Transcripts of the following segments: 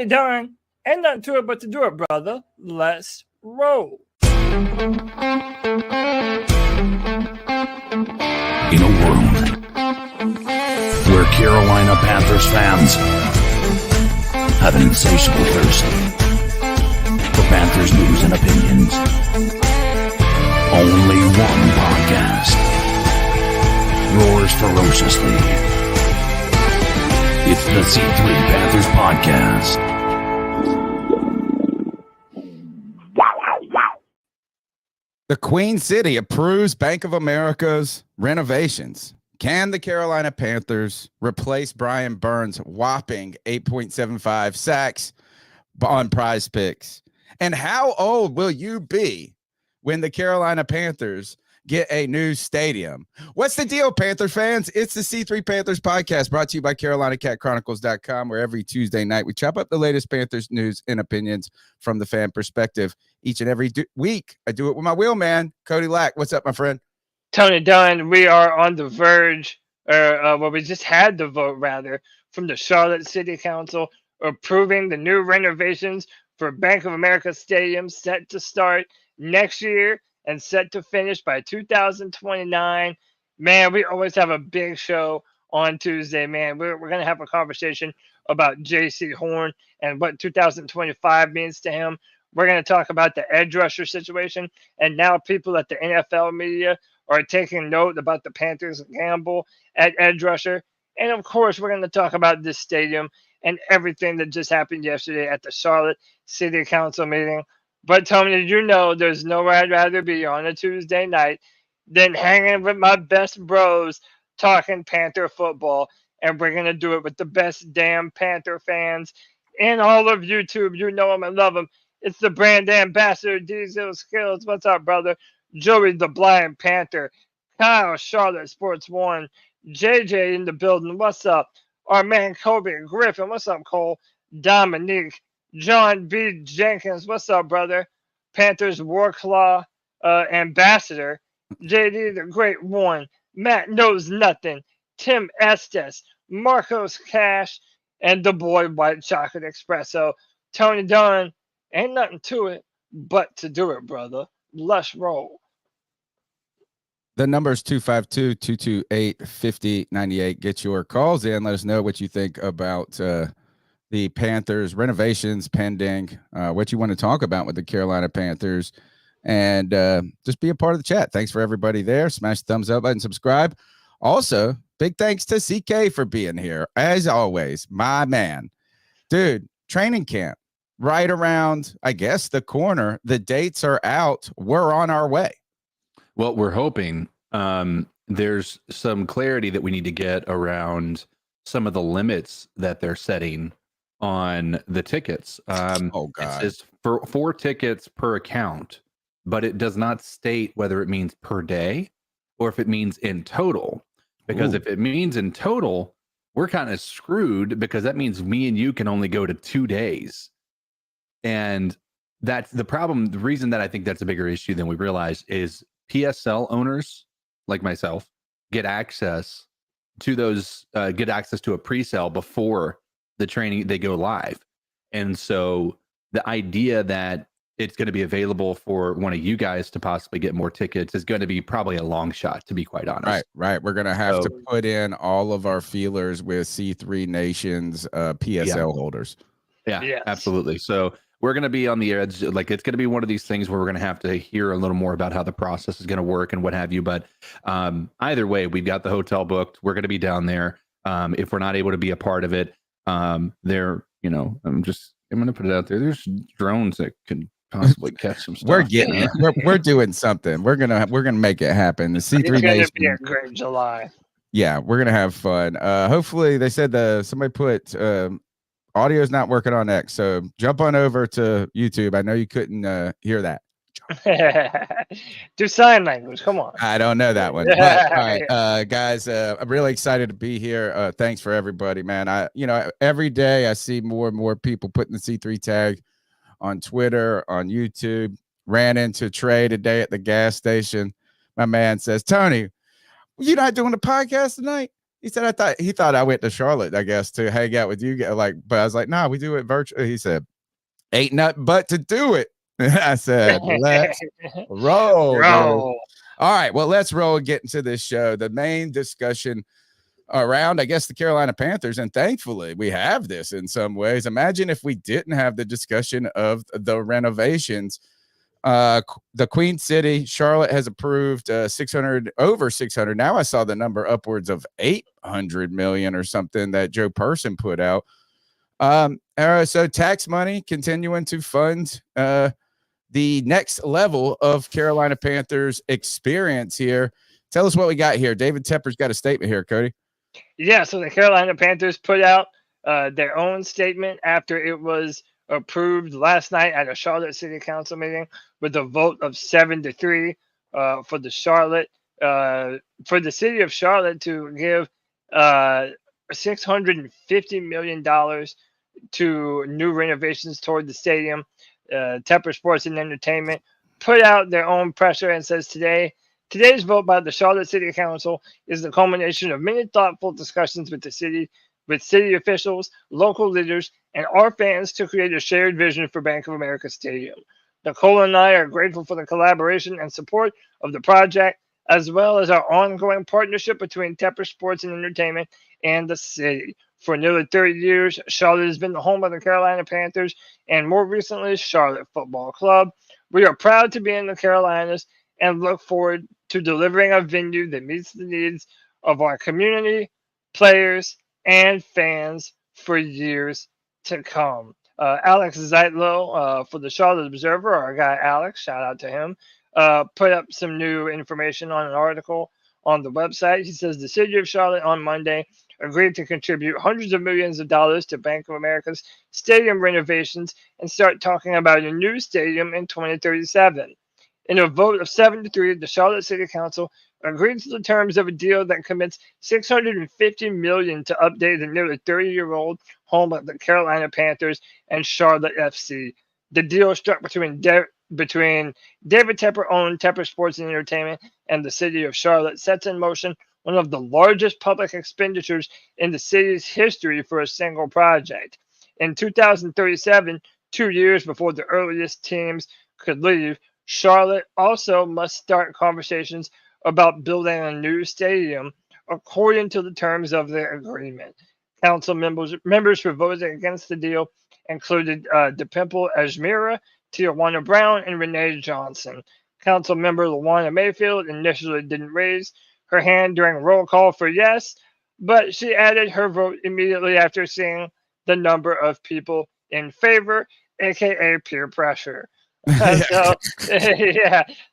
Tony Dunn, ain't nothing to it but to do it, brother. Let's roll. In a world where Carolina Panthers fans have an insatiable thirst for Panthers news and opinions, only one podcast roars ferociously. It's the C3 Panthers Podcast. The Queen City approves Bank of America's renovations. Can the Carolina Panthers replace Brian Burns' whopping 8.75 sacks on Prize Picks? And how old will you be when the Carolina Panthers get a new stadium? What's the deal, Panther fans? It's the C3 Panthers Podcast, brought to you by CarolinaCatChronicles.com, where every Tuesday night we chop up the latest Panthers news and opinions from the fan perspective. Each and every week, I do it with my wheelman, Cody Lack. What's up, my friend? Tony Dunn, we are on the verge, we just had the vote, rather, from the Charlotte City Council approving the new renovations for Bank of America Stadium, set to start next year and set to finish by 2029. Man, we always have a big show on Tuesday, man. We're going to have a conversation about J.C. Horn and what 2025 means to him. We're going to talk about the edge rusher situation, and now people at the NFL media are taking note about the Panthers' gamble at edge rusher. And, of course, we're going to talk about this stadium and everything that just happened yesterday at the Charlotte City Council meeting. But, Tony, you know there's nowhere I'd rather be on a Tuesday night than hanging with my best bros talking Panther football. And we're going to do it with the best damn Panther fans in all of YouTube. You know them and love them. It's the brand ambassador, Diesel Skills. What's up, brother? Joey the Blind Panther. Kyle, Charlotte Sports 1. JJ in the building. What's up? Our man, Kobe Griffin. What's up, Cole? Dominique. John B. Jenkins. What's up, brother? Panthers Warclaw ambassador. JD the Great One. Matt Knows Nothing. Tim Estes. Marcos Cash. And the boy White Chocolate Espresso. Tony Dunn. Ain't nothing to it but to do it, brother. Let's roll. The number is 252-228-5098. Get your calls in. Let us know what you think about the Panthers renovations pending, what you want to talk about with the Carolina Panthers, and just be a part of the chat. Thanks for everybody there. Smash the thumbs up button, subscribe. Also, big thanks to CK for being here. As always, my man. Dude, training camp. Right around, I guess, the corner. The dates are out. We're on our way. Well, we're hoping. There's some clarity that we need to get around some of the limits that they're setting on the tickets. Oh, God. It says for 4 tickets per account, but it does not state whether it means per day or if it means in total. Because if it means in total, we're kind of screwed, because that means me and you can only go to 2 days. And that's the problem. The reason that I think that's a bigger issue than we realize is PSL owners like myself get access to those, get access to a pre-sale before the training, they go live. And so the idea that it's going to be available for one of you guys to possibly get more tickets is going to be probably a long shot, to be quite honest. Right. We're going to have to put in all of our feelers with C3 Nations PSL holders. Yeah, yes. Absolutely. So we're going to be on the edge. Like, it's going to be one of these things where we're going to have to hear a little more about how the process is going to work and what have you. But either way, we've got the hotel booked. We're going to be down there. If we're not able to be a part of it, I'm going to put it out there. There's drones that can possibly catch some stuff. We're getting it. We're doing something. We're gonna make it happen. The C3 Nation. It's going to be a great July. Yeah, we're gonna have fun. Hopefully, they said somebody put audio is not working on X, so jump on over to YouTube. I know you couldn't hear that. Do sign language. Come on. I don't know that one. But, all right, guys, I'm really excited to be here. Thanks for everybody, man. Every day I see more and more people putting the C3 tag on Twitter, on YouTube. Ran into Trey today at the gas station. My man says, "Tony, you're not doing a podcast tonight?" He said, he thought I went to Charlotte, I guess, to hang out with you. Like, but I was like, nah, we do it virtually. He said, ain't nothing but to do it. I said, let's roll. Dude. Roll. All right, well, let's roll and get into this show. The main discussion around, I guess, the Carolina Panthers, and thankfully we have this in some ways. Imagine if we didn't have the discussion of the renovations. The Queen City, Charlotte has approved over 600. Now I saw the number upwards of 800 million or something that Joe Person put out. So tax money continuing to fund the next level of Carolina Panthers experience here. Tell us what we got here. David Tepper's got a statement here, Cody. Yeah, so the Carolina Panthers put out their own statement after it was approved last night at a Charlotte City Council meeting with a vote of 7-3 for the city of Charlotte to give $650 million to new renovations toward the stadium. Tepper Sports and Entertainment put out their own presser and says today's vote by the Charlotte City Council is the culmination of many thoughtful discussions with city officials, local leaders, and our fans to create a shared vision for Bank of America Stadium. Nicole and I are grateful for the collaboration and support of the project, as well as our ongoing partnership between Tepper Sports and Entertainment and the city. For nearly 30 years, Charlotte has been the home of the Carolina Panthers and more recently, Charlotte Football Club. We are proud to be in the Carolinas and look forward to delivering a venue that meets the needs of our community, players, and fans for years to come. Alex Zeitlow for the Charlotte Observer, our guy Alex, shout out to him, put up some new information on an article on the website. He says the city of Charlotte on Monday agreed to contribute hundreds of millions of dollars to Bank of America's stadium renovations and start talking about a new stadium in 2037. In a vote of 7-3, the Charlotte City Council agreed to the terms of a deal that commits $650 million to update the nearly 30-year-old home of the Carolina Panthers and Charlotte FC. The deal struck between David Tepper-owned Tepper Sports and Entertainment and the city of Charlotte sets in motion one of the largest public expenditures in the city's history for a single project. In 2037, 2 years before the earliest teams could leave, Charlotte also must start conversations about building a new stadium according to the terms of the agreement. Council members who voted against the deal included DePimple Ajmira, Tijuana Brown, and Renee Johnson. Council member Luana Mayfield initially didn't raise her hand during roll call for yes, but she added her vote immediately after seeing the number of people in favor, aka peer pressure.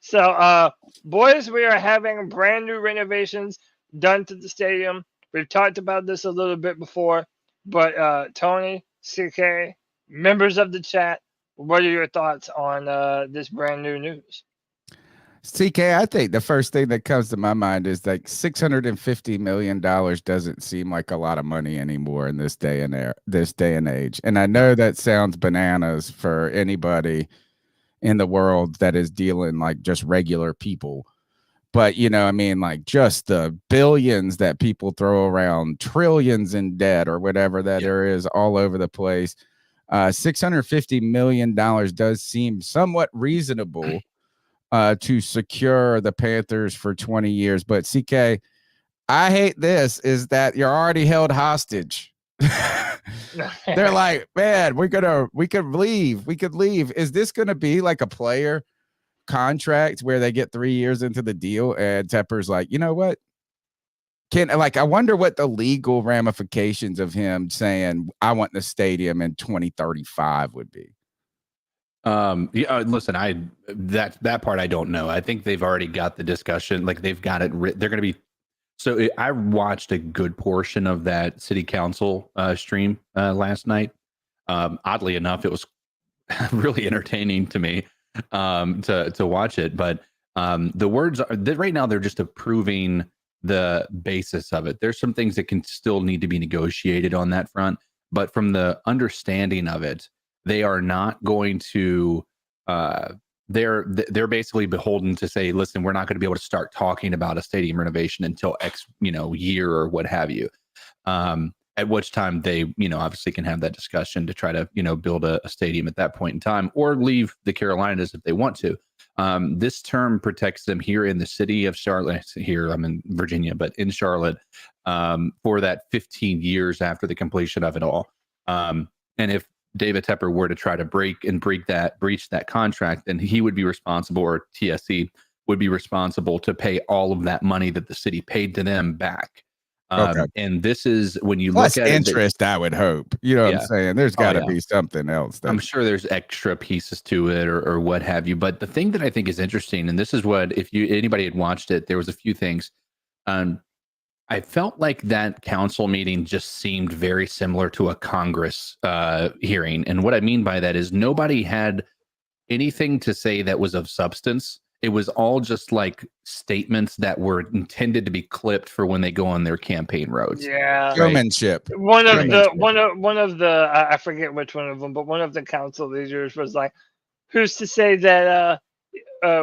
So boys, we are having brand new renovations done to the stadium. We've talked about this a little bit before, but Tony, CK, members of the chat, what are your thoughts on this brand new news? CK, I think the first thing that comes to my mind is like $650 million doesn't seem like a lot of money anymore in this day and age. And I know that sounds bananas for anybody in the world that is dealing like just regular people. But, you know, I mean, like just the billions that people throw around, trillions in debt or whatever that there is all over the place. $650 million does seem somewhat reasonable to secure the Panthers for 20 years. But CK, I hate this is that you're already held hostage. They're like, man, we could leave. Is this going to be like a player contract where they get 3 years into the deal and Tepper's like, you know what? I wonder what the legal ramifications of him saying I want the stadium in 2035 would be. Listen, that part I don't know. I think they've already got the discussion. Like they've got it. They're going to be. So I watched a good portion of that city council stream last night. Oddly enough, it was really entertaining to me to watch it. But the words are right now they're just approving the basis of it. There's some things that can still need to be negotiated on that front. But from the understanding of it, they are not going to they're basically beholden to say, listen, we're not going to be able to start talking about a stadium renovation until X, year or what have you. At which time they, obviously can have that discussion to try to, build a stadium at that point in time, or leave the Carolinas if they want to. This term protects them here in the city of Charlotte. Here, I'm in Virginia, but in Charlotte, for that 15 years after the completion of it all. And if David Tepper were to try to breach that contract, then he would be responsible, or TSC would be responsible to pay all of that money that the city paid to them back. Okay. And this is when you Plus look at interest, I would hope. You know what I'm saying? There's got to be something else. I'm sure there's extra pieces to it or what have you. But the thing that I think is interesting, and this is what, if anybody had watched it, there was a few things. I felt like that council meeting just seemed very similar to a Congress hearing. And what I mean by that is nobody had anything to say that was of substance. It was all just like statements that were intended to be clipped for when they go on their campaign roads. Yeah, showmanship. One of the I forget which one of them, but one of the council leaders was like, "Who's to say that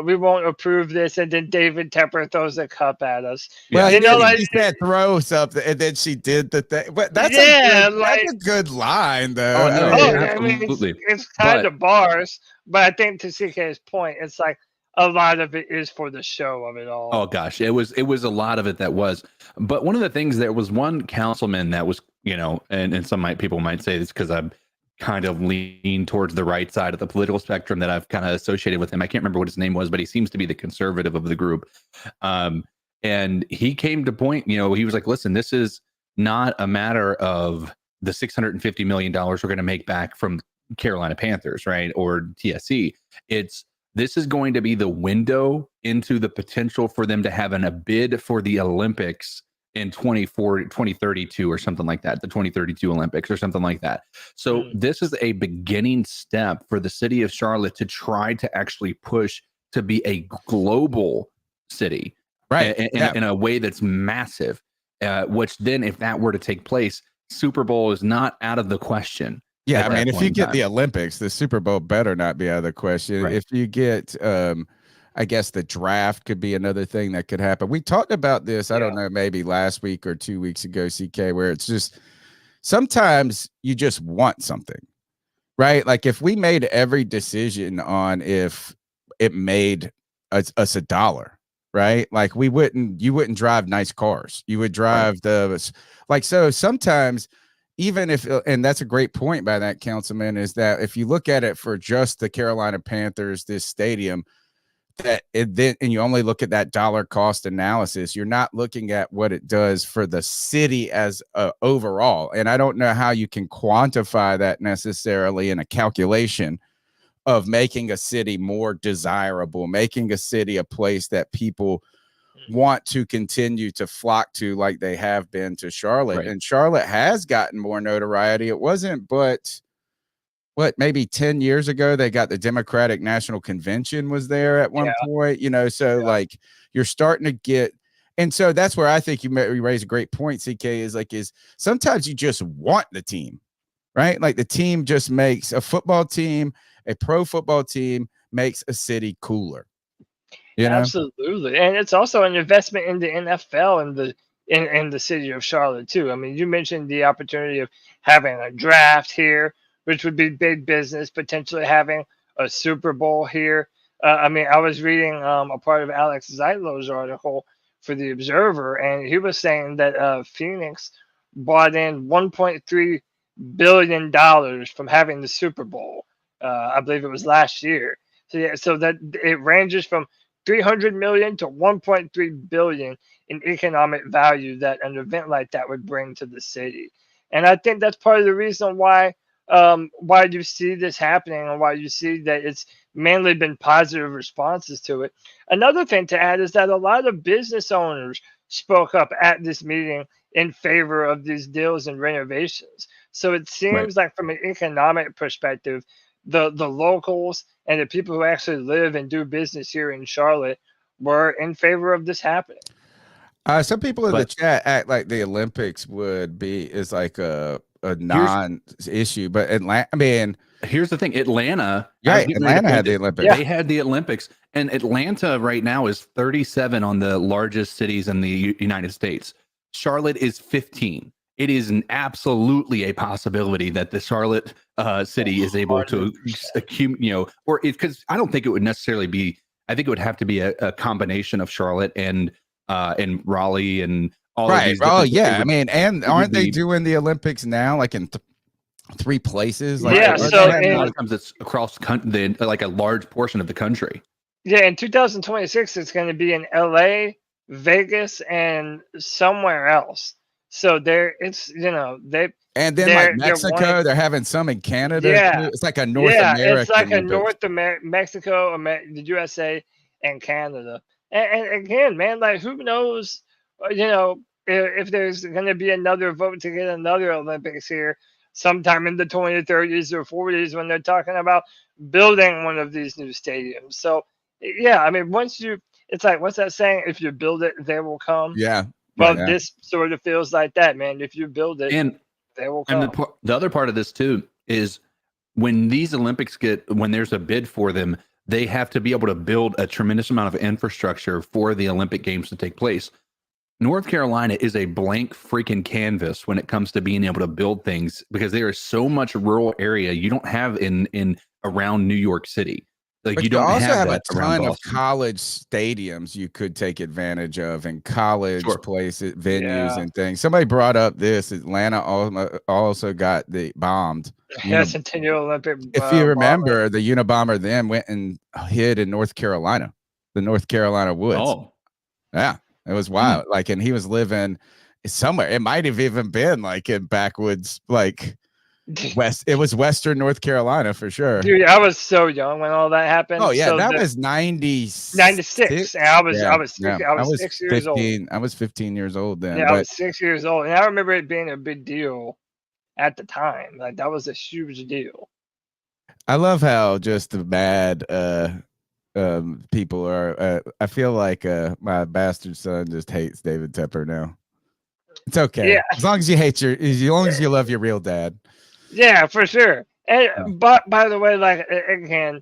we won't approve this?" And then David Tepper throws a cup at us. Well, she said throw something, and then she did the thing. But that's a good line, though. Absolutely. It's kind of bars, but I think to CK's point, it's like a lot of it is for the show of it all. Oh gosh, it was a lot of it that was. But one of the things, there was one councilman that was, and some people might say this because I'm kind of lean towards the right side of the political spectrum, that I've kind of associated with him. I can't remember what his name was, but he seems to be the conservative of the group. And he came to point, he was like, listen, this is not a matter of the $650 million we're going to make back from Carolina Panthers, right? Or TSC. This is going to be the window into the potential for them to have a bid for the Olympics in 2032 or something like that, the 2032 Olympics or something like that. So this is a beginning step for the city of Charlotte to try to actually push to be a global city, right? In a way that's massive, which then, if that were to take place, Super Bowl is not out of the question. Yeah, I mean, if you get the Olympics, the Super Bowl better not be out of the question. Right. If you get, I guess the draft could be another thing that could happen. We talked about this, I don't know, maybe last week or 2 weeks ago, CK, where it's just sometimes you just want something, right? Like if we made every decision on if it made us $1, right? Like you wouldn't drive nice cars. You would drive so sometimes, even if, and that's a great point by that councilman, is that if you look at it for just the Carolina Panthers, this stadium, and you only look at that dollar cost analysis, you're not looking at what it does for the city as overall. And I don't know how you can quantify that necessarily in a calculation of making a city more desirable, making a city a place that people want to continue to flock to, like they have been to Charlotte. Right. And Charlotte has gotten more notoriety. It wasn't but maybe 10 years ago they got the Democratic National Convention was there at one point, like you're starting to get, and so that's where I think you raise a great point, CK, is sometimes you just want the team, right? Like the team just makes a football team, a pro football team makes a city cooler. Absolutely. And it's also an investment in the NFL and in the city of Charlotte too. I mean, you mentioned the opportunity of having a draft here, which would be big business, potentially having a Super Bowl here. I mean, I was reading a part of Alex Zeitlow's article for The Observer, and he was saying that Phoenix bought in $1.3 billion from having the Super Bowl. I believe it was last year. So that it ranges from $300 million to $1.3 billion in economic value that an event like that would bring to the city. And I think that's part of the reason why you see this happening and why you see that it's mainly been positive responses to it. Another thing to add is that a lot of business owners spoke up at this meeting in favor of these deals and renovations. So it seems like from an economic perspective, the locals and the people who actually live and do business here in Charlotte were in favor of this happening. Some people in the chat act like the Olympics is like a non-issue, but Here's the thing, Atlanta. Right, Atlanta had the Olympics. They had the Olympics, and Atlanta right now is 37 on the largest cities in the United States. Charlotte is 15. It is absolutely a possibility that the Charlotte city is able to accumulate, or because I don't think it would necessarily be. I think it would have to be a combination of Charlotte and Raleigh and all of these. Oh yeah, I mean, and aren't they doing the Olympics now, like in 3 places? Like, yeah, so a lot of times it's across like a large portion of the country. Yeah, in 2026, it's going to be in LA, Vegas, and somewhere else. So it's they. And then like Mexico, they're having some in Canada. Yeah, too. It's like a North American. It's like a North America, Mexico, the USA, and Canada. And again, man, like who knows, if there's going to be another vote to get another Olympics here sometime in the 2030s or 40s when they're talking about building one of these new stadiums. So yeah, I mean, it's like, what's that saying? If you build it, they will come. Yeah. Well, this sort of feels like that, man. If you build it, they will come. And the other part of this too is when these Olympics when there's a bid for them, they have to be able to build a tremendous amount of infrastructure for the Olympic Games to take place. North Carolina is a blank freaking canvas when it comes to being able to build things because there is so much rural area you don't have in around New York City. Like, you don't also have a that ton of college stadiums you could take advantage of and college places, venues, and things. Somebody brought up this. Atlanta also got bombed. Centennial Olympic. If you remember, the Unabomber then went and hid in North Carolina, the North Carolina woods. Oh, yeah, it was wild. Like, and he was living somewhere. It might have even been like in backwoods, like. It was Western North Carolina for sure. Dude, I was so young when all that happened. Oh yeah, so that was 96. And I was 6 years old. I was 15 years old then. Yeah, I was 6 years old, and I remember it being a big deal at the time. Like, that was a huge deal. I love how just the bad people are. I feel like my bastard son just hates David Tepper now. It's okay. Yeah. As long as you love your real dad. Yeah, for sure. And but by the way, like, again,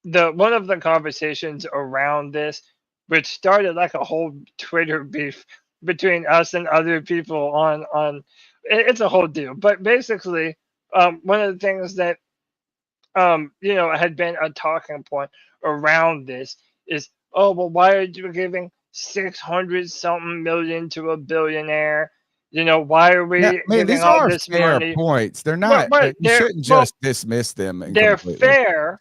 one of the conversations around this, which started like a whole Twitter beef between us and other people on it's a whole deal. But basically, one of the things that had been a talking point around this is, oh, well, why are you giving 600-something million to a billionaire? Why are we giving all this money? Points. They're not. You shouldn't just dismiss them. They're fair.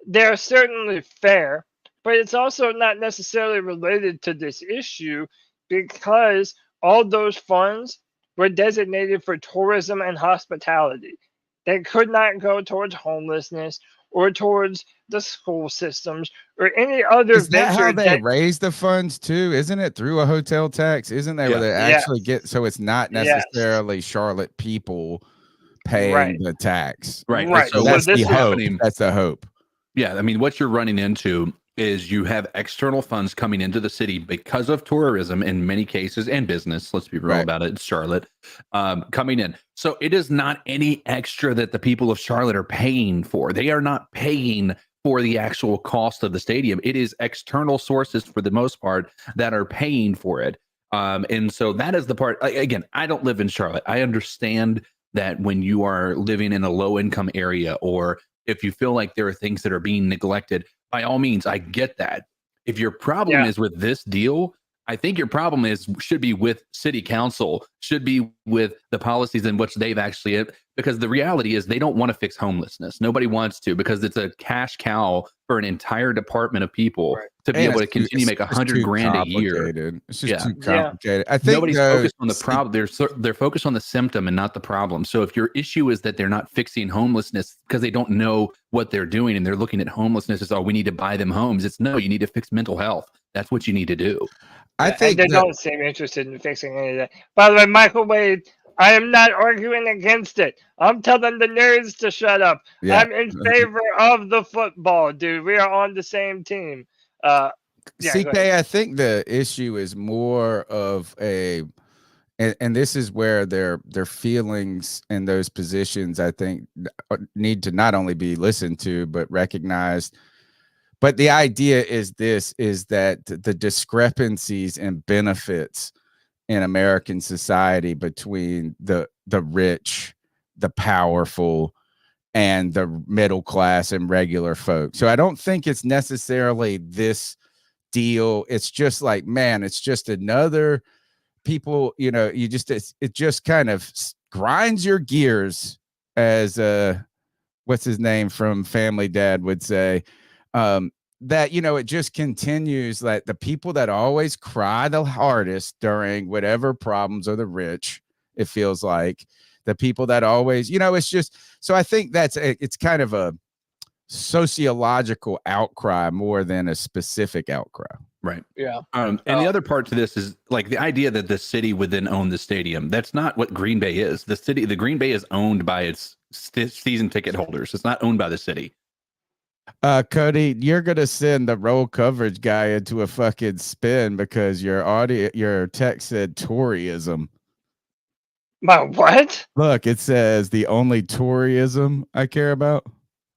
They're certainly fair, but it's also not necessarily related to this issue because all those funds were designated for tourism and hospitality. They could not go towards homelessness or towards the school systems or any other Is that how they raise the funds too? Isn't it through a hotel tax? Isn't that where they actually get? So it's not necessarily Charlotte people paying the tax. Right. So that's the hope. That's the hope. Yeah. I mean, what you're running into is you have external funds coming into the city because of tourism in many cases and business. Let's be real about it. It's Charlotte coming in. So it is not any extra that the people of Charlotte are paying for. They are not paying for the actual cost of the stadium. It is external sources for the most part that are paying for it. And so that is the part. Again, I don't live in Charlotte. I understand that when you are living in a low income area, or if you feel like there are things that are being neglected, by all means, I get that. If your problem is with this deal, I think your problem should be with city council, should be with the policies in which they've actually, because the reality is they don't want to fix homelessness. Nobody wants to, because it's a cash cow for an entire department of people to be able to continue to make $100,000 a year. It's just too complicated. I think nobody's focused on the problem. They're focused on the symptom and not the problem. So if your issue is that they're not fixing homelessness because they don't know what they're doing and they're looking at homelessness as, oh, we need to buy them homes. It's no, you need to fix mental health. That's what you need to do. I think they don't seem interested in fixing any of that. By the way, Michael Wade, I am not arguing against it. I'm telling the nerds to shut up. Yeah. I'm in favor of the football, dude. We are on the same team. CK, I think the issue is more of and this is where their feelings in those positions, I think, need to not only be listened to but recognized. But the idea is that the discrepancies and benefits in American society between the rich, the powerful, and the middle class and regular folks. So I don't think it's necessarily this deal. It's just like, man, it's just another people, it just kind of grinds your gears, as what's his name from Family Dad would say. That, it just continues that the people that always cry the hardest during whatever problems are the rich. It feels like the people that always, it's just, so I think it's kind of a sociological outcry more than a specific outcry. Right. Yeah. And the other part to this is like the idea that the city would then own the stadium. That's not what Green Bay is. The Green Bay is owned by its season ticket holders. It's not owned by the city. Cody, you're gonna send the roll coverage guy into a fucking spin because your text said Toryism. My what? Look, it says the only Toryism I care about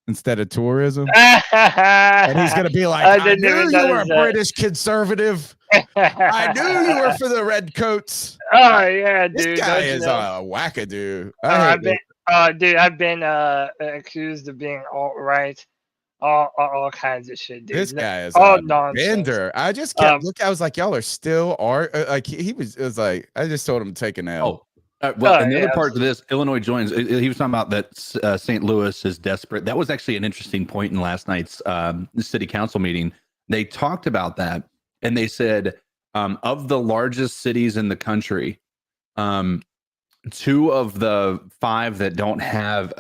instead of tourism. And he's gonna be like, I knew you were a British conservative. I knew you were for the Redcoats. Oh yeah, dude. This guy is a wackadoo. I've been accused of being alt-right. All kinds of shit, dude. This guy is all a nonsense. bender. I just kept looking. I was like, y'all are still like he was like, I just told him to take an L. And the other part to this, Illinois joins. He was talking about that St. Louis is desperate. That was actually an interesting point in last night's city council meeting. They talked about that, and they said of the largest cities in the country, 2 of the 5 that don't have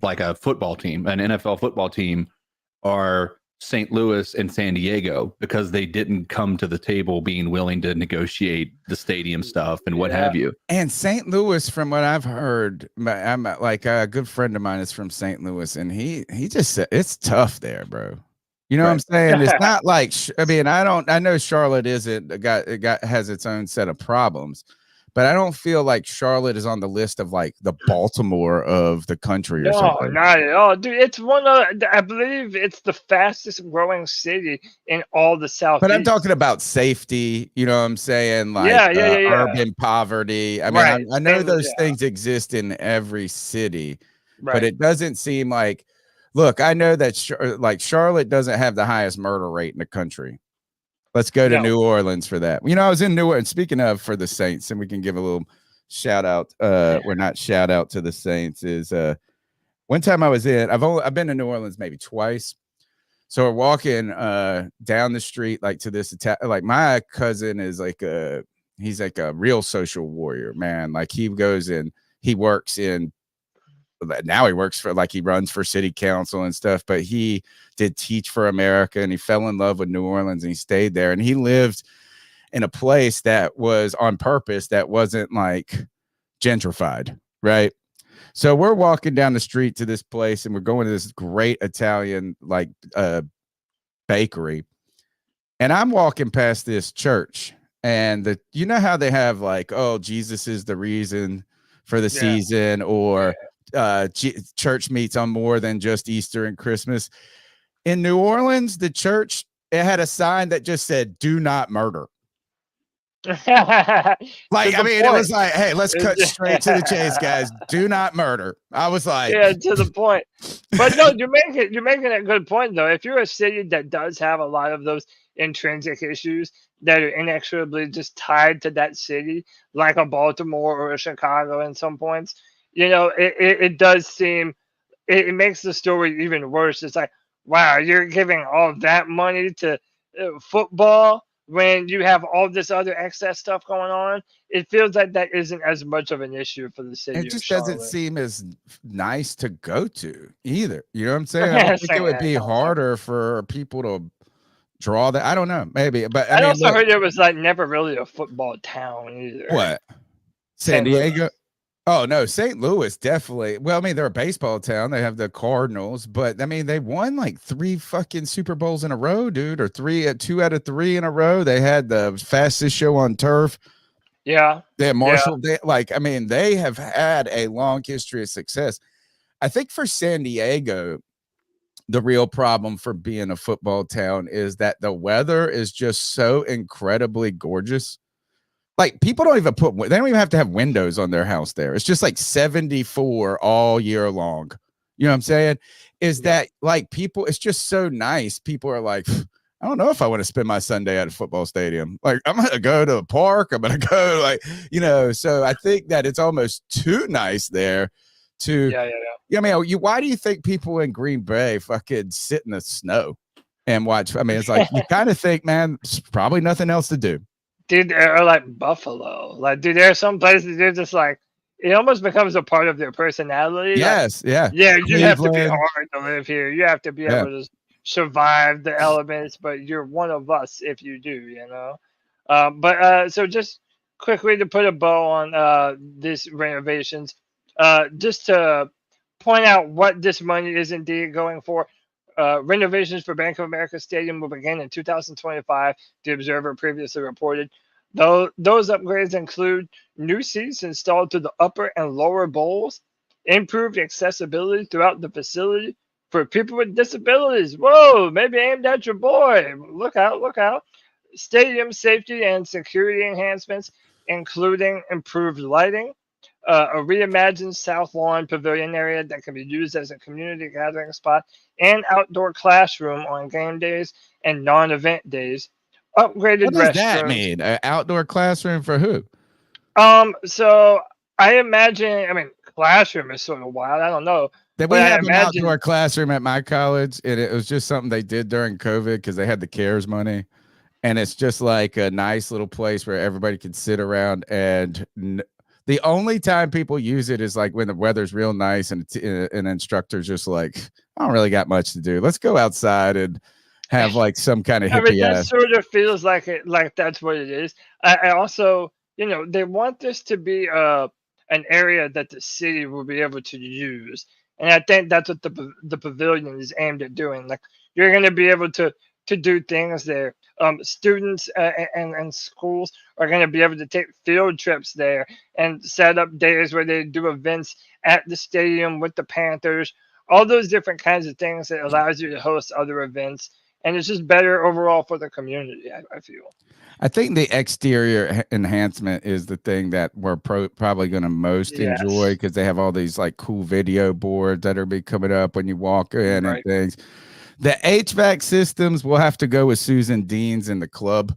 like a football team, an NFL football team, are St. Louis and San Diego, because they didn't come to the table being willing to negotiate the stadium stuff and what have you. And St. Louis, from what I've heard, I'm like a good friend of mine is from St. Louis, and he just said it's tough there, bro. You know what I'm saying? It's not like, I know Charlotte has its own set of problems, but I don't feel like Charlotte is on the list of like the Baltimore of the country or something. No, not at all, dude. It's I believe it's the fastest growing city in all the South. But I'm talking about safety. You know what I'm saying? Like urban poverty. I mean, I know those things exist in every city, but it doesn't seem like. Look, I know that Charlotte doesn't have the highest murder rate in the country. Let's go to New Orleans for that. I was in New Orleans. Speaking of, for the Saints, and we can give a little shout out. We're not shout out to the Saints. Is one time I was I've been to New Orleans maybe twice. So we're walking down the street like to this like my cousin is he's like a real social warrior, man. Like he goes in, he works in. Now he works for he runs for city council and stuff, but he did Teach for America, and he fell in love with New Orleans, and he stayed there, and he lived in a place that was on purpose, that wasn't like gentrified. Right. So we're walking down the street to this place, and we're going to this great Italian bakery, and I'm walking past this church, and you know how they have like, oh, Jesus is the reason for the season, or church meets on more than just Easter and Christmas. In New Orleans, the church, it had a sign that just said, "Do not murder." It was like, hey, let's cut straight to the chase, guys. Do not murder. I was like, to the point. But no, you're making a good point though. If you're a city that does have a lot of those intrinsic issues that are inexorably just tied to that city, like a Baltimore or a Chicago in some points, it does seem, it makes the story even worse. It's like, wow, you're giving all that money to football when you have all this other excess stuff going on. It feels like that isn't as much of an issue for the city. It just doesn't seem as nice to go to either. You know what I'm saying? I don't think it would be harder for people to draw that. I don't know, maybe, but I also heard it was like never really a football town either. What? San Diego? Oh no, St. Louis definitely. Well, I mean, they're a baseball town. They have the Cardinals, but I mean, they won like 3 fucking Super Bowls in a row, dude, or 2 out of 3 in a row. They had the fastest show on turf. Yeah. They Marshall, they have had a long history of success. I think for San Diego, the real problem for being a football town is that the weather is just so incredibly gorgeous. Like people don't even they don't even have to have windows on their house there. It's just like 74 all year long. You know what I'm saying? Is that like people, it's just so nice. People are like, I don't know if I want to spend my Sunday at a football stadium. Like I'm going to go to a park. I'm going to go so I think that it's almost too nice there to, I mean, why do you think people in Green Bay fucking sit in the snow and watch? I mean, it's like, you kind of think, man, it's probably nothing else to do. Dude, or like Buffalo. Like, dude, there are some places they're just like, it almost becomes a part of their personality. Yes, like, yeah. You have to be hard to live here. You have to be able to survive the elements, but you're one of us if you do, so just quickly to put a bow on this renovations, just to point out what this money is indeed going for. Renovations for Bank of America Stadium will begin in 2025, the Observer previously reported. Those upgrades include new seats installed to the upper and lower bowls, improved accessibility throughout the facility for people with disabilities. Whoa, maybe aimed at your boy. Look out. Stadium safety and security enhancements, including improved lighting, a reimagined South Lawn Pavilion area that can be used as a community gathering spot, and outdoor classroom on game days and non-event days. Upgraded restrooms. What does that mean? An outdoor classroom for who? So I imagine, classroom is sort of wild. I don't know. We have an outdoor classroom at my college, and it was just something they did during COVID because they had the CARES money. And it's just like a nice little place where everybody can sit around, and the only time people use it is like when the weather's real nice and an instructor's just like, I don't really got much to do. Let's go outside and have like some kind of hippie. That sort of feels like that's what it is. I also, they want this to be an area that the city will be able to use, and I think that's what the pavilion is aimed at doing. Like you're going to be able to do things there. Students and schools are going to be able to take field trips there and set up days where they do events at the stadium with the Panthers, all those different kinds of things that allows you to host other events. And it's just better overall for the community, I feel. I think the exterior enhancement is the thing that we're probably going to most enjoy, because they have all these like cool video boards that are be coming up when you walk in and things. The HVAC systems, we'll have to go with Susan Dean's in the club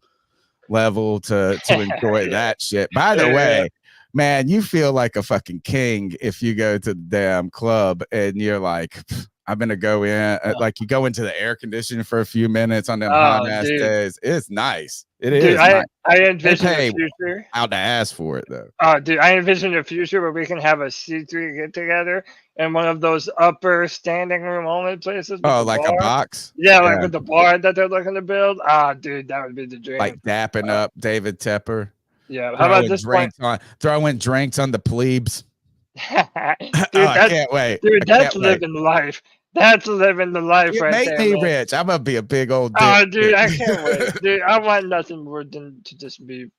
level to enjoy that shit. By the way, man, you feel like a fucking king if you go to the damn club and you're like, I'm going to go in. Like you go into the air conditioning for a few minutes on them hot ass days. It's nice. It is. I envision a future. Out to ask for it though. I envision a future where we can have a C3 get together in one of those upper standing room only places. Oh, like a box? Yeah, like with the bar that they're looking to build. Dude, that would be the dream. Like dapping up David Tepper. Yeah. How about this point? Throwing drinks on the plebes. Dude, I can't wait. Dude, that's living life. That's living the life right there. Make me rich. I'm gonna be a big old dick. Oh, dude, I can't wait. Dude, I want nothing more than to just be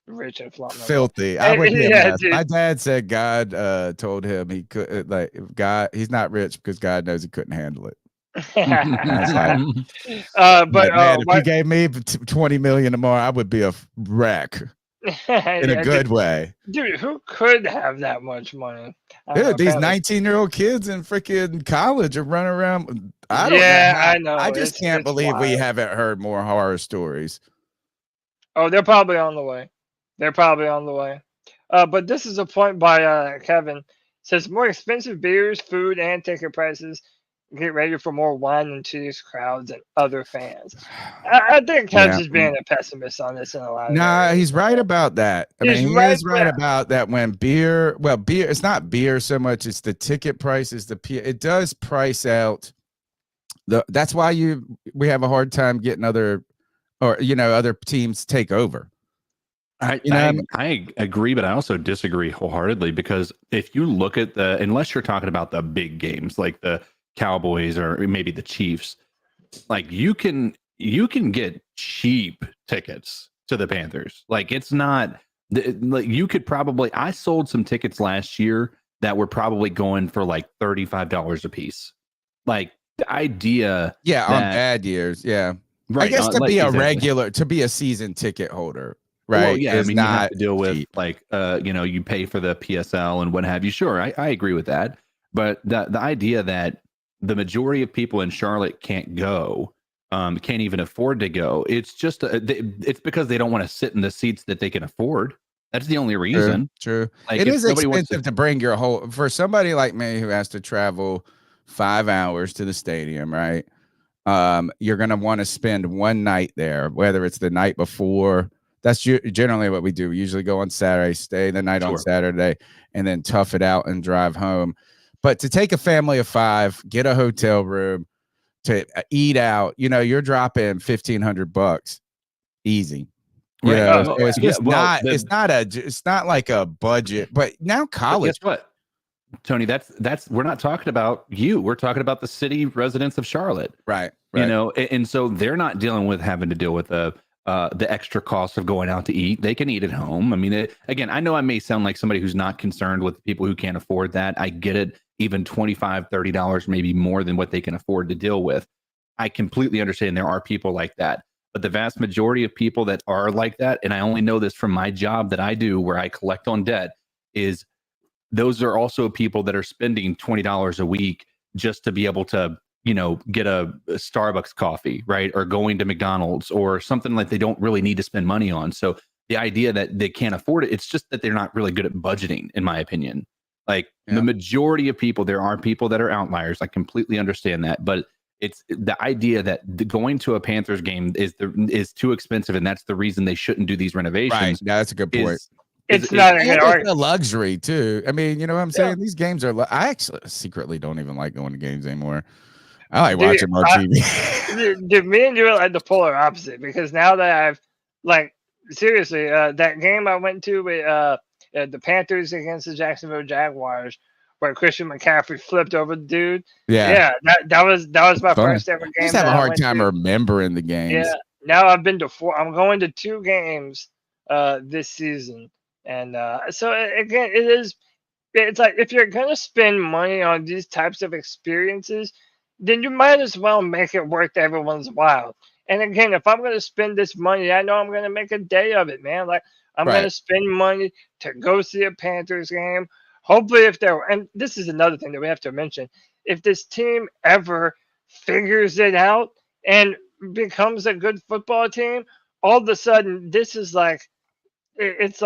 rich and filthy. I would be a mess. My dad said God told him he could God. He's not rich because God knows he couldn't handle it. But man, if you gave me 20 million tomorrow, I would be a wreck. In a good way. Dude, who could have that much money? Dude, these 19-year-old kids in freaking college are running around. I know. I just can't believe we haven't heard more horror stories. Oh, they're probably on the way. But this is a point by Kevin. It says more expensive beers, food, and ticket prices. Get ready for more wine and cheese crowds and other fans. I think Kev's just being a pessimist on this in a lot of areas. He's right about that. He is right about that when beer, it's not beer so much, it's the ticket prices. It does price out. That's why we have a hard time getting other teams take over. I agree, but I also disagree wholeheartedly, because if you look at unless you're talking about the big games like the Cowboys or maybe the Chiefs, like you can get cheap tickets to the Panthers. Like it's not Like you could probably, I sold some tickets last year that were probably going for like $35 a piece. Like the idea, on bad years, I right? guess to be a exactly. regular, to be a season ticket holder, right? Well, yeah, I mean, you have not to deal with cheap. like, you pay for the PSL and what have you. Sure, I agree with that, but the idea that the majority of people in Charlotte can't go, can't even afford to go. It's just it's because they don't want to sit in the seats that they can afford. That's the only reason. True. Like It if is nobody wants expensive to bring your whole, for somebody like me who has to travel 5 hours to the stadium, right? You're going to want to spend one night there, whether it's the night before. That's generally what we do. We usually go on Saturday, stay the night on Saturday, and then tough it out and drive home. But to take a family of 5, get a hotel room, to eat out, you're dropping $1,500 easy. Right. Yeah, so it's just it's not like a budget. But now college. But guess what, Tony? That's we're not talking about you. We're talking about the city residents of Charlotte. Right. And so they're not dealing with having to deal with the extra cost of going out to eat. They can eat at home. I mean, again, I know I may sound like somebody who's not concerned with people who can't afford that. I get it. Even $25, $30, maybe more than what they can afford to deal with. I completely understand there are people like that. But the vast majority of people that are like that, and I only know this from my job that I do where I collect on debt, is those are also people that are spending $20 a week just to be able to, get a Starbucks coffee, right? Or going to McDonald's or something like they don't really need to spend money on. So the idea that they can't afford it, it's just that they're not really good at budgeting, in my opinion. Like the majority of people, there are people that are outliers. I completely understand that. But it's the idea that going to a Panthers game is too expensive, and that's the reason they shouldn't do these renovations. Right. Yeah, that's a good point. It's not a luxury too. I mean, you know what I'm saying? These games are. I actually secretly don't even like going to games anymore. I like watching them on TV. Me and you are like the polar opposite, because now that I've seriously that game I went to with the Panthers against the Jacksonville Jaguars, where Christian McCaffrey flipped over the dude. Yeah, that was my first ever game. I just have a hard time remembering the games. Yeah, now I've been to 4. I'm going to 2 games this season, and so again, it's like if you're gonna spend money on these types of experiences, then you might as well make it worth everyone's while. And again, if I'm gonna spend this money, I know I'm gonna make a day of it, man. Like I'm gonna spend money to go see a Panthers game. Hopefully, and this is another thing that we have to mention, if this team ever figures it out and becomes a good football team, all of a sudden, this is it's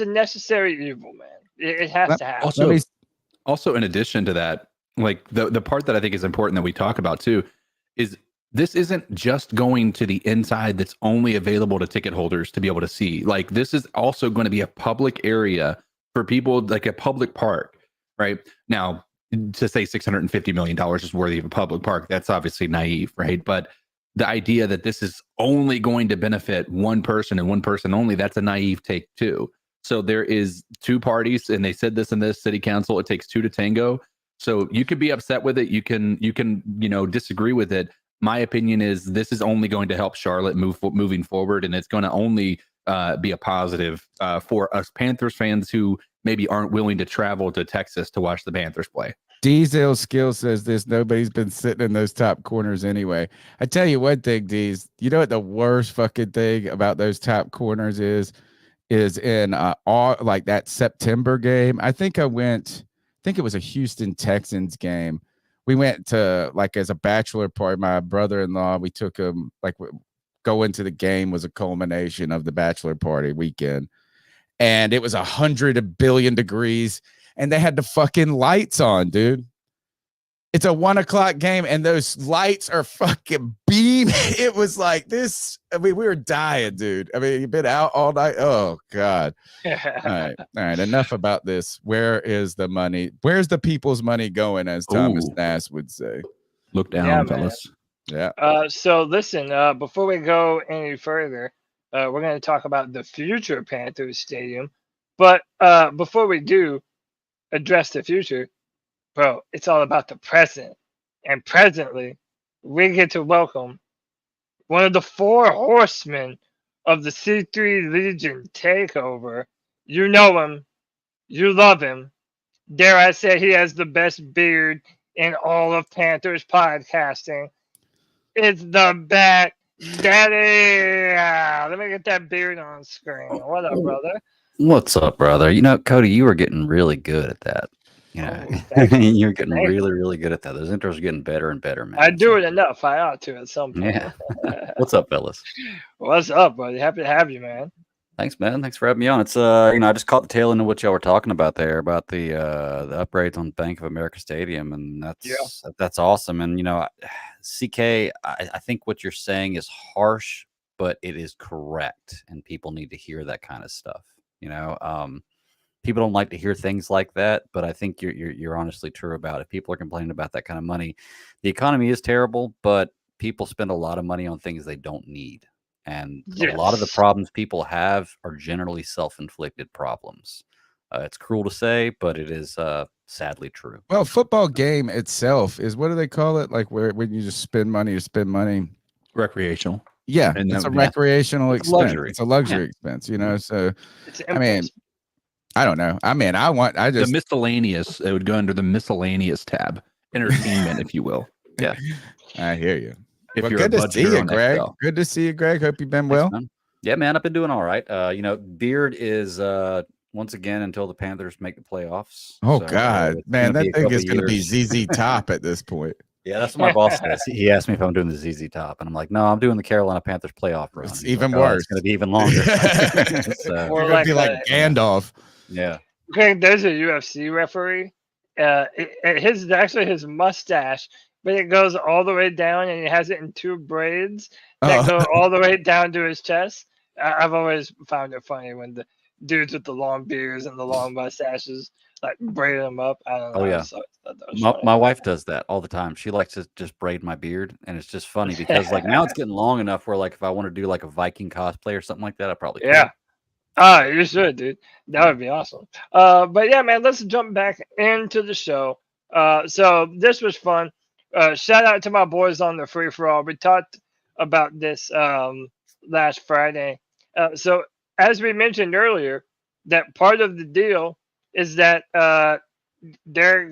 a necessary evil, man. It has to happen. Also, in addition to that, like the part that I think is important that we talk about too, is this isn't just going to the inside that's only available to ticket holders to be able to see. Like this is also going to be a public area for people, like a public park, right? Now, to say $650 million is worthy of a public park, that's obviously naive, right? But the idea that this is only going to benefit one person and one person only, that's a naive take too. So there is 2 parties, and they said this in this city council, it takes 2 to tango. So you could be upset with it. You can disagree with it. My opinion is this is only going to help Charlotte moving forward, and it's going to only be a positive for us Panthers fans who maybe aren't willing to travel to Texas to watch the Panthers play. Diesel Skill says this. Nobody's been sitting in those top corners anyway. I tell you one thing, Deez. You know what the worst fucking thing about those top corners is in all like that September game. I think it was a Houston Texans game. We went to as a bachelor party. My brother-in-law, we took him going to the game was a culmination of the bachelor party weekend. And it was 100 billion degrees and they had the fucking lights on, dude. It's a 1:00 game and those lights are fucking beaming. It was like this. I mean, we were dying, dude. I mean, you've been out all night. Oh God. All right. Enough about this. Where is the money? Where's the people's money going, as Thomas Nass would say? Look down, fellas. Yeah. So listen, before we go any further, we're going to talk about the future Panthers Stadium. But before we do address the future, bro, it's all about the present. And presently, we get to welcome one of the 4 horsemen of the C3 Legion takeover, You know him. You love him. Dare I say he has the best beard in all of Panthers podcasting. It's the Bat Daddy. Let me get that beard on screen. What up, brother? What's up, brother? You know, Cody, you were getting really good at that. You know, you're getting really good at that. Those intros are getting better and better, man. I do it enough. I ought to at some point. Yeah. What's up, fellas? What's up, buddy? Happy to have you, man. Thanks, man. Thanks for having me on. It's I just caught the tail end of what y'all were talking about there about the upgrades on Bank of America Stadium, and that's awesome. And CK, I think what you're saying is harsh, but it is correct, and people need to hear that kind of stuff. People don't like to hear things like that, but I think you're honestly true about it. People are complaining about that kind of money. The economy is terrible, but people spend a lot of money on things they don't need. And a lot of the problems people have are generally self-inflicted problems. It's cruel to say, but it is sadly true. Well, football game itself is, what do they call it? Like when you just spend money, Recreational. Yeah, it's a recreational expense. Luxury. It's a luxury expense, So, I mean, I don't know. I mean, the miscellaneous. It would go under the miscellaneous tab, entertainment, if you will. Yeah, I hear you. If you're good to see you, Greg. Excel. Good to see you, Greg. Hope you've been well. Man. Yeah, man, I've been doing all right. Beard is once again until the Panthers make the playoffs. Oh God, man, that thing is going to be ZZ Top at this point. Yeah, that's what my boss says. He asked me if I'm doing the ZZ Top, and I'm like, no, I'm doing the Carolina Panthers playoff run. It's even worse. It's going to be even longer. You're going to be like Gandalf. Yeah. Okay, there's a UFC referee. His mustache, but it goes all the way down, and he has it in two braids that go all the way down to his chest. I've always found it funny when the dudes with the long beards and the long mustaches like braid them up. I don't know. Oh yeah, my wife does that all the time. She likes to just braid my beard, and it's just funny because like now it's getting long enough where like if I want to do like a Viking cosplay or something like that, I probably could. You should, dude. That would be awesome. But yeah, man, let's jump back into the show. So this was fun. Shout out to my boys on the free for all. We talked about this last Friday. So as we mentioned earlier, that part of the deal is that they're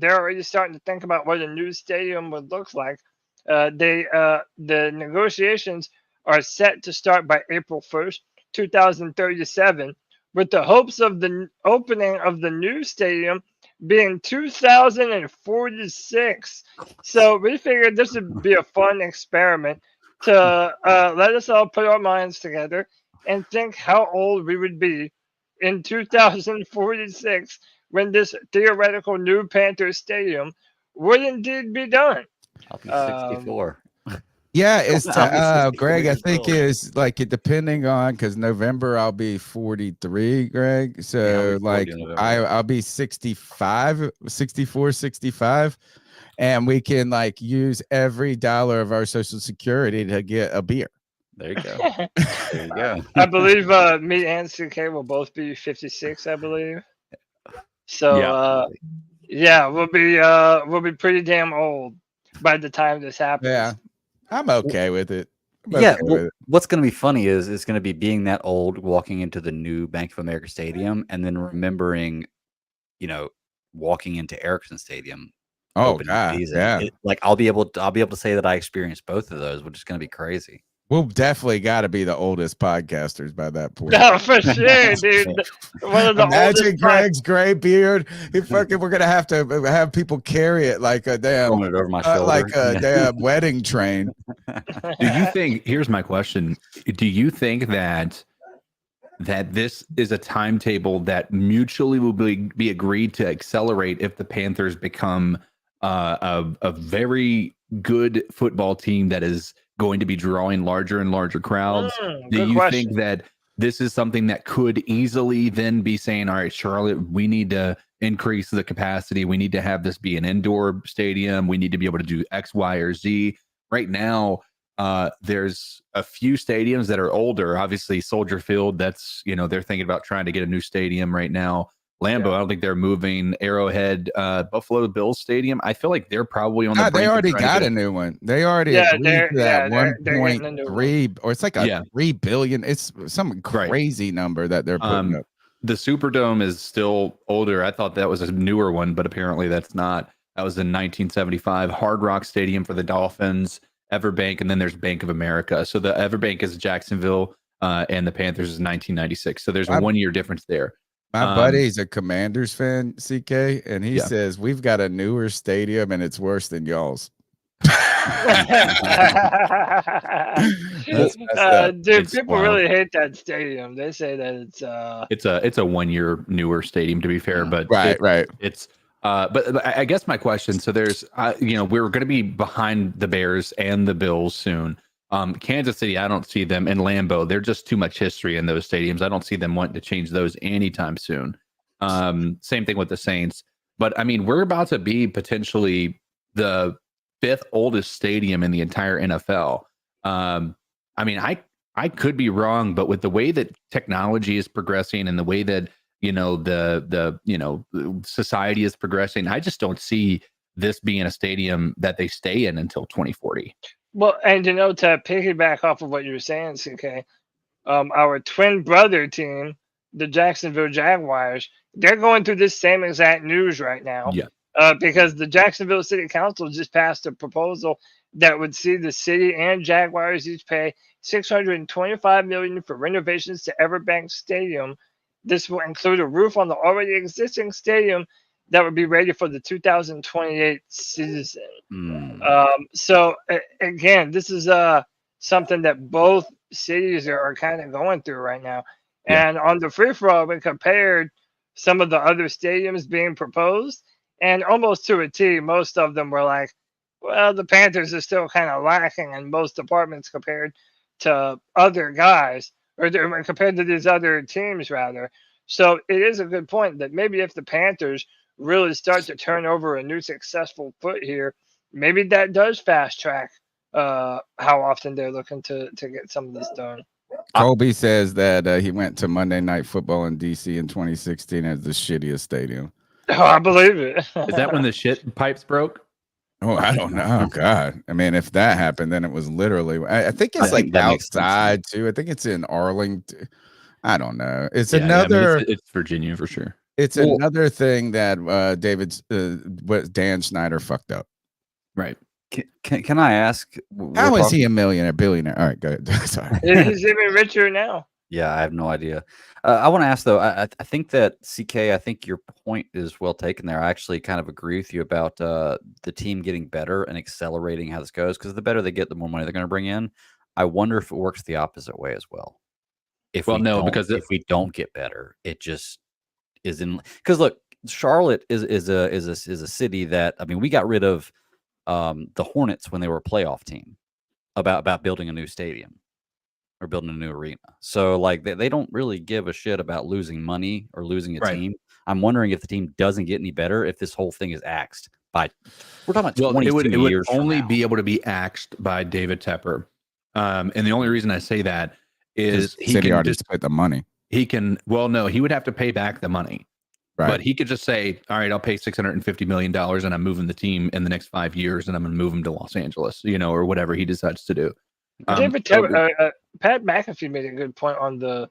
already starting to think about what a new stadium would look like. The negotiations are set to start by April 1st, 2037, with the hopes of the opening of the new stadium being 2046. So we figured this would be a fun experiment to let us all put our minds together and think how old we would be in 2046 when this theoretical new Panthers Stadium would indeed be done. I'll be 64. Yeah, it's Greg. I think is like it depending on because November I'll be 43, Greg. So like I'll be 65, 64, 65, and we can like use every dollar of our Social Security to get a beer. There you go. There you go. I believe me and CK will both be 56. I believe. So we'll be pretty damn old by the time this happens. Yeah. I'm okay with it. What's going to be funny is it's going to be being that old, walking into the new Bank of America Stadium, and then remembering, walking into Ericsson Stadium. Oh God, yeah. I'll be able to say that I experienced both of those, which is going to be crazy. We'll definitely got to be the oldest podcasters by that point. No, for sure, dude. One of the Imagine Greg's gray beard. We're gonna have to have people carry it like a damn, throwing it over my shoulder. Like a damn wedding train. Do you think? Here's my question: do you think that this is a timetable that mutually will be agreed to accelerate if the Panthers become a very good football team that is going to be drawing larger and larger crowds? Do you think that this is something that could easily then be saying, all right, Charlotte, we need to increase the capacity. We need to have this be an indoor stadium. We need to be able to do X, Y, or Z. Right now, there's a few stadiums that are older. Obviously, Soldier Field, that's, they're thinking about trying to get a new stadium right now. Lambeau, I don't think they're moving. Arrowhead, Buffalo Bills Stadium, I feel like they're probably on the brink. They already got a new one. They already agreed to that 1.3, or it's like a $3 billion. It's some crazy number that they're putting up. The Superdome is still older. I thought that was a newer one, but apparently that's not. That was in 1975. Hard Rock Stadium for the Dolphins, Everbank, and then there's Bank of America. So the Everbank is Jacksonville, and the Panthers is 1996. So there's a 1 year difference there. My buddy's a Commanders fan, CK, and he says we've got a newer stadium and it's worse than y'all's. Dude, people really hate that stadium. They say that it's a 1 year newer stadium, to be fair, but it's but I guess my question, so there's we're going to be behind the Bears and the Bills soon. Kansas City, I don't see them, and Lambeau, they're just too much history in those stadiums. I don't see them wanting to change those anytime soon. Same thing with the Saints, but I mean, we're about to be potentially the 5th oldest stadium in the entire NFL. I mean, I could be wrong, but with the way that technology is progressing and the way that the society is progressing, I just don't see this being a stadium that they stay in until 2040. Well, and to piggyback off of what you were saying, CK, our twin brother team, the Jacksonville Jaguars, they're going through this same exact news right now. Yeah. Because the Jacksonville City Council just passed a proposal that would see the city and Jaguars each pay $625 million for renovations to Everbank Stadium. This will include a roof on the already existing stadium that would be ready for the 2028 season. So again, this is something that both cities are kind of going through right now. Yeah. And on the free for all, we compared some of the other stadiums being proposed. And almost to a T, most of them were like, well, the Panthers are still kind of lacking in most departments compared to other guys, or compared to these other teams, rather. So it is a good point that maybe if the Panthers really start to turn over a new successful foot here, maybe that does fast track how often they're looking to get some of this done. Colby says that he went to Monday Night Football in D.C. in 2016 as the shittiest stadium. Oh, I believe it. Is that when the shit pipes broke? Oh, I don't know. Oh, God. I mean, if that happened, then it was literally, I think it's like outside too. I think it's in Arlington. I don't know. It's another. It's Virginia for sure. It's another thing that what Dan Snyder fucked up. Right. Can I ask? How is he a millionaire, billionaire? All right, go ahead. Sorry. He's even richer now. Yeah, I have no idea. I want to ask though. I think that CK. I think your point is well taken there. I actually kind of agree with you about the team getting better and accelerating how this goes. Because the better they get, the more money they're going to bring in. I wonder if it works the opposite way as well. If we don't get better, it just isn't. Because look, Charlotte is a city that, I mean, we got rid of the Hornets when they were a playoff team about building a new stadium. Or building a new arena. So like they don't really give a shit about losing money or losing a team. I'm wondering if the team doesn't get any better, if this whole thing is axed by, we're talking about 22 it would years only from be able to be axed by David Tepper. And the only reason I say that is he can already spent the money. He would have to pay back the money. Right. But he could just say, all right, I'll pay $650 million and I'm moving the team in the next 5 years and I'm going to move him to Los Angeles, or whatever he decides to do. David Tepper, Pat McAfee made a good point on the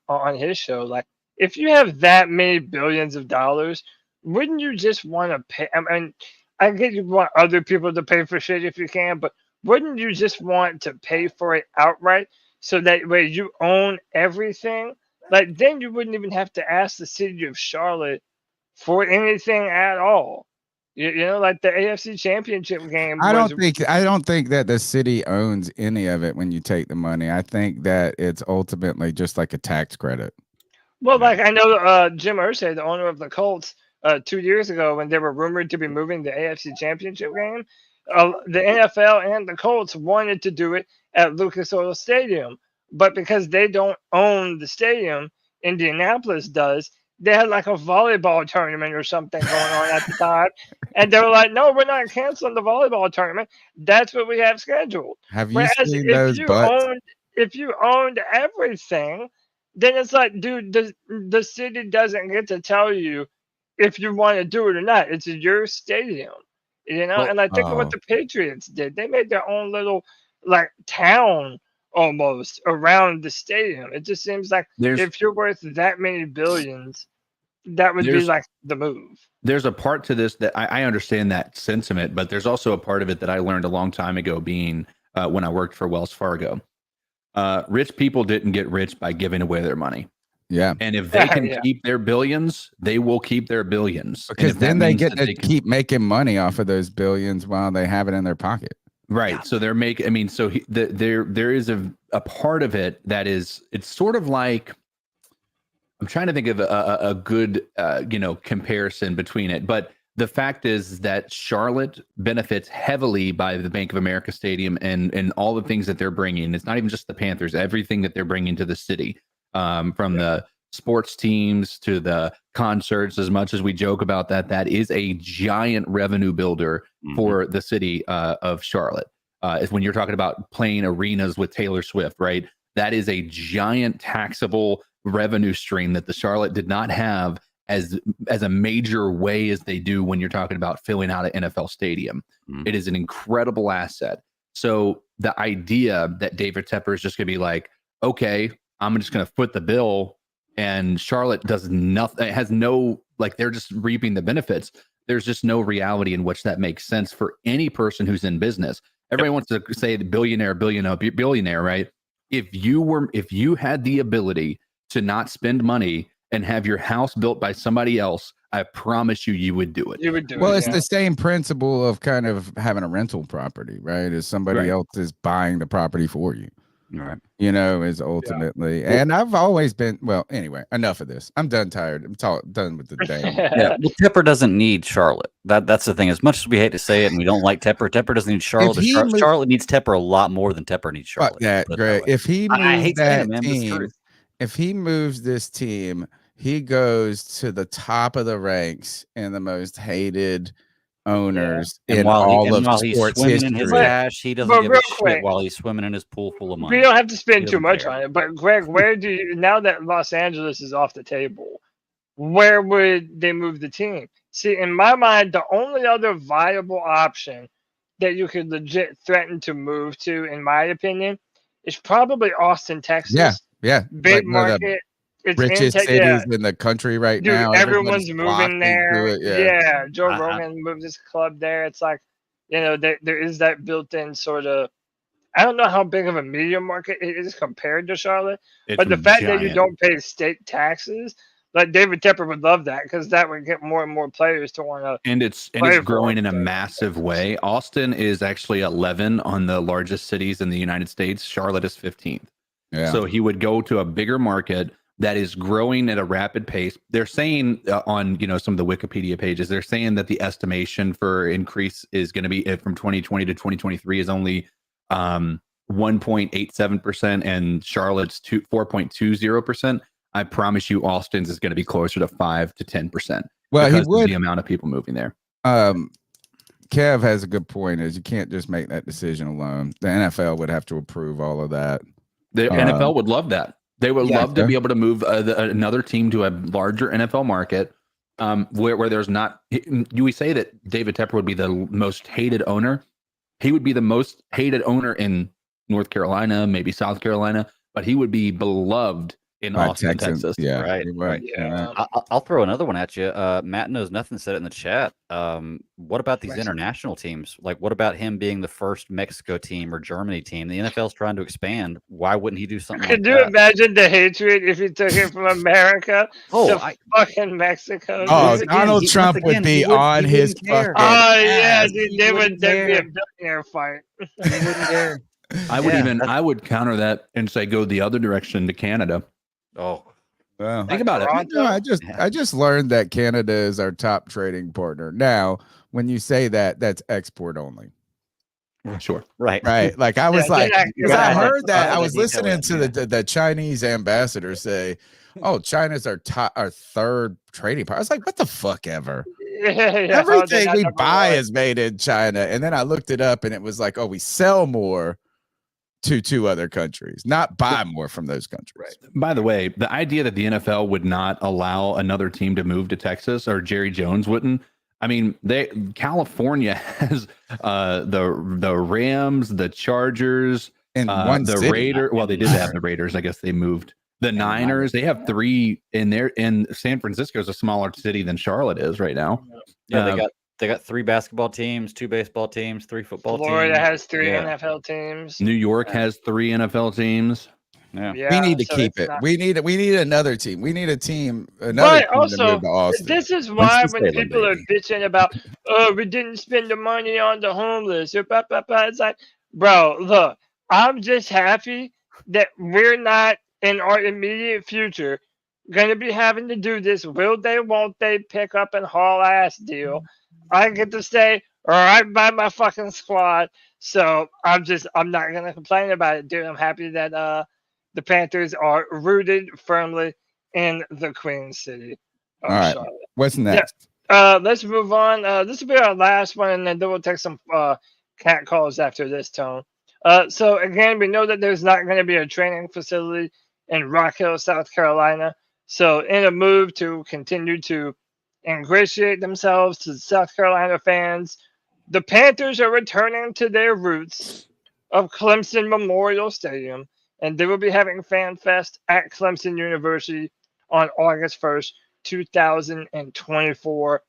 on his show. Like, if you have that many billions of dollars, wouldn't you just want to pay? I mean, I get you want other people to pay for shit if you can, but wouldn't you just want to pay for it outright so that way you own everything? Like, then you wouldn't even have to ask the city of Charlotte for anything at all. Like the AFC Championship game. I don't think that the city owns any of it when you take the money. I think that it's ultimately just like a tax credit. Well, like I know Jim Irsay, the owner of the Colts, 2 years ago when they were rumored to be moving the AFC Championship game, the NFL and the Colts wanted to do it at Lucas Oil Stadium, but because they don't own the stadium, Indianapolis does. They had like a volleyball tournament or something going on at the time. And they were like, no, we're not canceling the volleyball tournament. That's what we have scheduled. Have you seen those butts? If you owned everything, then it's like, dude, the city doesn't get to tell you if you want to do it or not. It's your stadium, and I think of what the Patriots did. They made their own little like town almost around the stadium. It just seems like There's- if you're worth that many billions, that would be There's- like the move. There's a part to this that I understand that sentiment, but there's also a part of it that I learned a long time ago being when I worked for Wells Fargo. Rich people didn't get rich by giving away their money. Yeah. And if they can Yeah. keep their billions, they will keep their billions. And Because if that then they means get that to they can- keep making money off of those billions while they have it in their pocket. Right. So they're making, I mean, so there is a part of it that is, it's sort of like, I'm trying to think of a good, comparison between it. But the fact is that Charlotte benefits heavily by the Bank of America Stadium and all the things that they're bringing. It's not even just the Panthers, everything that they're bringing to the city, from the sports teams to the concerts. As much as we joke about that, that is a giant revenue builder for the city of Charlotte. Is when you're talking about playing arenas with Taylor Swift, right? That is a giant taxable revenue stream that the Charlotte did not have as a major way as they do when you're talking about filling out an NFL stadium. It is an incredible asset. So the idea that David Tepper is just going to be like, okay, I'm just going to foot the bill, and Charlotte does nothing. It has no, like, they're just reaping the benefits. There's just no reality in which that makes sense for any person who's in business. Everybody wants to say the billionaire, right? If you had the ability to not spend money and have your house built by somebody else, I promise you would do it. You would do Well, it. it's the same principle of kind of having a rental property, right? As somebody Right. else is buying the property for you. Right. Is ultimately, and I've always been, well, anyway, enough of this. I'm tired. I'm done with the day. Yeah. Well, Tepper doesn't need Charlotte. That's the thing. As much as we hate to say it and we don't like Tepper, Tepper doesn't need Charlotte. he moved- Charlotte needs Tepper a lot more than Tepper needs Charlotte. Fuck that, Put it Greg. way. If he I moves hate saying that it, man, but it's team, true. if he moves this team, he goes to the top of the ranks and the most hated owners And in while all of while he's sports swimming history. in his But- cash, he doesn't but give a real shit quick, while he's swimming in his pool full of money. We don't have to spend He too doesn't much care. on it. But Greg, where do you, now that Los Angeles is off the table, where would they move the team? See, in my mind, the only other viable option that you could legit threaten to move to, in my opinion, is probably Austin, Texas. Yeah, Big one of the market. It's richest in cities in the country right Dude, now. everyone's Everybody's flocking moving there. to it, Joe Uh-huh. Rogan moved his club there. It's like, there is that built-in sort of. I don't know how big of a media market it is compared to Charlotte, but the fact that you don't pay state taxes, like David Tepper would love that because that would get more and more players to want to. And it's Play for growing it, in a but- massive way. Austin is actually 11 on the largest cities in the United States. Charlotte is 15th. Yeah. So he would go to a bigger market that is growing at a rapid pace. They're saying on some of the Wikipedia pages, they're saying that the estimation for increase is going to be from 2020 to 2023 is only 1.87%, and Charlotte's 4.20%. I promise you, Austin's is going to be closer to 5 to 10%. Well, he because of would. the amount of people moving there. Kev has a good point. Is you can't just make that decision alone. The NFL would have to approve all of that. The NFL would love that. They would Yeah. love to be able to move another team to a larger NFL market, where there's not. We say that David Tepper would be the most hated owner. He would be the most hated owner in North Carolina, maybe South Carolina, but he would be beloved in By Austin, Texans. Texas. Yeah, Right, you're right. Yeah. I'll throw another one at you. Matt knows nothing. Said it in the chat. What about these Mexico. international teams? Like, what about him being the first Mexico team or Germany team? The NFL's trying to expand. Why wouldn't he do something Could like you that? imagine the hatred if he took it from America to fucking Mexico? Oh, dude? Donald he- Trump once would again, be he wouldn't- on he his wouldn't care. fucking. Oh yeah, Yes, dude, he there'd wouldn't be a care. billionaire fight. He wouldn't care. I would Yeah, I would counter that and say go the other direction to Canada. Oh, Wow. Think about it. Toronto? No, I just learned that Canada is our top trading partner. Now, when you say that, that's export only. Sure. right. Right. Like I was Yeah, like, yeah, because I yeah. heard that. I Yeah, was detail listening it, to the Chinese ambassador say, "Oh, China's our third trading partner." I was like, "What the fuck ever?" Yeah, Everything we number buy one. is made in China. And then I looked it up, and it was like, "Oh, we sell more to two other countries, not buy more from those countries." By the way, the idea that the NFL would not allow another team to move to Texas, or Jerry Jones wouldn't. I mean, California has the Rams, the Chargers, in one the city. Raiders. Well, they did have the Raiders. I guess they moved. The Niners. They have 3 in there. In San Francisco is a smaller city than Charlotte is right now. Yeah, they got 3 basketball teams, 2 baseball teams, 3 football teams. Florida has 3 NFL teams. New York has 3 NFL teams. Yeah. We need to keep it. Not... We need another team. We need a team. But also, this is why when people are bitching about, oh, we didn't spend the money on the homeless, it's like, bro, look, I'm just happy that we're not in our immediate future going to be having to do this will they, won't they pick up and haul ass deal. I get to stay right by my fucking squad, so I'm not going to complain about it, dude. I'm happy that the Panthers are rooted firmly in the Queen City of Charlotte. What's next? Yeah. Let's move on. This will be our last one, and then we'll take some cat calls after this, Tone. So, again, we know that there's not going to be a training facility in Rock Hill, South Carolina. So, in a move to continue to ingratiate themselves to South Carolina fans, the Panthers are returning to their roots of Clemson Memorial Stadium, and they will be having FanFest at Clemson University on August 1st, 2024.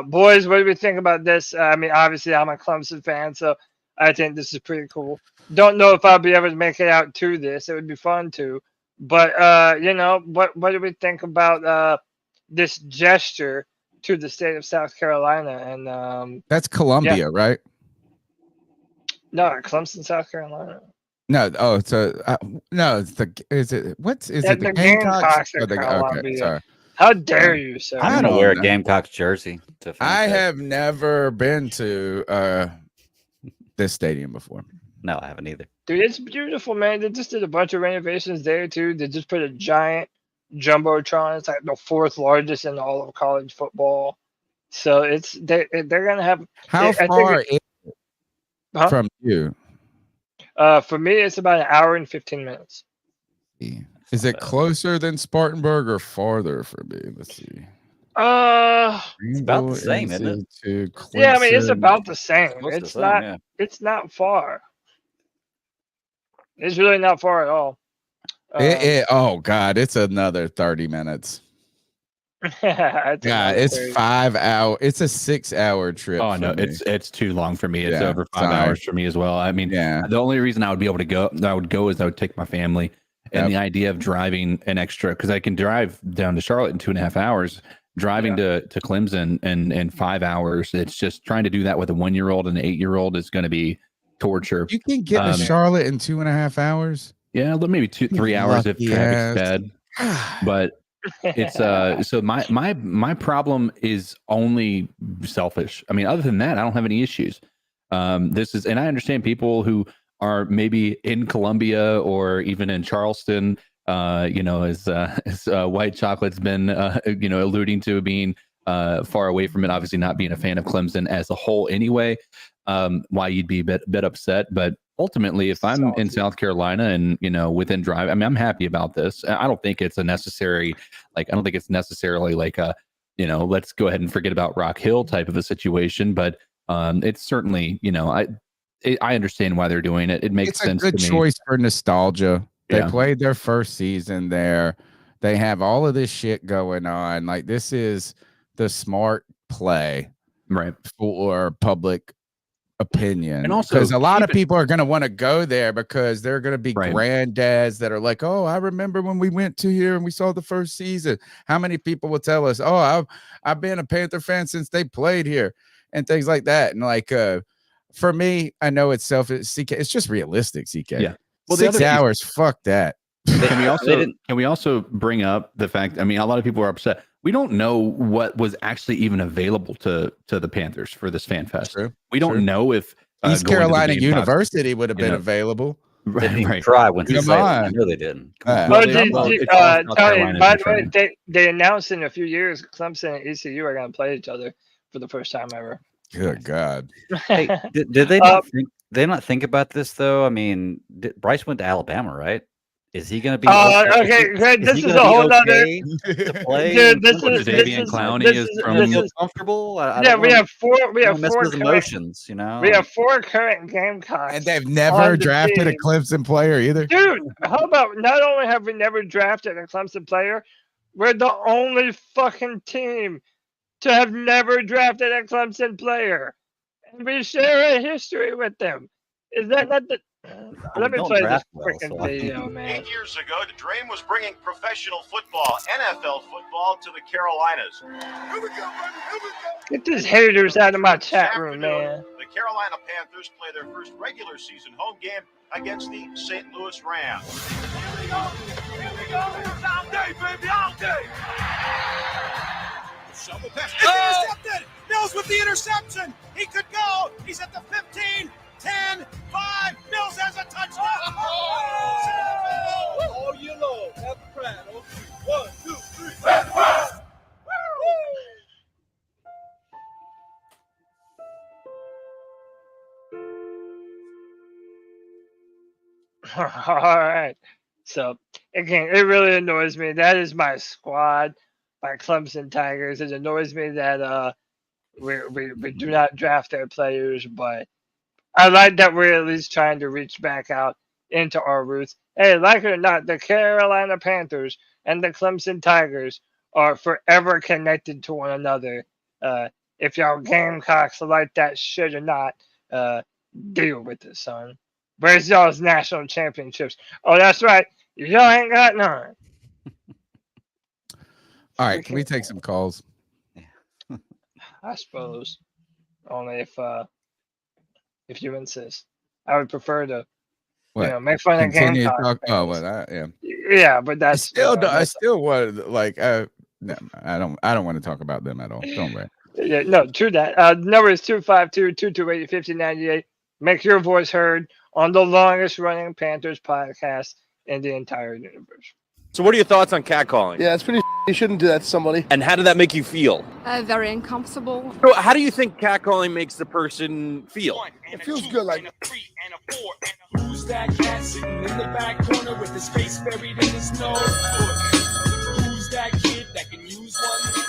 Boys, what do we think about this? I mean, obviously, I'm a Clemson fan, so I think this is pretty cool. Don't know if I'll be able to make it out to this. It would be fun to. But, what do we think about this gesture to the state of South Carolina? And that's Columbia, right? No, Clemson, South Carolina. No, it's the Gamecocks? Okay, sorry. How dare you, sir? I'm gonna wear a Gamecocks jersey. I have never been to this stadium before. No, I haven't either. Dude, it's beautiful, man. They just did a bunch of renovations there too. They just put a giant jumbotron. It's like the 4th largest in all of college football. So they're gonna have. How far is it from you? For me, it's about an hour and 15 minutes. Is it closer than Spartanburg or farther for me? Let's see. It's about the same, isn't it? Yeah, I mean it's about the same. It's not far. It's really not far at all. Oh God, it's another 30 minutes. Yeah, it's 5 hours. It's a 6-hour trip. Oh no, it's too long for me. It's over 5 hours for me as well. I mean, the only reason I would be able to go, is I would take my family. And the idea of driving an extra, because I can drive down to Charlotte in 2.5 hours, driving to Clemson in 5 hours. It's just trying to do that with a 1-year-old and an 8-year-old is going to be torture. You can get to Charlotte in 2.5 hours. Yeah, maybe 3 hours if traffic's bad. But it's so my problem is only selfish. I mean, other than that, I don't have any issues. This is, and I understand people who are maybe in Columbia or even in Charleston, as White Chocolate's been, alluding to being far away from it, obviously not being a fan of Clemson as a whole anyway, why you'd be a bit upset. But ultimately, if I'm in South Carolina and, within drive, I mean, I'm happy about this. I don't think it's necessarily like a, let's go ahead and forget about Rock Hill type of a situation. But it's certainly, I understand why they're doing it. It makes sense to me. It's a good choice for nostalgia. They played their first season there. They have all of this shit going on. Like, this is the smart play, right, for public opinion. And also, because a lot of people are going to want to go there because they're going to be granddads that are like, oh, I remember when we went to here and we saw the first season. How many people will tell us, oh, I've been a Panther fan since they played here and things like that. And like, for me, I know it's CK. It's just realistic, CK. Yeah. Well, 6 hours. Fuck that. Can we also bring up the fact? I mean, a lot of people are upset. We don't know what was actually even available to the Panthers for this FanFest. True. We don't know if East Carolina University would have been available. They didn't even try when they no, they didn't. By the way, they announced in a few years Clemson and ECU are going to play each other for the first time ever. Good God. Hey, did they not think about this though? I mean, Bryce went to Alabama, right? Is he going to be? Okay, Greg, this is a whole other. To play? Dude, this is Davian Clowney is from. Does he feel comfortable? Yeah, we have four. We have mess four with emotions. You know, we have 4 current Gamecocks, And they've never the drafted a team. Clemson player either. Dude, how about not only have we never drafted a Clemson player, we're the only fucking team to have never drafted a Clemson player, and we share a history with them. Is that not the? Let me don't play this draft well, freaking so I think- video, man. 8 years ago, the dream was bringing professional football, NFL football, to the Carolinas. Here we go, baby. Here we go. Get these haters out of my This chat room, afternoon, man. The Carolina Panthers play their first regular season home game against the St. Louis Rams. Here we go. Here we go. It's all day, baby. All day. Shovel pass. It's intercepted. Mills with the interception. He could go. He's at the 15, 10, 5. Mills has a touchdown. Oh, you know. Have a pride. 1, 2, 3. All right. So again, it really annoys me. That is my squad, my Clemson Tigers. It annoys me that we do not draft their players, but I like that we're at least trying to reach back out into our roots. Hey, like it or not, the Carolina Panthers and the Clemson Tigers are forever connected to one another. If y'all Gamecocks like that shit or not, deal with it, son. Where's y'all's national championships? Oh, that's right. Y'all ain't got none. All right, can we take some calls? I suppose. Only if you insist. I would prefer to make fun of Continue to Gamecock talk. fans. Oh, well, yeah. Yeah, but that's I still want like no, I don't want to talk about them at all. Don't worry. Yeah, no, true that. The number is 252-228-5098. Make your voice heard on the longest running Panthers podcast in the entire universe. So what are your thoughts on catcalling? Yeah, it's pretty. You shouldn't do that to somebody. And how did that make you feel? Very uncomfortable. So how do you think catcalling makes the person feel? It feels good, like. Who's that cat sitting in the back corner with his face buried in the snow? Who's that kid that can use one?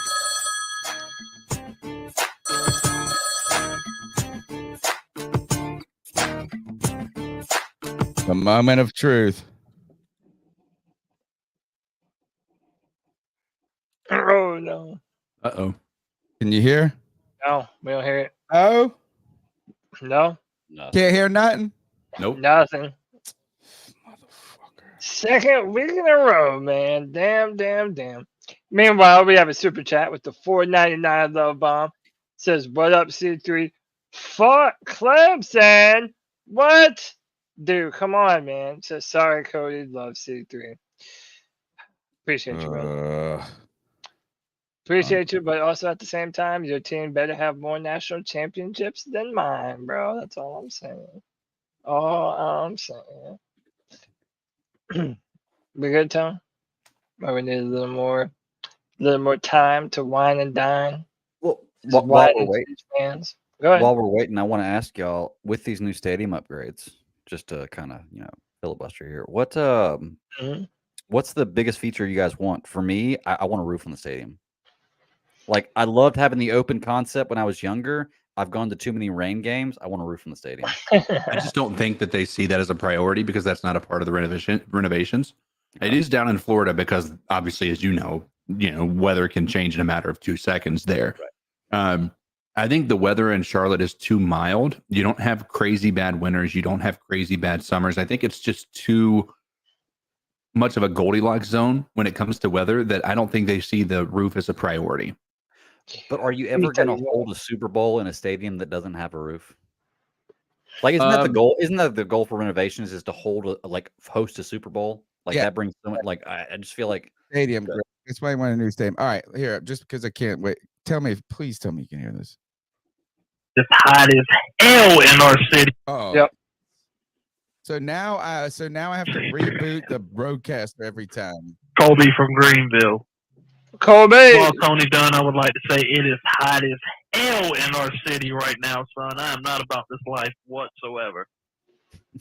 The moment of truth. Oh, no. Uh-oh. Can you hear? No, we don't hear it. Oh, No, can't hear nothing. Nope. nothing. Motherfucker. Second week in a row, man. Damn. Meanwhile, we have a super chat with the $4.99 love bomb. Says, what up, C3? Fuck Clemson. What? Dude, come on, man. Says, sorry, Cody. Love C3. Appreciate you, brother. Appreciate you, but also at the same time, your team better have more national championships than mine, bro. That's all I'm saying. All I'm saying. We good, Tom? Or we need a little more time to wine and dine. Well, Just while wine we're and waiting, fans. Go ahead. while we're waiting, I want to ask y'all with these new stadium upgrades, just to kind of filibuster here. Mhm. What's the biggest feature you guys want? For me, I want a roof on the stadium. Like, I loved having the open concept when I was younger. I've gone to too many rain games. I want a roof on the stadium. I just don't think that they see that as a priority because that's not a part of the renovations. It is down in Florida because obviously, as you know, weather can change in a matter of 2 seconds there. Right. I think the weather in Charlotte is too mild. You don't have crazy bad winters. You don't have crazy bad summers. I think it's just too much of a Goldilocks zone when it comes to weather that I don't think they see the roof as a priority. But are you ever going to hold a Super Bowl in a stadium that doesn't have a roof? Like, isn't that the goal? Isn't that the goal for renovations? Is to host a Super Bowl? Like, that brings so much. Like, I just feel like Stadium. That's why I want a new stadium. All right, here, just because I can't wait. Please tell me you can hear this. It's hot as hell in our city. Oh. Yep. So now I have to reboot the broadcaster every time. Colby from Greenville. Kobe. Well, Tony Dunn, I would like to say it is hot as hell in our city right now, son. I am not about this life whatsoever.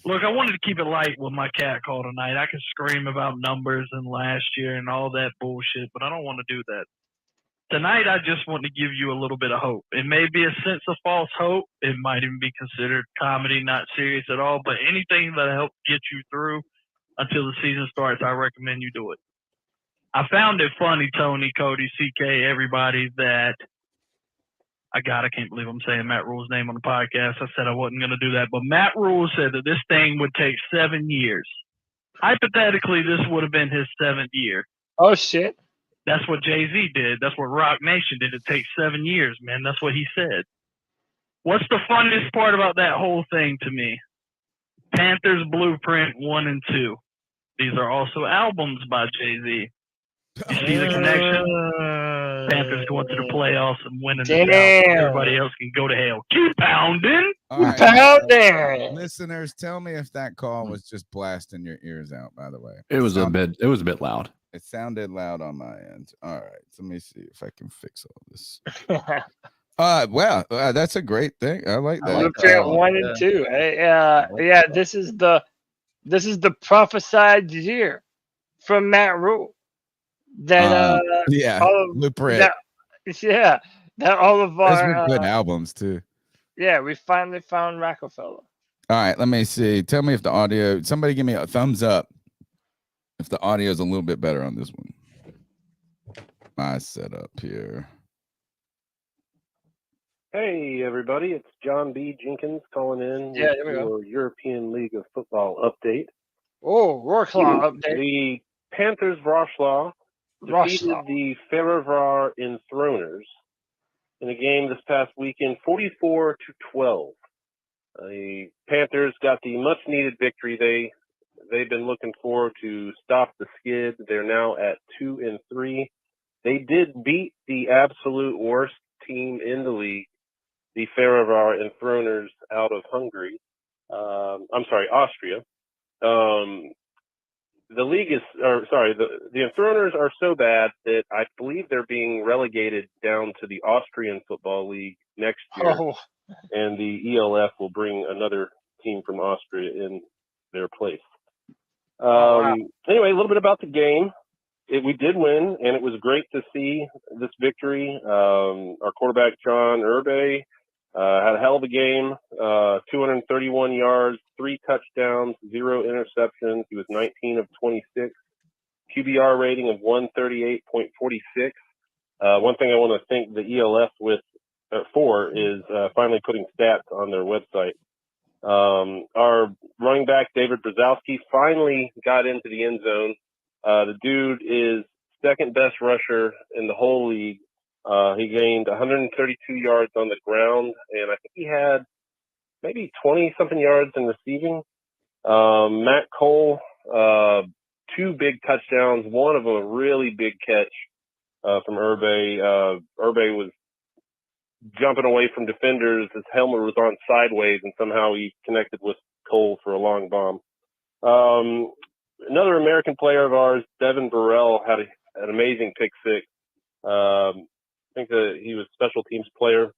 Look, I wanted to keep it light with my cat call tonight. I can scream about numbers and last year and all that bullshit, but I don't want to do that. Tonight, I just want to give you a little bit of hope. It may be a sense of false hope. It might even be considered comedy, not serious at all, but anything that helps get you through until the season starts, I recommend you do it. I found it funny, Tony, Cody, CK, everybody, that I can't believe I'm saying Matt Rule's name on the podcast. I said I wasn't going to do that, but Matt Rule said that this thing would take 7 years. Hypothetically, this would have been his 7th year. Oh, shit. That's what Jay-Z did. That's what Rock Nation did. It takes 7 years, man. That's what he said. What's the funniest part about that whole thing to me? Panthers Blueprint 1 and 2. These are also albums by Jay-Z. You see the connection? Panthers going to the playoffs and winning the South. Everybody else can go to hell. Keep pounding. All Pounding. Listeners, tell me if that call was just blasting your ears out, by the way. It was a bit loud. It sounded loud on my end. All right. So let me see if I can fix all this. Well, that's a great thing. I like that. Blueprint 1 and 2. Yeah, this is the prophesied year from Matt Rule. That Blueprint. That all of Those our were good albums too. Yeah, we finally found Rockefeller. All right, let me see. Tell me if the audio. Somebody give me a thumbs up if the audio is a little bit better on this one. My setup here. Hey everybody, it's John B. Jenkins calling in Yeah, with there we go. your European League of Football update. Oh, Roarclaw update. The Panthers Rochlaw defeated the Ferrovar Enthroners in a game this past weekend, 44-12. The Panthers got the much-needed victory they've been looking for to stop the skid. They're now at 2-3. They did beat the absolute worst team in the league, the Ferrovar Enthroners out of Hungary. Austria. The league is, the Enthroners are so bad that I believe they're being relegated down to the Austrian Football League next year. Oh. And the ELF will bring another team from Austria in their place. Wow. Anyway, a little bit about the game. We did win, and it was great to see this victory. Our quarterback, John Urbe, had a hell of a game, 231 yards, 3 touchdowns, 0 interceptions. He was 19 of 26, QBR rating of 138.46. One thing I want to thank the ELF for is finally putting stats on their website. Our running back, David Brzezowski, finally got into the end zone. The dude is second best rusher in the whole league. He gained 132 yards on the ground, and I think he had maybe 20-something yards in receiving. Matt Cole, 2 big touchdowns, one of them a really big catch from Urbe. Urbe was jumping away from defenders. His helmet was on sideways, and somehow he connected with Cole for a long bomb. Another American player of ours, Devin Burrell, had an amazing pick six. I think that he was special teams player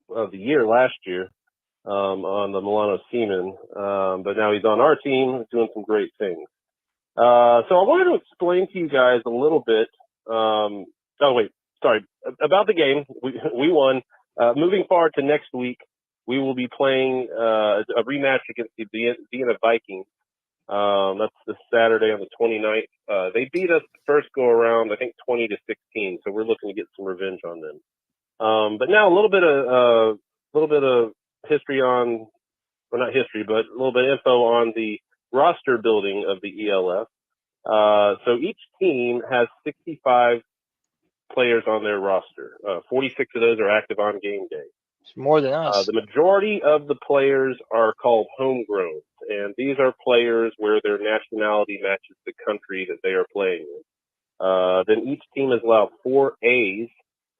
of the year last year on the Milano Seamen, but now he's on our team doing some great things. So I wanted to explain to you guys a little bit. About the game. We won. Moving forward to next week, we will be playing a rematch against the Vienna Vikings. That's this Saturday on the 29th. They beat us the first go around, I think 20-16. So we're looking to get some revenge on them. But now a little bit of history on, or not history, but a little bit of info on the roster building of the ELF. So each team has 65 players on their roster. 46 of those are active on game day. It's more than us. The majority of the players are called homegrown, and these are players where their nationality matches the country that they are playing in. Then each team is allowed 4 A's,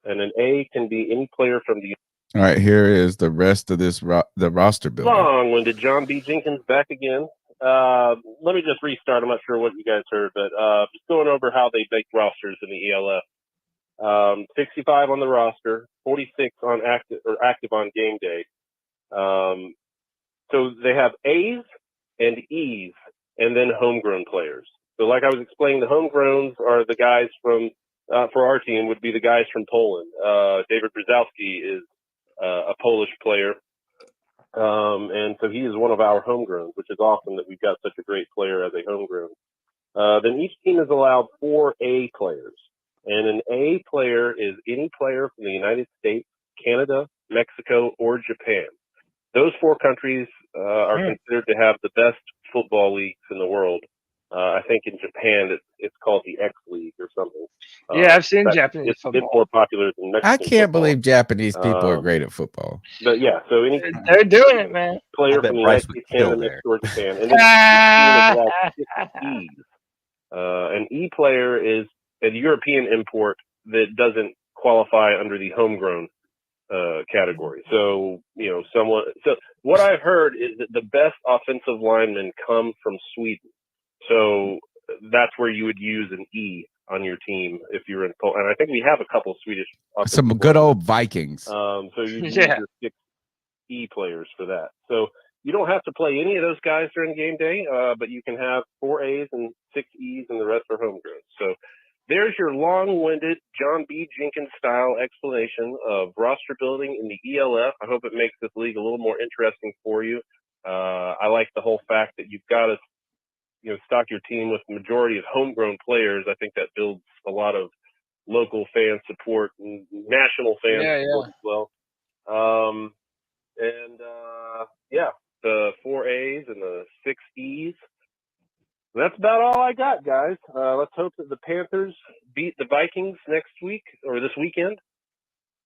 and an A can be any player from the. All right, here is the rest of this the roster building. Long-winded John B. Jenkins back again. Let me just restart. I'm not sure what you guys heard, but just going over how they make rosters in the ELF. 65 on the roster, 46 on active on game day. So they have A's and E's, and then homegrown players. So like I was explaining, the homegrowns are the guys from, for our team, would be the guys from Poland. David Brzezowski is a Polish player. And so he is one of our homegrowns, which is awesome that we've got such a great player as a homegrown. Then each team is allowed 4 A players. And an A player is any player from the United States, Canada, Mexico, or Japan. Those 4 countries are considered to have the best football leagues in the world. I think in Japan it's called the X League or something. Yeah, I've seen Japanese football. It's more popular than Mexican I can't football. believe Japanese people are great at football. But yeah, so any They're doing it, man. player from the United States, Canada, Mexico, or Japan, and then each team is allowed 6 E's. An E player is a European import that doesn't qualify under the homegrown category. So, so what I've heard is that the best offensive linemen come from Sweden. So that's where you would use an E on your team if you're in Poland. And I think we have a couple Swedish. Some good old Vikings. So you use your 6 E players for that. So you don't have to play any of those guys during game day, but you can have 4 A's and 6 E's and the rest are homegrown. So there's your long-winded John B. Jenkins style explanation of roster building in the ELF. I hope it makes this league a little more interesting for you. I like the whole fact that you've got to, stock your team with the majority of homegrown players. I think that builds a lot of local fan support and national fan support as well. The 4 A's and the 6 E's. That's about all I got, guys. Let's hope that the Panthers beat the Vikings next week or this weekend,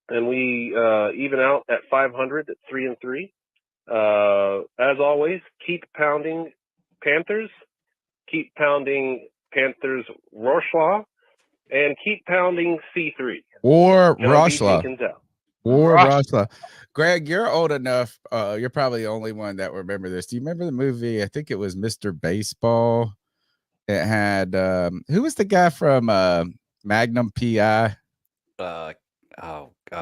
and we even out at 500 at 3-3. As always, keep pounding Panthers, keep pounding Panthers Rochlaw, and keep pounding C3. Or John B. Rochlaw. Jenkins out. Or Rochlaw. Greg, you're old enough. You're probably the only one that will remember this. Do you remember the movie? I think it was Mr. Baseball. It had who was the guy from Magnum PI? With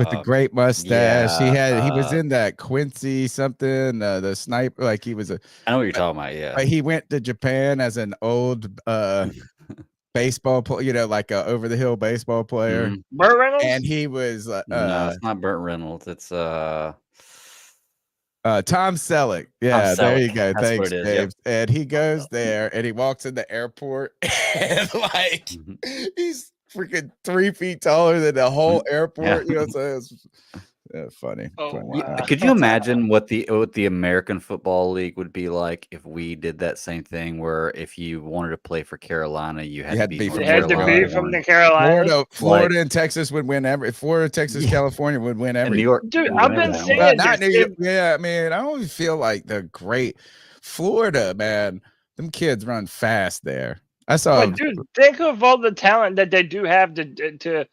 the great mustache. He was in that Quincy something, the sniper, like he was I know what you're talking about, yeah. But he went to Japan as an old baseball player, like a over the hill baseball player. Mm-hmm. Burt Reynolds? And he was no, it's not Burt Reynolds. It's Tom Selleck. Yeah, Tom there Selleck. you go. That's Thanks, what it is, Dave. yep. And he goes there and he walks in the airport and he's freaking 3 feet taller than the whole airport. You know what I'm saying? It's funny. Wow. Could you imagine what the American Football League would be like if we did that same thing, where if you wanted to play for Carolina, you had to be from the Carolina. Florida and Texas would win every. Florida, Texas, California would win every. New York, dude. I've been saying, well, not New York. Yeah, I mean, I always feel like the great Florida, man. Them kids run fast there. I saw. But dude, think of all the talent that they do have to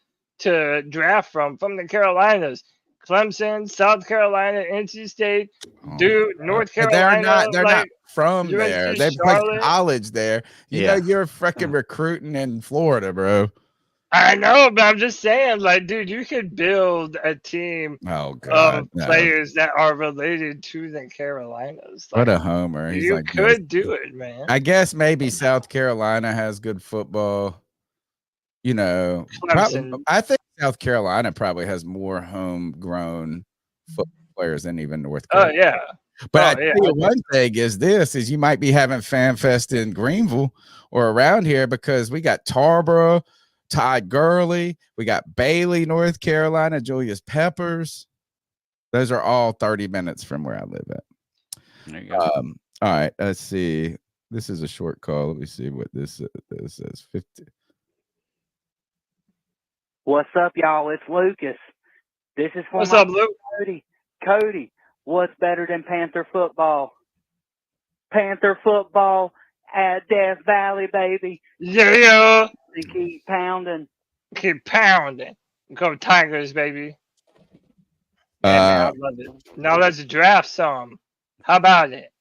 draft from the Carolinas. Clemson, South Carolina, NC State, Duke, North Carolina. They're not from there. They play college there. You know, you're freaking recruiting in Florida, bro. I know, but I'm just saying, like, dude, you could build a team of players that are related to the Carolinas. Like, what a homer. He's you could do it, man. I guess maybe South Carolina has good football. You know, I think South Carolina probably has more homegrown football players than even North Carolina. Oh, yeah. But I tell you one thing is you might be having FanFest in Greenville or around here because we got Tarboro, Todd Gurley, we got Bailey, North Carolina, Julius Peppers. Those are all 30 minutes from where I live at. There you go. All right, let's see. This is a short call. Let me see what this is. 50. What's up, y'all? It's Lucas. This is for What's up, Luke? Cody, what's better than Panther football? Panther football at Death Valley, baby. Yeah. And keep pounding. Keep pounding. Go Tigers, baby. I love it. Now let's draft some. How about it?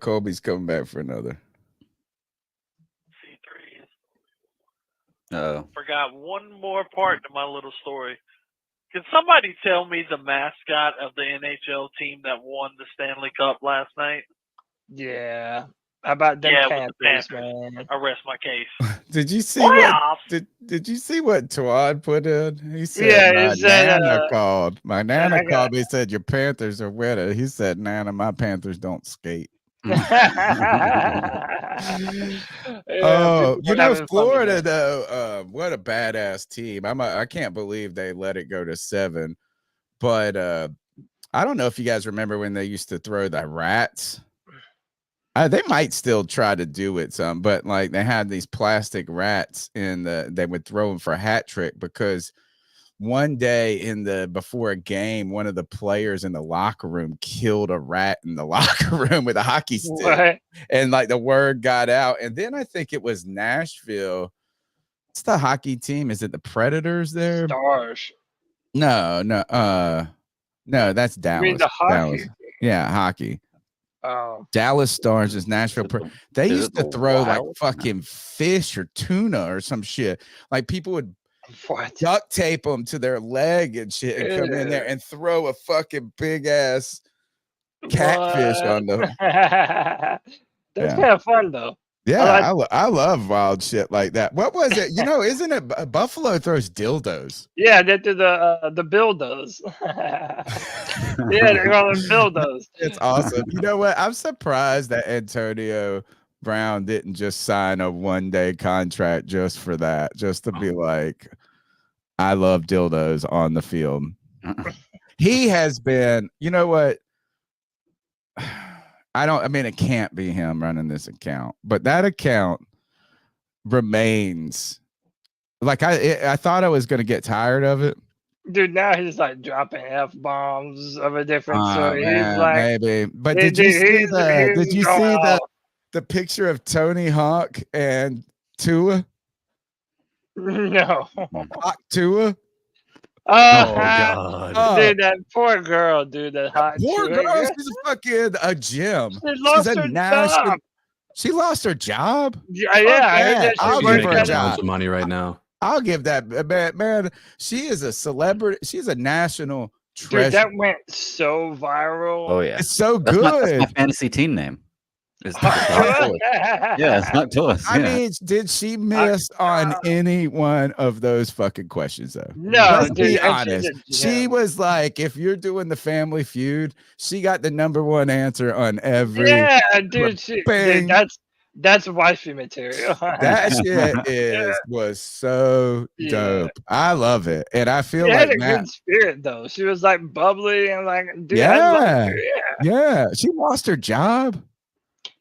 Colby's coming back for another. Forgot one more part to my little story. Can somebody tell me the mascot of the NHL team that won the Stanley Cup last night? Yeah. How about them Yeah, with the Panthers, Panthers. man? I rest my case. Did you see Playoffs. what did you see what Tuan put in? He said Yeah, my he said, nana called. My nana I got- called me, said your Panthers are winning. He said, Nana, my Panthers don't skate. Oh, you know, Florida though, what a badass team. I can't believe they let it go to 7. But I don't know if you guys remember when they used to throw the rats. They might still try to do it some, but like they had these plastic rats they would throw them for a hat trick, because one day before a game, one of the players in the locker room killed a rat in the locker room with a hockey stick. What? And like the word got out. And then I think it was Nashville. What's the hockey team? Is it the Predators there? Stars. No, that's Dallas. I mean the hockey. Dallas. Yeah, hockey. Oh. Dallas Stars is Nashville. They is used it to the throw like Wild? fucking fish or tuna or some shit. Like people would What? duct tape them to their leg and shit and come in there and throw a fucking big ass catfish on them. That's kind of fun though. Yeah, I love wild shit like that. What was it? You know, isn't it Buffalo throws dildos? Yeah, they do the buildos. Yeah, they call them buildos. It's awesome. You know what? I'm surprised that Antonio Brown didn't just sign a one-day contract just for that, just to be like, I love dildos on the field. He has been, you know what? I mean, it can't be him running this account, but that account remains like I thought I was going to get tired of it. Dude, now he's like dropping F-bombs of a different sort. Man, He's like, maybe. But did you see going the picture of Tony Hawk and Tua? No. Hawk Tua? God. Dude, that poor girl, dude. That hot Poor Tuer. girl, she's a fucking a gym. She lost her job. She lost her job? Yeah, I heard that I'll she give worked her a at job. Bunch of money right now. I'll give that man. She is a celebrity. She's a national treasure. Dude, that went so viral. Oh yeah, it's so that's good. my fantasy team name. Yeah, it's not to us. I mean, did she miss on any one of those fucking questions though? No, let's dude, be and honest. she's She was like, if you're doing the Family Feud, she got the #1 answer on every. Yeah, dude, dude, that's wifey material. That shit was so dope. I love it, and I feel She like had a good spirit though. She was like bubbly and like, dude, I love her. Yeah. She lost her job.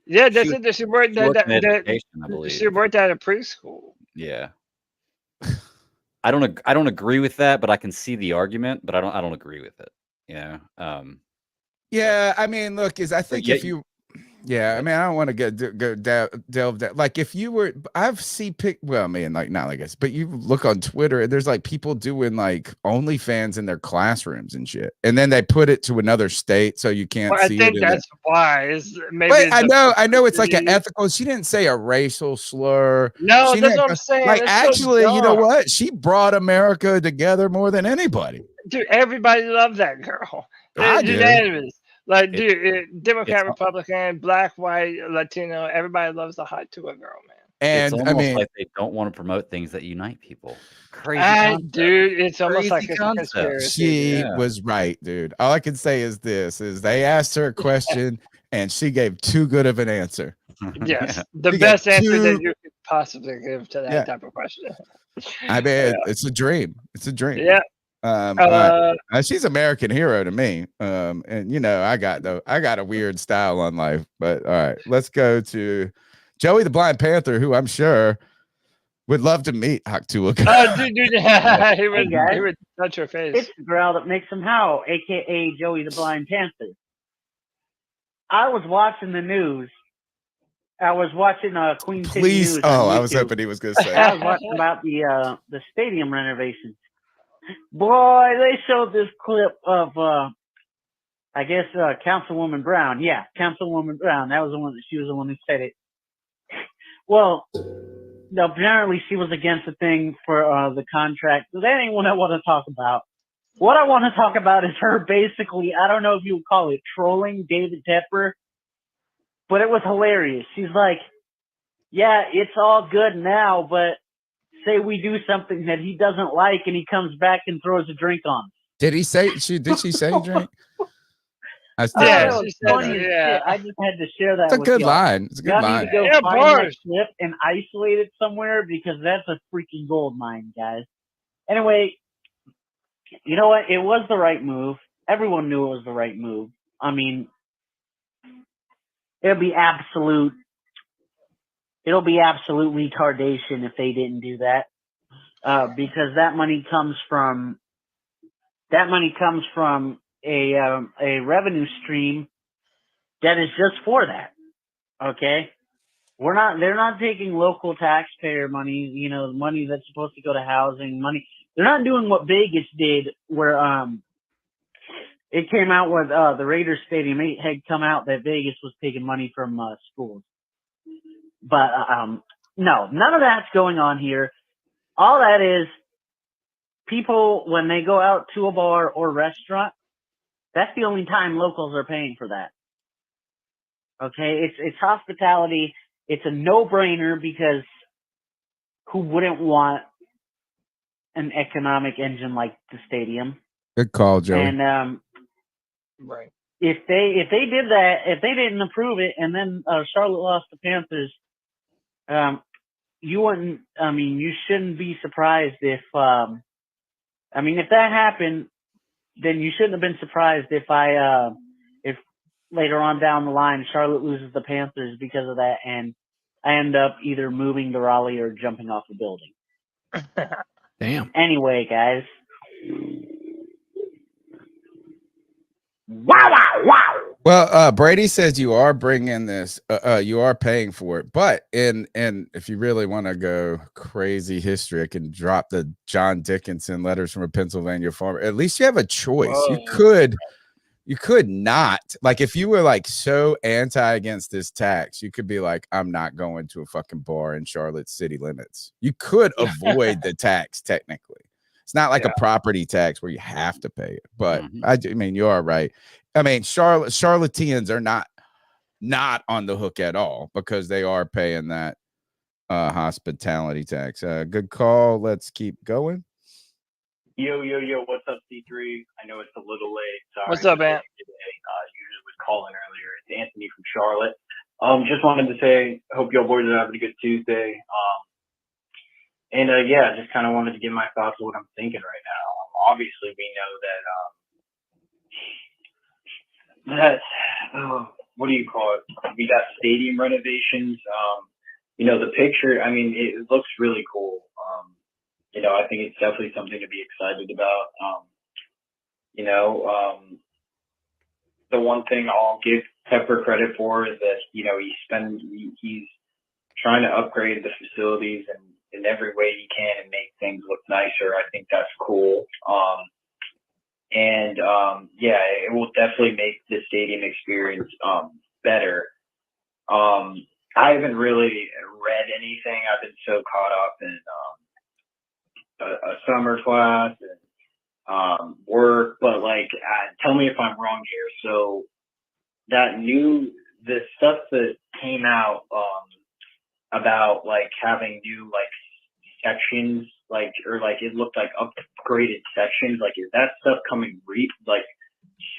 Yeah, that's it. She worked in at education, I believe. She worked at a preschool. Yeah. I don't agree with that, but I can see the argument, but I don't agree with it. You know. Yeah, I mean, look, I think if you. Yeah, I mean, I don't want to delve down. Like, if you were, I've seen well, I mean, like, not like this, but you look on Twitter and there's like people doing like OnlyFans in their classrooms and shit, and then they put it to another state so you can't see it. I think that's why. Maybe but I know it's like an ethical. She didn't say a racial slur. No, she that's what I'm saying. Like, That's actually, so you know dumb. what? She brought America together more than anybody. Dude, everybody loves that girl. I It's do. unanimous. Like, dude, Democrat, Republican, black, white, Latino, everybody loves the hot Tuer girl, man. And it's I almost mean, like they don't want to promote things that unite people. Crazy, dude, it's almost Crazy like it's a concept. conspiracy. she was right, dude. All I can say is this: they asked her a question and she gave too good of an answer. Yes, the She best got answer that two- you could possibly give to that type of question. I mean, it's a dream. It's a dream. Yeah. She's American hero to me. And you know, I got a weird style on life. But all right, let's go to Joey the Blind Panther, who I'm sure would love to meet Haktua. Oh, dude, he would touch her face. It's the girl that makes him howl, a.k.a. Joey the Blind Panther. I was watching the news. I was watching Queen City Please. News. Oh, on I was YouTube. hoping he was going to say. I was watching about the stadium renovations. Boy, they showed this clip of I guess Councilwoman Brown. Yeah, Councilwoman Brown. That was the one. She was the one who said it. Well, apparently she was against the thing for the contract. So that ain't what I want to talk about. What I want to talk about is her basically, I don't know if you would call it trolling David Tepper But it was hilarious. She's like, yeah, it's all good now, but say we do something that he doesn't like and he comes back and throws a drink on us. Did she say drink? Yeah, that she was said funny that, as yeah. shit. I just had to share that It's a with good y'all. line. It's a good Y'all line. need to go Yeah, find that bars. clip and isolate it somewhere because that's a freaking gold mine, guys. Anyway, you know what? It was the right move. Everyone knew it was the right move. I mean, it'll be absolute retardation if they didn't do that, because that money comes from a revenue stream that is just for that. Okay, they're not taking local taxpayer money, the money that's supposed to go to housing money. They're not doing what Vegas did, where it came out with the Raiders Stadium. It had come out that Vegas was taking money from schools. But no, none of that's going on here. All that is, people, when they go out to a bar or restaurant, that's the only time locals are paying for that. Okay, it's hospitality. It's a no-brainer because who wouldn't want an economic engine like the stadium? Good call, Joey. And Right. if they did that, if they didn't approve it, and then Charlotte lost the Panthers, you wouldn't. I mean, you shouldn't be surprised if if that happened, then you shouldn't have been surprised if if later on down the line Charlotte loses the Panthers because of that, and I end up either moving to Raleigh or jumping off a building. Damn. Anyway, guys. Wow. Well, Brady says you are bringing this. You are paying for it, but and if you really want to go crazy history, I can drop the John Dickinson letters from a Pennsylvania farmer. At least you have a choice. Whoa. You could not, like, if you were like so anti against this tax, you could be like, I'm not going to a fucking bar in Charlotte city limits. You could avoid the tax technically. It's not like a property tax where you have to pay it, but I mean, you are right. I mean, Charlotteans are not on the hook at all because they are paying that hospitality tax. Good call. Let's keep going. Yo, what's up, C3? I know it's a little late. Sorry. What's up, man? Usually was calling earlier. It's Anthony from Charlotte. Just wanted to say, hope y'all boys are having a good Tuesday. Just kind of wanted to give my thoughts on what I'm thinking right now. Obviously, we know that what do you call it? We got stadium renovations. The picture. I mean, it looks really cool. I think it's definitely something to be excited about. The one thing I'll give Pepper credit for is that, he's trying to upgrade the facilities and in every way he can and make things look nicer. I think that's cool. It will definitely make the stadium experience better. I haven't really read anything. I've been so caught up in a summer class and work, but tell me if I'm wrong here. So the stuff that came out about having new sections, it looked like upgraded sections. Is that stuff coming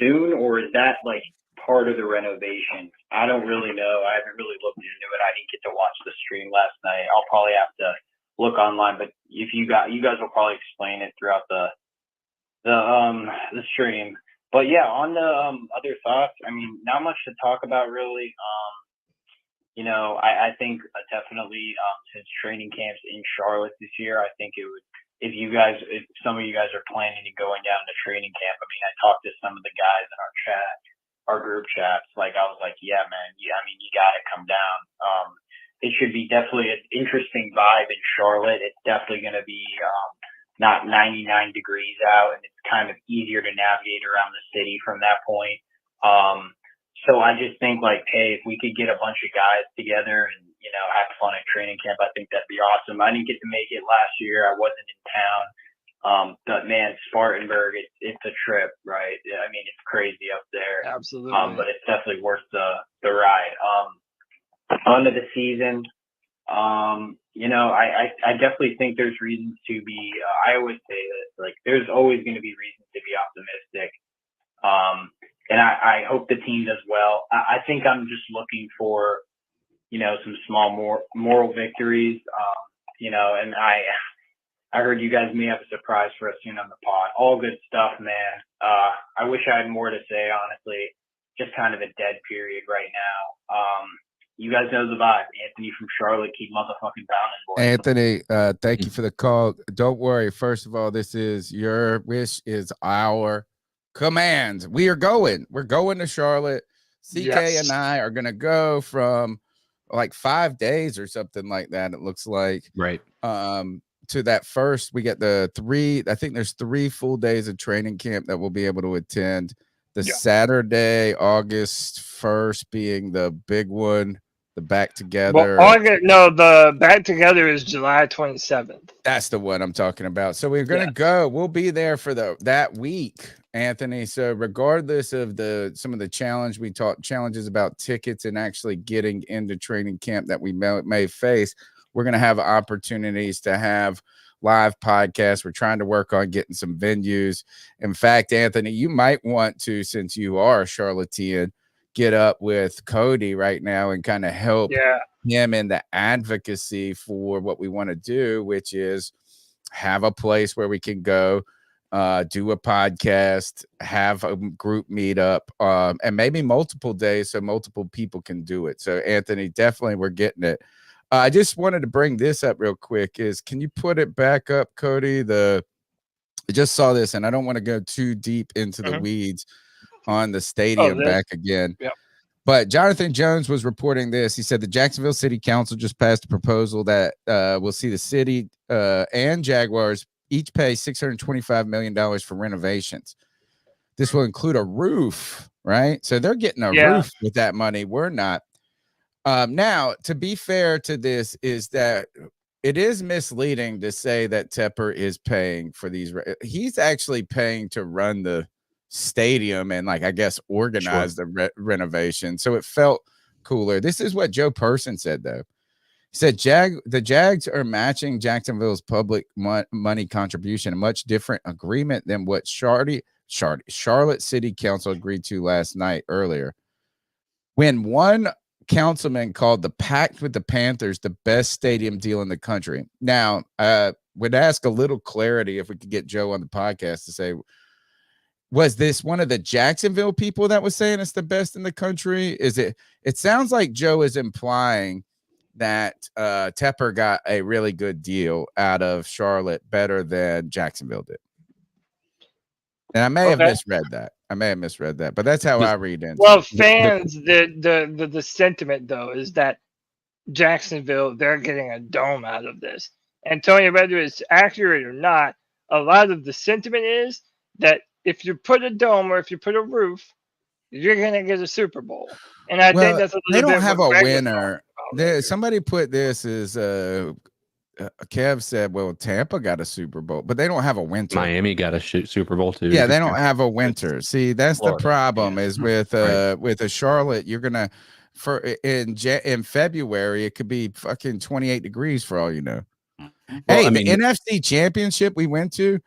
soon, or is that part of the renovation? I don't really know. I haven't really looked into it. I didn't get to watch the stream last night. I'll probably have to look online, but if you guys will probably explain it throughout the stream. But yeah, on the other thoughts, I mean, not much to talk about really. I think definitely since training camps in Charlotte this year, I think it would, if some of you guys are planning to going down to training camp. I mean, I talked to some of the guys in our group chats. I was like, yeah, man, I mean, you got to come down. It should be definitely an interesting vibe in Charlotte. It's definitely going to be not 99 degrees out, and it's kind of easier to navigate around the city from that point. So I just think hey, if we could get a bunch of guys together and, have fun at training camp, I think that'd be awesome. I didn't get to make it last year. I wasn't in town. But man, Spartanburg, it's a trip, right? I mean, it's crazy up there. Absolutely. But it's definitely worth the ride. On to the season. I definitely think there's reasons to be. I always say this, like, there's always going to be reasons to be optimistic. And I hope the team does well. I think I'm just looking for, some small moral victories. And I heard you guys may have a surprise for us soon on the pod. All good stuff, man. I wish I had more to say, honestly. Just kind of a dead period right now. You guys know the vibe. Anthony from Charlotte, keep motherfucking pounding, boys. Anthony, thank you for the call. Don't worry. First of all, this is your wish is our command. We are going. We're going to Charlotte. CK and I are going to go from like 5 days or something like that. It looks like. Right. To that first, we get I think there's 3 full days of training camp that we'll be able to attend. The Saturday, August 1st being the big one, the back together. The back together is July 27th. That's the one I'm talking about. So we're going to go. We'll be there for that week, Anthony. So regardless of some of the challenges about tickets and actually getting into training camp that we may face, we're going to have opportunities to have live podcasts. We're trying to work on getting some venues. In fact, Anthony, you might want to, since you are a Charlottean, get up with Cody right now and kind of help him in the advocacy for what we want to do, which is have a place where we can go, do a podcast, have a group meetup, and maybe multiple days so multiple people can do it. So, Anthony, definitely we're getting it. I just wanted to bring this up real quick. Can you put it back up, Cody? I just saw this, and I don't want to go too deep into the weeds on the stadium back again. Yep. But Jonathan Jones was reporting this. He said the Jacksonville City Council just passed a proposal that will see the city and Jaguars each pay $625 million for renovations. This will include a roof, right? So they're getting a roof with that money. We're not. Now, to be fair to this, is that it is misleading to say that Tepper is paying for these. He's actually paying to run the stadium and, like, I guess, organize the renovation. So it felt cooler. This is what Joe Person said, though. He said the Jags are matching Jacksonville's public money contribution, a much different agreement than what Charlotte City Council agreed to last night earlier. When one councilman called the pact with the Panthers the best stadium deal in the country. Now, would ask a little clarity if we could get Joe on the podcast to say, was this one of the Jacksonville people that was saying it's the best in the country? It sounds like Joe is implying that Tepper got a really good deal out of Charlotte, better than Jacksonville did. And I may have misread that. But that's how I read it. Well, fans, the sentiment, though, is that Jacksonville, they're getting a dome out of this. And Tony, whether it's accurate or not, a lot of the sentiment is that if you put a dome or if you put a roof, you're going to get a Super Bowl. And I think that's a little bit. They don't have a winner. Somebody put this as Kev said, well, Tampa got a Super Bowl, but they don't have a winter. Miami got a Super Bowl too. Yeah, they don't have a winter. See, that's Florida. The problem is with a Charlotte, you're gonna in February it could be fucking 28 degrees for all you know. Well, the NFC Championship we went to,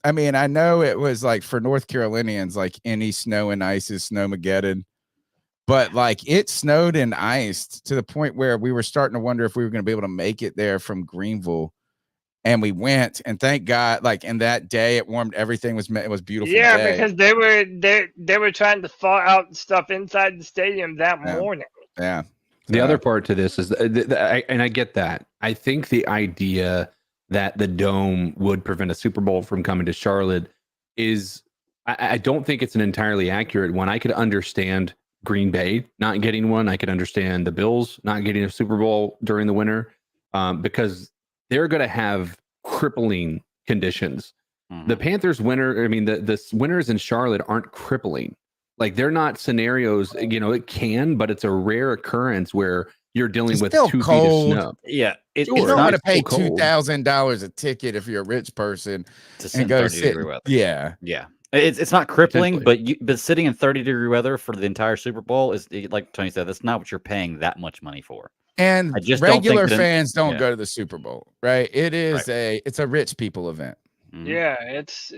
I know it was like for North Carolinians, like any snow and ice is snowmageddon. But like it snowed and iced to the point where we were starting to wonder if we were going to be able to make it there from Greenville, and we went. And thank God, like in that day, it warmed. Everything was beautiful. Yeah, day. Because they were trying to thaw out stuff inside the stadium that morning. Yeah. The other part to this is, and I get that. I think the idea that the dome would prevent a Super Bowl from coming to Charlotte is, I don't think it's an entirely accurate one. I could understand Green Bay not getting one. I could understand the Bills not getting a Super Bowl during the winter because they're going to have crippling conditions. The Panthers winter, the winters in Charlotte aren't crippling. Like they're not scenarios, it can, but it's a rare occurrence where you're dealing It's with still 2 cold. feet of snow. Yeah, You it's don't not want to pay cold. $2,000 a ticket if you're a rich person to sit and in go 30 degree sit. weather. Yeah. Yeah. It's not crippling, Essentially. but sitting in 30-degree weather for the entire Super Bowl is, like Tony said, that's not what you're paying that much money for. And I just don't think regular that fans don't yeah. go to the Super Bowl, right? It is it's a rich people event. Yeah, It's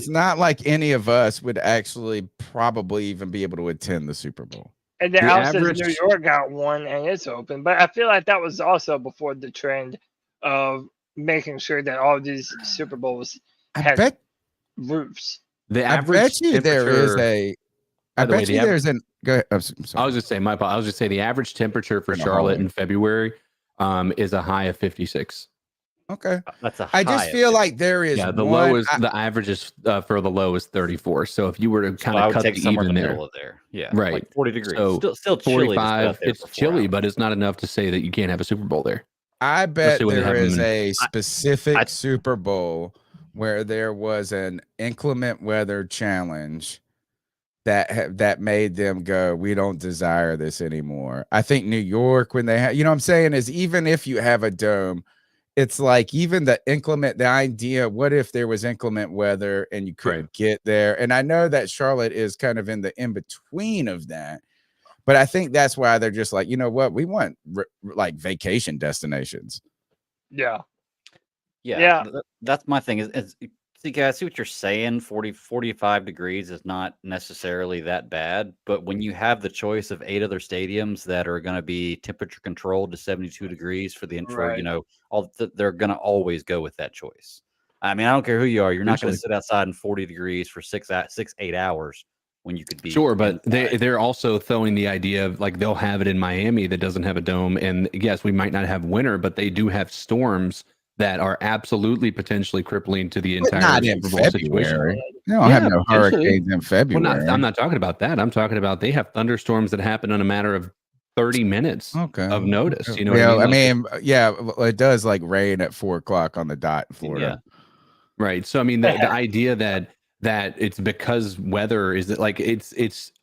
not like any of us would actually probably even be able to attend the Super Bowl. And then The also average- New York got one and it's open, but I feel like that was also before the trend of making sure that all these Super Bowls had roofs. The I average bet you there is temperature- I By the way, bet the you aver- there's an. Go ahead. I'm sorry. I was just saying, I was just saying the average temperature for In the Charlotte hallway. in February is a high of 56. Okay. That's a I just high feel of like there is Yeah, the one, low is the average is for the low is 34. So if you were to So kind I of would cut take the somewhere in even the there, middle of there. Yeah, right, like 40 degrees. So Still chilly. to sit out 45. there It's for 4 chilly, hours. but it's not enough to say that you can't have a Super Bowl there. I bet Especially when they there have is them in- a specific Super Bowl where there was an inclement weather challenge that made them go, we don't desire this anymore. I think New York, when they have, what I'm saying is, even if you have a dome, it's like even the idea, what if there was inclement weather and you couldn't get there? And I know that Charlotte is kind of in the in-between of that, but I think that's why they're just like, you know what, we want like vacation destinations. Yeah. Yeah. That's my thing is see, guys, I see what you're saying. 45 degrees is not necessarily that bad, but when you have the choice of 8 other stadiums that are going to be temperature controlled to 72 degrees for the Right. they're going to always go with that choice. I mean, I don't care who you are. You're not going to sit outside in 40 degrees for 8 hours when you could be Sure, but inside. they're also throwing the idea of like they'll have it in Miami that doesn't have a dome, and yes, we might not have winter, but they do have storms that are absolutely potentially crippling to the entire not in Super Bowl February. situation. They don't have no potentially. hurricanes in February. Well, I'm not talking about that. I'm talking about they have thunderstorms that happen in a matter of 30 minutes of notice. You know, yeah, what I mean? It does like rain at 4:00 on the dot in Florida. Yeah. Right. So I mean, the idea that it's because weather is that like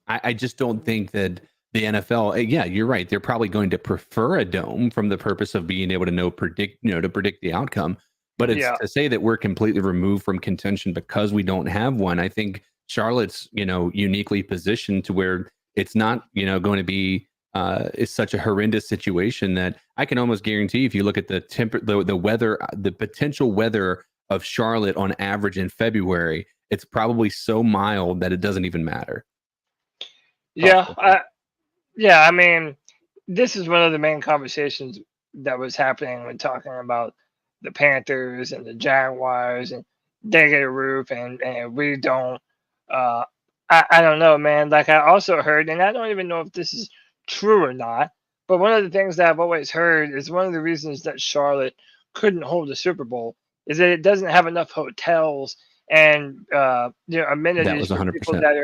I just don't think that the NFL. Yeah, you're right. They're probably going to prefer a dome from the purpose of being able to predict the outcome. But it's to say that we're completely removed from contention because we don't have one. I think Charlotte's uniquely positioned to where it's not going to be it's such a horrendous situation that I can almost guarantee if you look at the weather, the potential weather of Charlotte on average in February, it's probably so mild that it doesn't even matter. I mean, this is one of the main conversations that was happening when talking about the Panthers and the Jaguars, and they get a roof and we don't. I don't know, man. Like I also heard, and I don't even know if this is true or not, but one of the things that I've always heard is one of the reasons that Charlotte couldn't hold a Super Bowl is that it doesn't have enough hotels and amenities for people that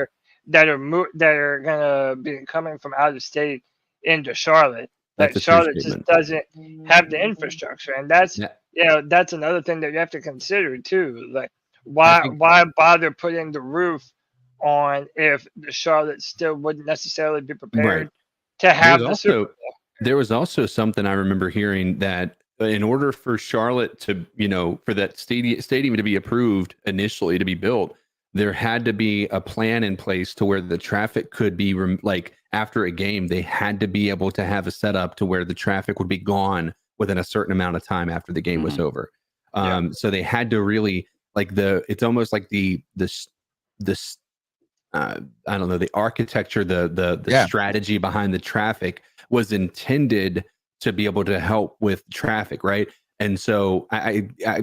are gonna be coming from out of state into Charlotte. Like Charlotte just doesn't have the infrastructure, and that's that's another thing that you have to consider too. Like why bother putting the roof on if the Charlotte still wouldn't necessarily be prepared to have the Super Bowl? There was also something I remember hearing that in order for Charlotte to, for that stadium to be approved initially to be built, there had to be a plan in place to where the traffic could be like after a game, they had to be able to have a setup to where the traffic would be gone within a certain amount of time after the game was over. So they had to really it's almost like the I don't know, the architecture, the strategy behind the traffic was intended to be able to help with traffic, right? And so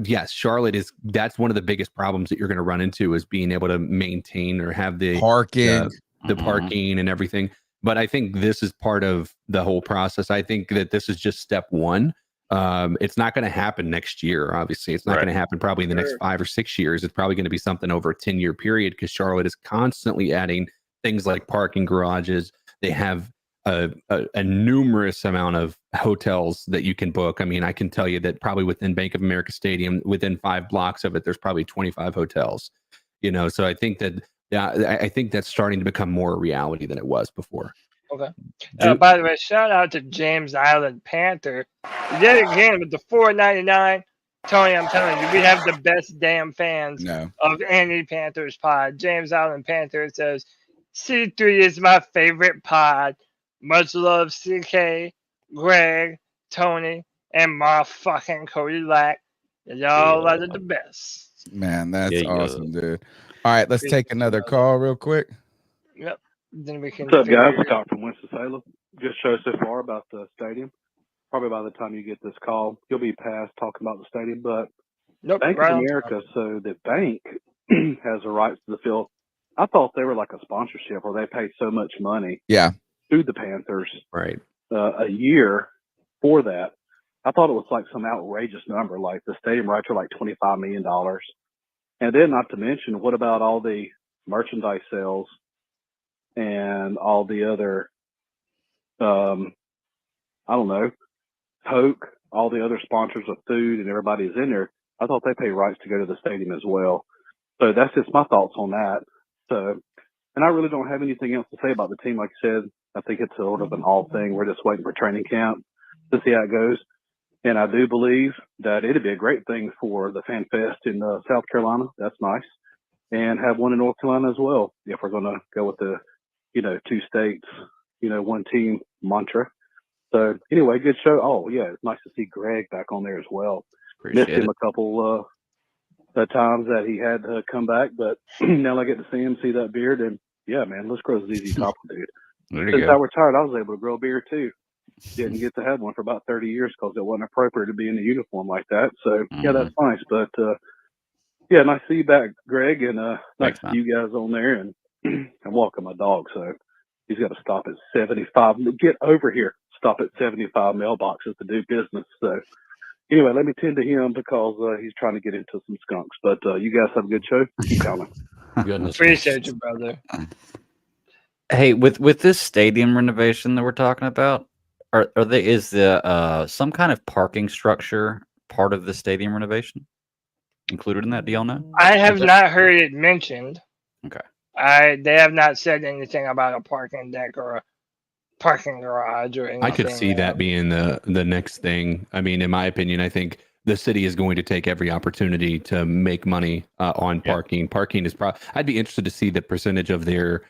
yes, Charlotte that's one of the biggest problems that you're going to run into is being able to maintain or have the parking, the parking and everything. But I think this is part of the whole process. I think that this is just step one. It's not going to happen next year. Obviously, it's not going to happen probably in the next 5 or 6 years. It's probably going to be something over a 10-year period because Charlotte is constantly adding things like parking garages. They have a numerous amount of hotels that you can book. I mean, I can tell you that probably within Bank of America Stadium, within 5 blocks of it, there's probably 25 hotels. So I think that I think that's starting to become more a reality than it was before. Okay. By the way, shout out to James Island Panther. Yet again with the $4.99. Tony, I'm telling you, we have the best damn fans of any Panthers pod. James Island Panther says, C3 is my favorite pod. Much love, CK, Greg, Tony, and my fucking Cody Lack. Y'all are the best. Man, that's awesome, dude. All right, let's take another call real quick. Yep. Then we can. What's up, guys? Scott from Winston-Salem. Good show so far about the stadium. Probably by the time you get this call, you'll be past talking about the stadium. But Bank of America, so the bank has the rights to the field. I thought they were like a sponsorship where they pay so much money to the Panthers a year for that. I thought it was like some outrageous number, like the stadium rights are like $25 million. And then not to mention, what about all the merchandise sales and all the other, I don't know, Coke, all the other sponsors of food and everybody's in there. I thought they pay rights to go to the stadium as well. So that's just my thoughts on that. So, and I really don't have anything else to say about the team. Like I said, I think it's sort of an all thing. We're just waiting for training camp to see how it goes. And I do believe that it'd be a great thing for the FanFest in South Carolina. That's nice. And have one in North Carolina as well, if we're going to go with the, two states, one team mantra. So anyway, good show. Oh, yeah, it's nice to see Greg back on there as well. Missed him a couple times that he had to come back, but now I get to see him, see that beard, and yeah, man, let's grow ZZ Top, dude. Since I retired, I was able to grow a beard too. Didn't get to have one for about 30 years because it wasn't appropriate to be in a uniform like that. So yeah, that's nice. But yeah, nice to see you back, Greg, and nice to see you guys on there. And I'm walking my dog, so he's got to stop at 75. Get over here. Stop at 75 mailboxes to do business. So anyway, let me tend to him because he's trying to get into some skunks. But you guys have a good show. Keep coming. Goodness. Appreciate you, brother. Hey, with this stadium renovation that we're talking about, is the some kind of parking structure part of the stadium renovation included in that? Do y'all know? I have not heard it mentioned. Okay. They have not said anything about a parking deck or a parking garage or anything. I could see that being the next thing. I mean, in my opinion, I think the city is going to take every opportunity to make money on parking. Parking is I'd be interested to see the percentage of their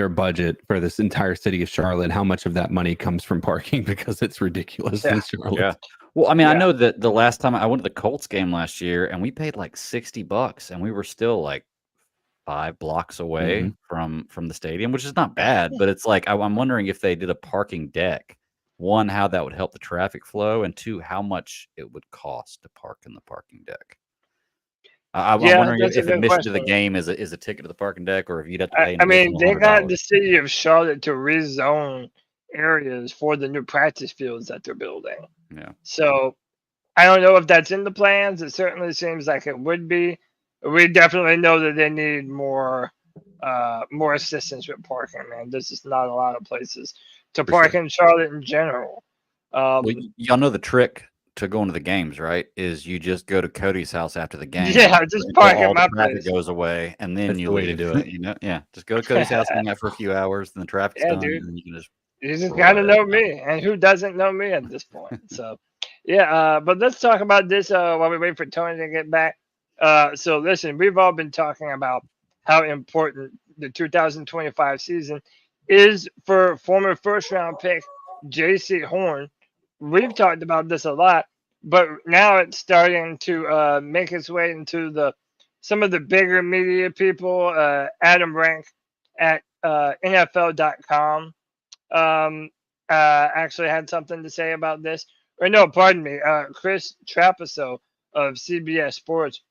budget for this entire city of Charlotte, how much of that money comes from parking, because it's ridiculous in Charlotte. Yeah. Well, I mean, I know that the last time I went to the Colts game last year and we paid like $60 and we were still like 5 blocks away from the stadium, which is not bad, but it's like, I'm wondering if they did a parking deck, one, how that would help the traffic flow, and two, how much it would cost to park in the parking deck. I'm wondering if admission to the game is a ticket to the parking deck, or if you'd have to pay. I mean, they got the city of Charlotte to rezone areas for the new practice fields that they're building. Yeah. So I don't know if that's in the plans. It certainly seems like it would be. We definitely know that they need more assistance with parking, man. There's just not a lot of places to park in Charlotte in general. Well, y'all know the trick to going to the games, right? Is you just go to Cody's house after the game. Yeah, just park at my traffic place. Goes away, and then That's you the way leave. to do it. Yeah, just go to Cody's house and hang out for a few hours, then the traffic's done, dude. and you can just. You just gotta know me, and who doesn't know me at this point? So, yeah. But let's talk about this while we wait for Tony to get back. So listen, we've all been talking about how important the 2025 season is for former first-round pick J.C. Horn. We've talked about this a lot, but now it's starting to make its way into some of the bigger media people. Adam Rank at NFL.com actually had something to say about this. Or no, pardon me, Chris Trapasso of CBS Sports.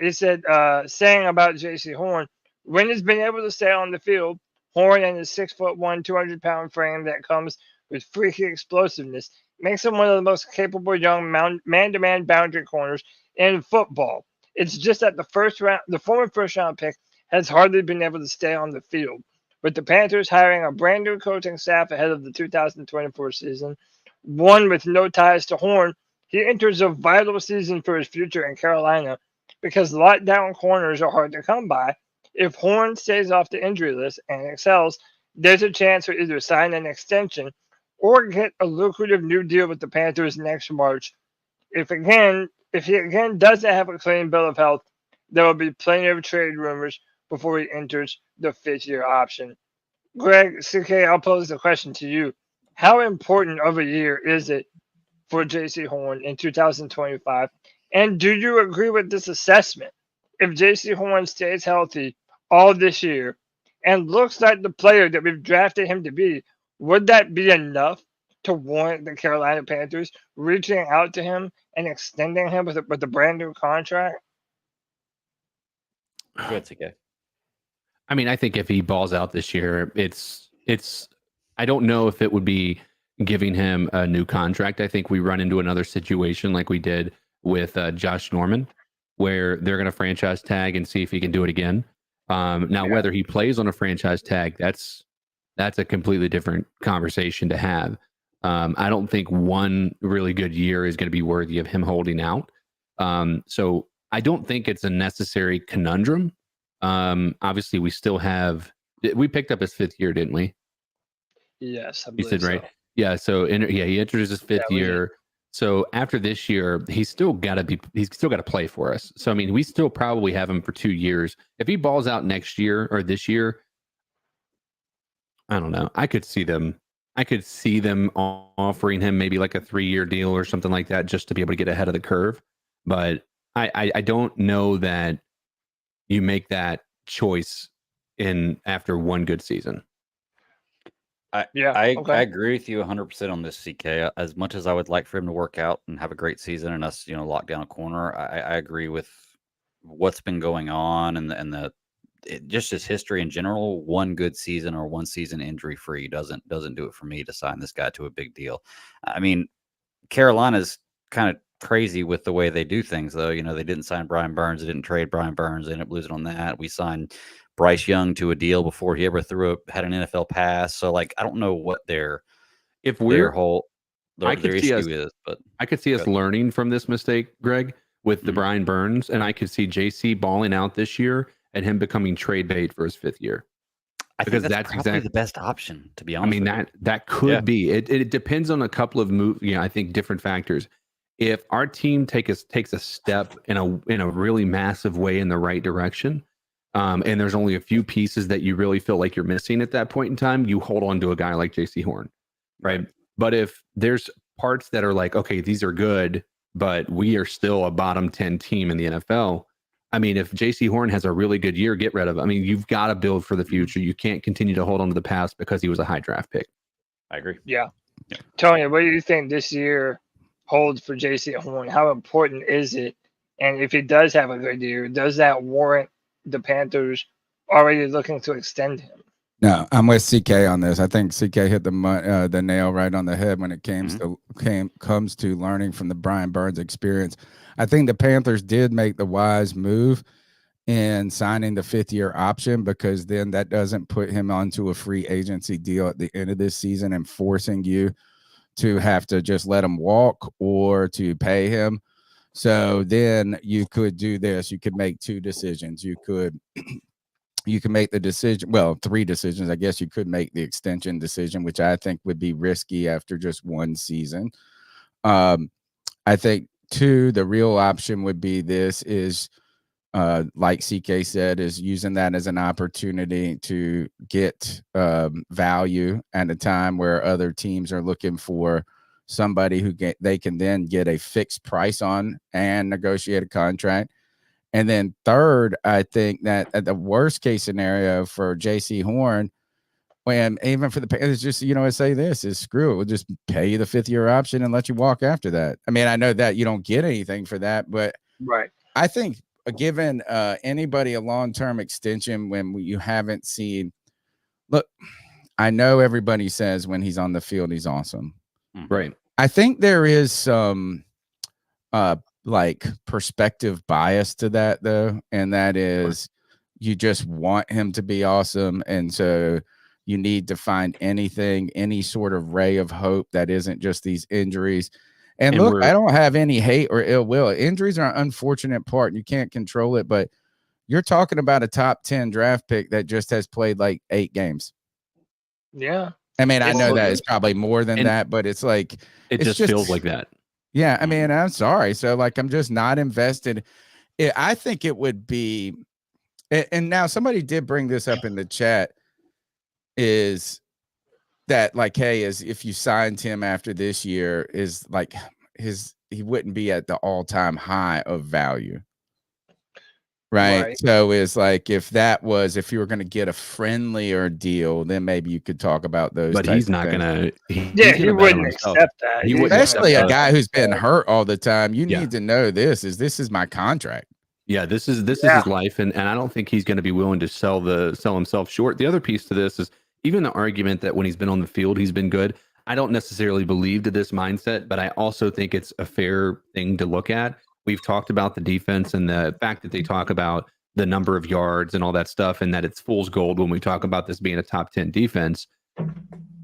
He said, saying about J.C. Horn, when he's been able to stay on the field, Horn and his 6'1", 200-pound frame that comes with freaky explosiveness makes him one of the most capable young man-to-man boundary corners in football. It's just that the former first-round pick has hardly been able to stay on the field. With the Panthers hiring a brand new coaching staff ahead of the 2024 season, one with no ties to Horn, he enters a vital season for his future in Carolina because lockdown corners are hard to come by. If Horn stays off the injury list and excels, there's a chance to either sign an extension or get a lucrative new deal with the Panthers next March. If he again doesn't have a clean bill of health, there will be plenty of trade rumors before he enters the fifth-year option. Greg, CK, I'll pose the question to you. How important of a year is it for J.C. Horn in 2025? And do you agree with this assessment? If J.C. Horn stays healthy all this year and looks like the player that we've drafted him to be, would that be enough to warrant the Carolina Panthers reaching out to him and extending him with a brand new contract? Good, CK. I mean, I think if he balls out this year, it's. I don't know if it would be giving him a new contract. I think we run into another situation like we did with Josh Norman, where they're going to franchise tag and see if he can do it again. Whether he plays on a franchise tag, that's a completely different conversation to have. I don't think one really good year is going to be worthy of him holding out. So I don't think it's a necessary conundrum. Obviously, we picked up his fifth year, didn't we? Yes, I You believe said, right? so. Yeah. So he enters his fifth year. So after this year, he's still got to play for us. So I mean, we still probably have him for 2 years. If he balls out next year or this year, I don't know. I could see them offering him maybe like a 3-year deal or something like that, just to be able to get ahead of the curve. But I don't know that you make that choice after one good season. I agree with you 100% on this, CK. As much as I would like for him to work out and have a great season and us, lock down a corner, I agree with what's been going on and just his history in general. One good season or 1 season injury free doesn't do it for me to sign this guy to a big deal. I mean, Carolina's kind of crazy with the way they do things, though. They didn't sign Brian Burns, they didn't trade Brian Burns, they ended up losing on that. We signed Bryce Young to a deal before he ever had an NFL pass. So I don't know what their issue is, but I could see us learning from this mistake, Greg, with the Brian Burns, and I could see JC balling out this year and him becoming trade bait for his 5th year. I think that's probably exactly the best option, to be honest. I mean, that could be. It depends on a couple of I think different factors. If our team takes a step in a really massive way in the right direction, and there's only a few pieces that you really feel like you're missing at that point in time, you hold on to a guy like JC Horn, right? But if there's parts that are like, okay, these are good, but we are still a bottom 10 team in the NFL. I mean, if JC Horn has a really good year, get rid of him. I mean, you've got to build for the future. You can't continue to hold on to the past because he was a high draft pick. I agree. Yeah. Tony, what do you think this year holds for JC Horn? How important is it? And if he does have a good year, does that warrant the Panthers already looking to extend him? No, I'm with CK on this. I think CK hit the nail right on the head when it comes to learning from the Brian Burns experience. I think the Panthers did make the wise move in signing the 5th-year option, because then that doesn't put him onto a free agency deal at the end of this season and forcing you to have to just let him walk or to pay him. So then you could do this. You could make 2 decisions. You could make the decision. Well, 3 decisions. I guess you could make the extension decision, which I think would be risky after just 1 season. I think 2, the real option would be like CK said, is using that as an opportunity to get value at a time where other teams are looking for somebody who they can then get a fixed price on and negotiate a contract. And then 3rd, I think that at the worst case scenario for JC Horn, when even for the Panthers, just I say this is screw it. We'll just pay you the 5th-year option and let you walk after that. I mean, I know that you don't get anything for that, but I think giving anybody a long-term extension when you haven't seen. Look, I know everybody says when he's on the field he's awesome, right? I think there is some like perspective bias to that, though, and that is you just want him to be awesome, and so you need to find any sort of ray of hope that isn't just these injuries. And look, I don't have any hate or ill will. Injuries are an unfortunate part, and you can't control it, but you're talking about a top 10 draft pick that just has played like 8 games. Yeah. I mean, I know that it's probably more than that, but it's like it it's just feels like that. Yeah, I mean, I'm sorry. So like, I'm just not invested. I think it would be, and now somebody did bring this up in the chat, is that like, hey, is if you signed him after this year, is like he wouldn't be at the all-time high of value. Right. So it's like if you were going to get a friendlier deal, then maybe you could talk about those. But he's not going to. He wouldn't accept that. Especially a guy who's been hurt all the time. You need to know this is my contract. Yeah, this is his life, and I don't think he's going to be willing to sell himself short. The other piece to this is even the argument that when he's been on the field, he's been good. I don't necessarily believe to this mindset, but I also think it's a fair thing to look at. We've talked about the defense and the fact that they talk about the number of yards and all that stuff, and that it's fool's gold when we talk about this being a top 10 defense.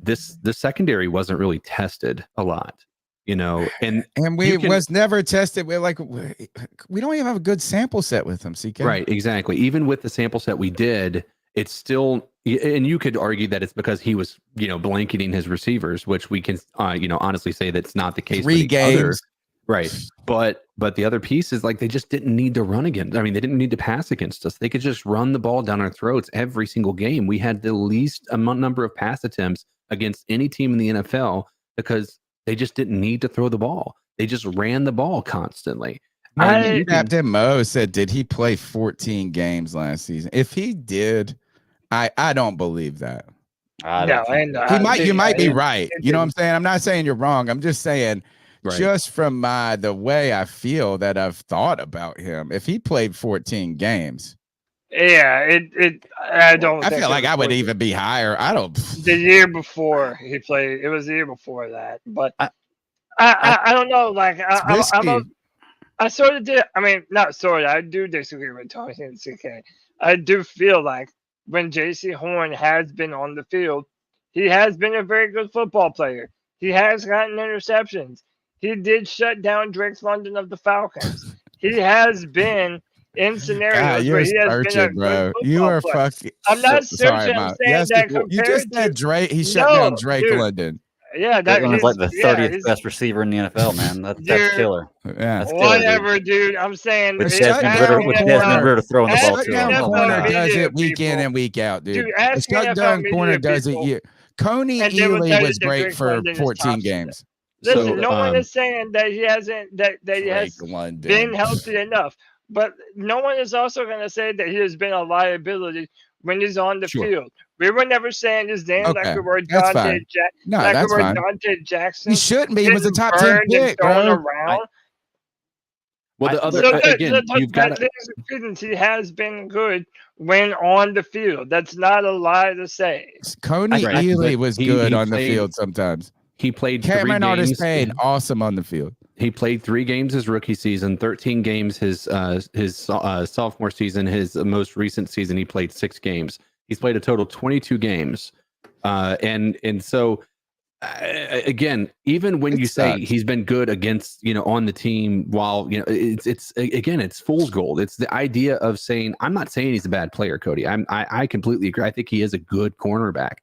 The secondary wasn't really tested a lot, and was never tested. We don't even have a good sample set with them, CK. Right, exactly. Even with the sample set we did, it's still, and you could argue that it's because he was, blanketing his receivers, which we can, honestly say that's not the case. 3 games. Right. But the other piece is like they just didn't need to run against. I mean, they didn't need to pass against us. They could just run the ball down our throats every single game. We had the least number of pass attempts against any team in the NFL because they just didn't need to throw the ball. They just ran the ball constantly. Captain Mo said, did he play 14 games last season? If he did, I don't believe that. You might be right. You know what I'm saying? I'm not saying you're wrong. I'm just saying, just from the way I feel that I've thought about him, if he played 14 games, I feel like I would even be higher. I don't. The year before he played, it was the year before that, but I don't know. Like I sort of did. I mean, not sort of. I do disagree with Tony and CK. I do feel like when JC Horn has been on the field, he has been a very good football player. He has gotten interceptions. He did shut down Drake London of the Falcons. He has been in scenarios where he has been a good You are player. fucking. I'm not searching. I'm saying that you just said Drake. He shut down Drake London. Yeah, that is like the 30th best receiver in the NFL, man. That's killer. Yeah, that's whatever, dude. I'm saying with Desmond Ritter throwing the ball to him. Corner does it week in and week out, dude. The shut down corner does it. Coney Ely was great for 14 games. Listen, no one is saying that he hasn't that he has been healthy enough, but no one is also going to say that he has been a liability when he's on the field. We were never saying his name like we were Dante Jackson. He shouldn't be. He was a top 10 pick, bro. Well, the other you've got he has been good when on the field. That's not a lie to say. Coney Ely was good on the field sometimes. He played Cameron 3 games. Artis-Payne, awesome on the field. He played 3 games his rookie season, 13 games his sophomore season. His most recent season, he played 6 games. He's played a total 22 games, and so again, even when you say he's been good against on the team, while it's fool's gold. It's the idea of saying I'm not saying he's a bad player, Cody. I completely agree. I think he is a good cornerback,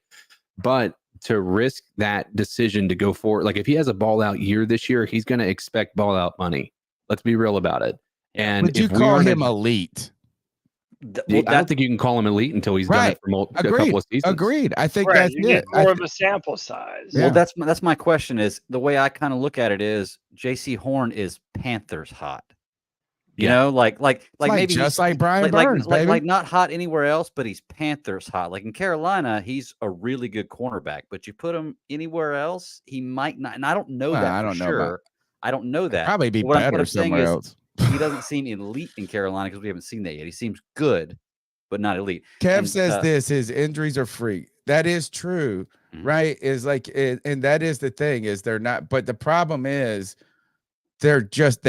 but to risk that decision to go forward, like if he has a ball out year this year, he's going to expect ball out money. Let's be real about it. And would you call him elite? I don't think you can call him elite until he's done it for a couple of seasons. Agreed. I think that's it. More of a sample size. Well, that's my question. Is the way I kind of look at it is JC Horn is Panthers hot. You know, like maybe just like Brian Burns, baby. Like not hot anywhere else, but he's Panthers hot. Like in Carolina, he's a really good cornerback, but you put him anywhere else, he might not. And I don't know that I don't know sure. I don't know that. Probably be better somewhere else. He doesn't seem elite in Carolina because we haven't seen that yet. He seems good, but not elite. Kev says his injuries are freak. That is true, right? Is like, and that is the thing, is they're not. But the problem is, they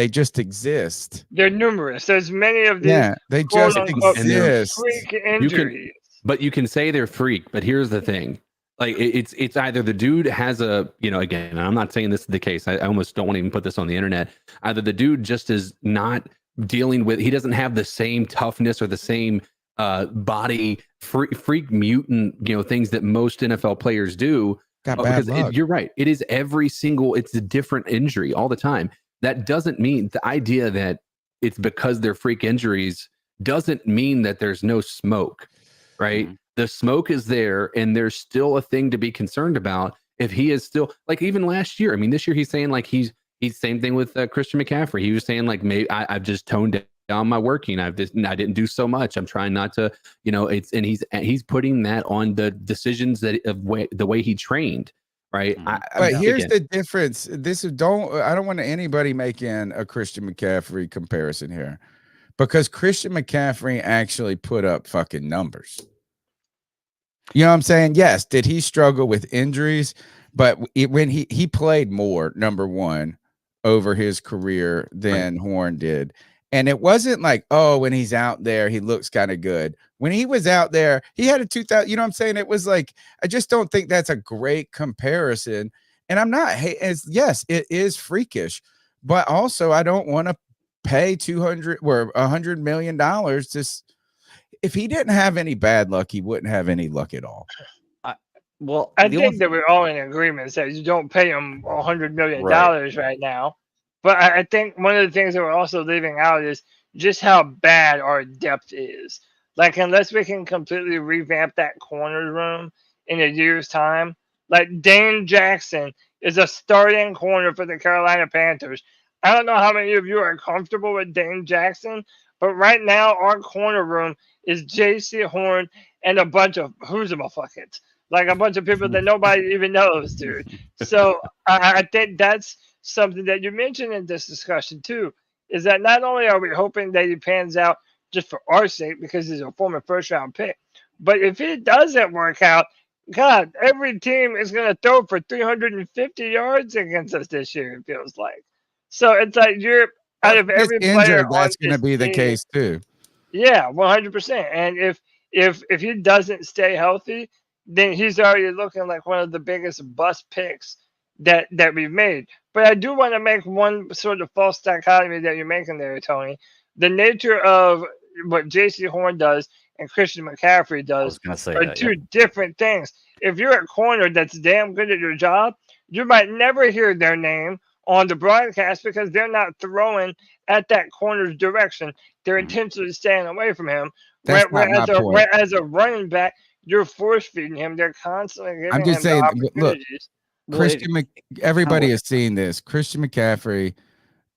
just exist. They're numerous. There's many of these. Yeah, they just exist. Freak injuries. You can say they're freak, but here's the thing. Like it's either the dude has a, again, and I'm not saying this is the case. I almost don't want to even put this on the internet. Either the dude just is not dealing with, he doesn't have the same toughness or the same body freak mutant, things that most NFL players do. Got bad luck. You're right. It is it's a different injury all the time. That doesn't mean the idea that it's because they're freak injuries doesn't mean that there's no smoke, right? Mm-hmm. The smoke is there, and there's still a thing to be concerned about. If he is still, like, even last year, I mean, this year he's saying like he's same thing with Christian McCaffrey. He was saying like, maybe I've just toned down my working. I didn't do so much. I'm trying not to, and he's putting that on the decisions the way he trained. Right. But here's the difference. I don't want anybody making a Christian McCaffrey comparison here, because Christian McCaffrey actually put up fucking numbers. You know what I'm saying? Yes. Did he struggle with injuries? But when he played more, number one, over his career than Horn did. And it wasn't like, oh, when he's out there, he looks kind of good. When he was out there, he had a 2000, you know what I'm saying? It was like, I just don't think that's a great comparison. And I'm not, yes, it is freakish, but also I don't want to pay $100 million. If he didn't have any bad luck, he wouldn't have any luck at all. I think that we're all in agreement that you don't pay him $100 million right now. But I think one of the things that we're also leaving out is just how bad our depth is. Like, unless we can completely revamp that corner room in a year's time, like Dane Jackson is a starting corner for the Carolina Panthers. I don't know how many of you are comfortable with Dane Jackson, but right now our corner room is J.C. Horn and a bunch of who's-a-fuckets. Like a bunch of people that nobody even knows, dude. So I think that's something that you mentioned in this discussion too, is that not only are we hoping that he pans out just for our sake because he's a former first-round pick, but if it doesn't work out, God, every team is going to throw for 350 yards against us this year, it feels like. So it's like you're out of every player. That's going to be the case too. Yeah, 100%. And if he doesn't stay healthy, then he's already looking like one of the biggest bust picks that we've made. But I do want to make one sort of false dichotomy that you're making there, Tony. The nature of what J.C. Horn does and Christian McCaffrey does are two different things. If you're a corner that's damn good at your job, you might never hear their name on the broadcast because they're not throwing at that corner's direction. They're intentionally staying away from him. Whereas a running back, you're force feeding him. They're constantly giving I'm just him saying, the look, opportunities. Everybody has seen this. Christian McCaffrey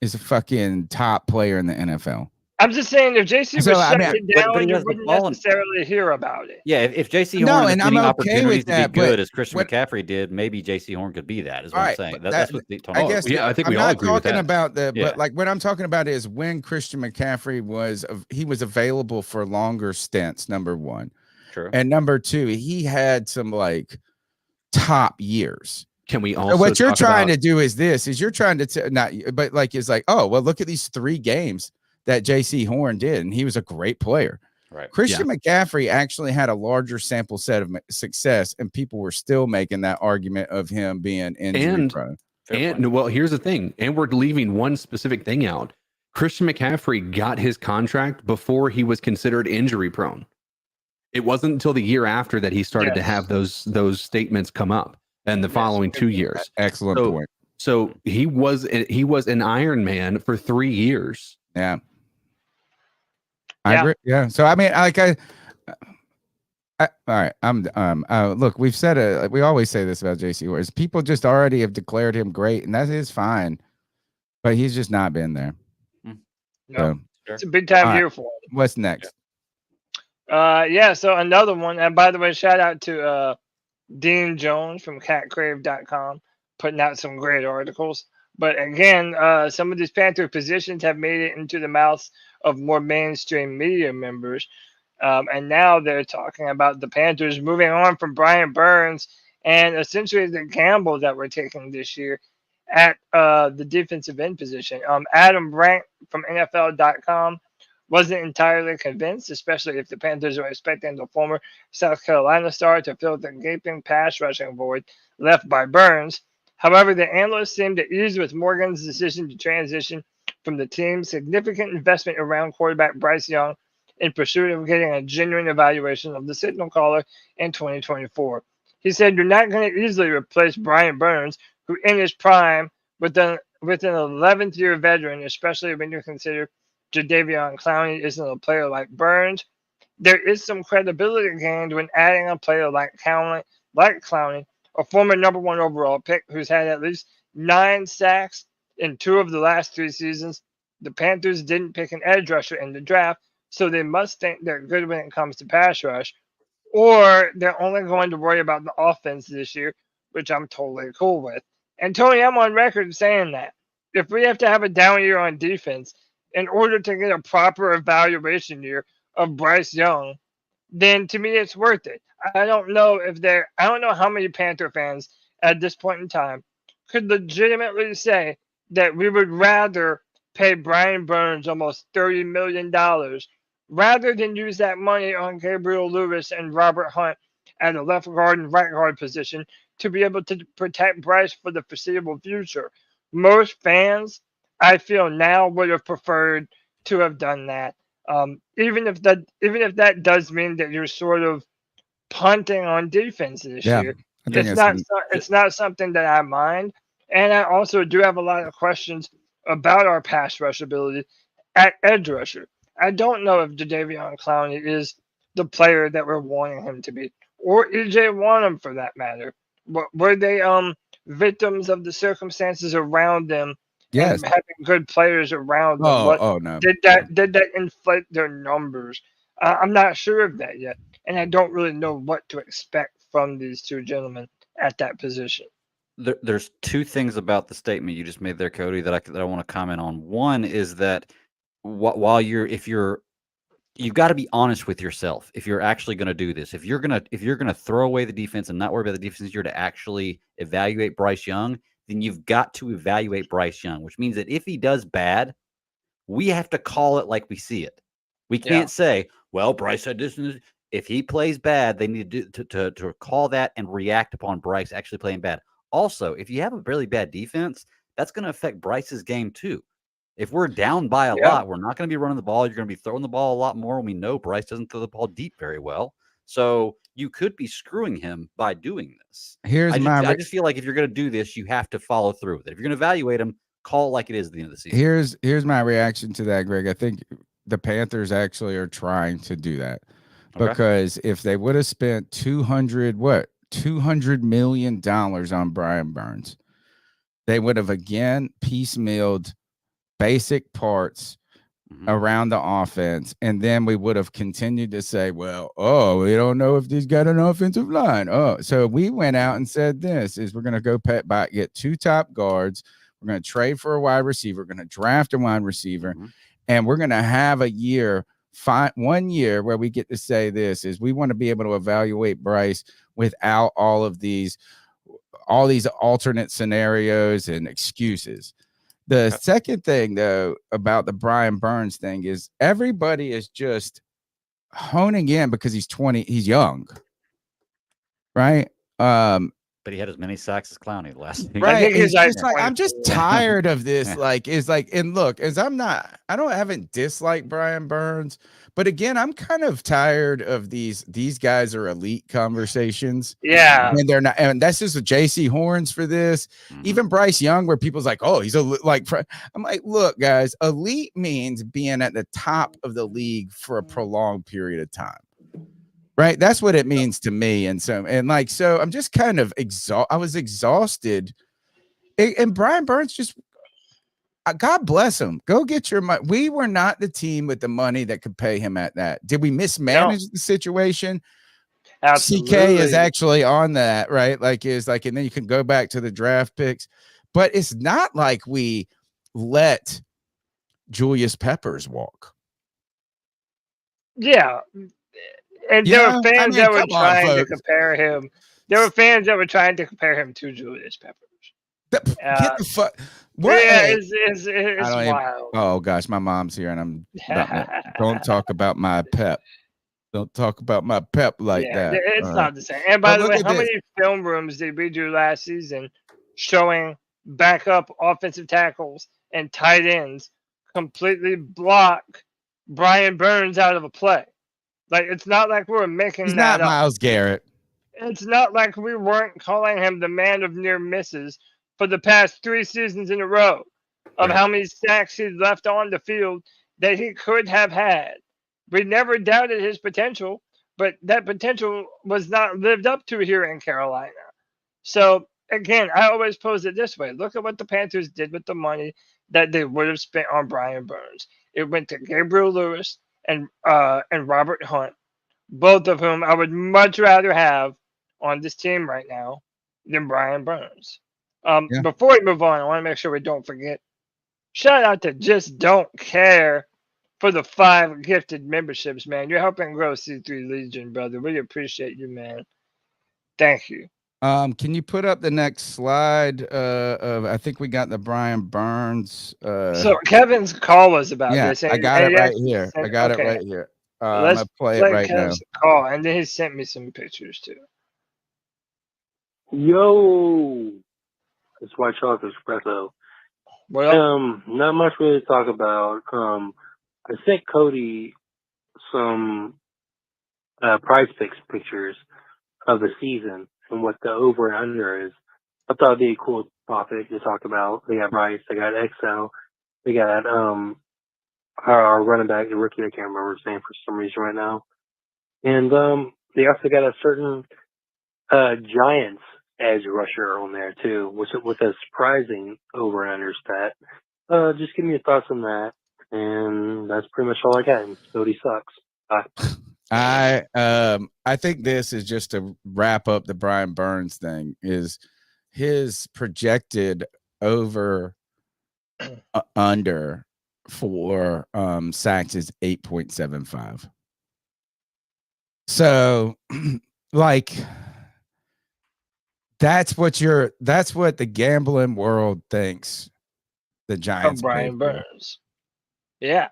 is a fucking top player in the NFL. I'm just saying, if JC was shutting down, you wouldn't necessarily hear about it. Yeah, if JC Horn is getting opportunities to be good as Christian McCaffrey did, maybe JC Horn could be that. Is what I'm saying. That's what Tony. I guess. I think we all agree with that. I'm not talking about but like what I'm talking about is when Christian McCaffrey was available for longer stints. Number one. True. And number two, he had some like top years. Can we also? So what you're trying to do is you're trying to but like it's like, oh well, look at these 3 games that J.C. Horn did, and he was a great player. Right. Christian McCaffrey actually had a larger sample set of success, and people were still making that argument of him being injury prone. And well, here's the thing, and we're leaving one specific thing out. Christian McCaffrey got his contract before he was considered injury prone. It wasn't until the year after that he started to have those statements come up, and the following 2 years. Excellent point. So he was an Iron Man for 3 years. Yeah. I agree. Yeah. So I mean, like all right. Look, we've said it. We always say this about JC Horn. People just already have declared him great, and that is fine, but he's just not been there. No, it's a big time year for him. What's next? So another one, and by the way, shout out to Dean Jones from catcrave.com putting out some great articles. But again, some of these Panther positions have made it into the mouths of more mainstream media members. And now they're talking about the Panthers moving on from Brian Burns and essentially the gamble that we're taking this year at the defensive end position. Adam Brandt from NFL.com wasn't entirely convinced, especially if the Panthers are expecting the former South Carolina star to fill the gaping pass rushing void left by Burns. However, the analysts seem to ease with Morgan's decision to transition from the team's significant investment around quarterback Bryce Young in pursuit of getting a genuine evaluation of the signal caller in 2024. He said, "You're not going to easily replace Brian Burns, who in his prime, with an 11th year veteran, especially when you consider Jadeveon Clowney isn't a player like Burns. There is some credibility gained when adding a player like Clowney, a former number 1 overall pick who's had at least 9 sacks in 2 of the last 3 seasons. The Panthers didn't pick an edge rusher in the draft, so they must think they're good when it comes to pass rush, or they're only going to worry about the offense this year, which I'm totally cool with." And Tony, I'm on record saying that if we have to have a down year on defense in order to get a proper evaluation year of Bryce Young, then to me it's worth it. I don't know how many Panther fans at this point in time could legitimately say that we would rather pay Brian Burns almost $30 million rather than use that money on Gabriel Lewis and Robert Hunt at the left guard and right guard position to be able to protect Bryce for the foreseeable future. Most fans, I feel now, would have preferred to have done that. Even if that does mean that you're sort of punting on defense this year, it's not something that I mind. And I also do have a lot of questions about our pass rush ability at edge rusher. I don't know if Jadeveon Clowney is the player that we're wanting him to be, or EJ Wanham for that matter. Were they victims of the circumstances around them? Yes. And having good players around them. No. Did that inflate their numbers? I'm not sure of that yet, and I don't really know what to expect from these two gentlemen at that position. There's 2 things about the statement you just made there, Cody, that I want to comment on. One is that you've got to be honest with yourself if you're actually going to do this. If you're gonna throw away the defense and not worry about the defense, you're to actually evaluate Bryce Young, then you've got to evaluate Bryce Young, which means that if he does bad, we have to call it like we see it. We can't say, well, Bryce had this and this. If he plays bad, they need to call that and react upon Bryce actually playing bad. Also, if you have a really bad defense, that's going to affect Bryce's game too. If we're down by a lot, we're not going to be running the ball. You're going to be throwing the ball a lot more. And we know Bryce doesn't throw the ball deep very well. So you could be screwing him by doing this. I just feel like if you're going to do this, you have to follow through with it. If you're going to evaluate him, call it like it is at the end of the season. Here's my reaction to that, Greg. I think the Panthers actually are trying to do that because if they would have spent $200 million on Brian Burns, they would have again piecemealed basic parts around the offense, and then we would have continued to say, well, we don't know if he's got an offensive line. So we went out and said we're going to go get 2 top guards. We're going to trade for a wide receiver. We're going to draft a wide receiver, and we're going to have a year, 1 year where we get to say we want to be able to evaluate Bryce without all these alternate scenarios and excuses. The second thing, though, about the Brian Burns thing is everybody is just honing in because he's 20. He's young, right? But he had as many sacks as Clowney the last year. Right. I'm just tired of this. And look, I haven't disliked Brian Burns, but again, I'm kind of tired of these guys are elite conversations. Yeah. And they're not, and that's just a JC Horns for this. Even Bryce Young, where people's like, he's I'm like, look, guys, elite means being at the top of the league for a prolonged period of time. Right. That's what it means to me. And so I'm just kind of I was exhausted. And Brian Burns God bless him. Go get your money. We were not the team with the money that could pay him at that. Did we mismanage the situation? Absolutely. CK is actually on that, right? And then you can go back to the draft picks, but it's not like we let Julius Peppers walk. Yeah. And there were fans that were trying to compare him. There were fans that were trying to compare him to Julius Peppers. Get the fuck. It's wild. Oh gosh, my mom's here, and don't talk about my pep. Don't talk about my pep like that. It's not the same. And by the way, how many film rooms did we do last season showing backup offensive tackles and tight ends completely block Brian Burns out of a play. Like, it's not like we were making He's that not up. Myles Garrett. It's not like we weren't calling him the man of near misses for the past 3 seasons in a row of how many sacks he left on the field that he could have had. We never doubted his potential, but that potential was not lived up to here in Carolina. So, again, I always pose it this way. Look at what the Panthers did with the money that they would have spent on Brian Burns. It went to Gabriel Lewis and Robert Hunt, both of whom I would much rather have on this team right now than Brian Burns. Before we move on, I want to make sure we don't forget. Shout out to Just Don't Care for the 5 gifted memberships, man. You're helping grow C3 Legion, brother. We appreciate you, man. Thank you. Can you put up the next slide? I think we got the Brian Burns. So Kevin's call was about this. I got it right here. I got it right here. I'm gonna play it right Kevin's now. call, and then he sent me some pictures too. Yo, it's White Chocolate Espresso. Well, not much really to talk about. I sent Cody some prize picks pictures of the season and what the over and under is. I thought it'd be a cool topic to talk about. They got Bryce, they got XL, they got our running back, the rookie, I can't remember his name for some reason right now. And they also got a certain Giants edge rusher on there too, with a surprising over and under stat. Just give me your thoughts on that. And that's pretty much all I got. Cody sucks. Bye. I think this is just to wrap up the Brian Burns thing. Is his projected over under for sacks is 8.75. So like that's what the gambling world thinks the Giants Brian Burns. Yeah.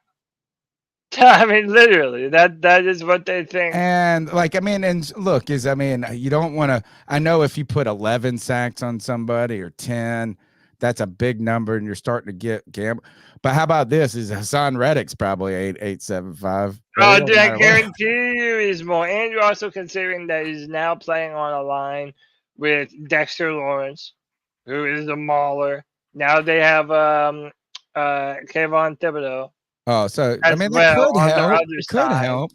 I mean, literally, that is what they think. And you don't want to. I know if you put 11 sacks on somebody or 10, that's a big number, and you're starting to get gamble. But how about this? Is Hassan Reddick's probably 8.75? Oh, dude, I guarantee you he's more. And you're also considering that he's now playing on a line with Dexter Lawrence, who is a mauler. Now they have Kayvon Thibodeau. Oh, so I mean, that could help. It could help.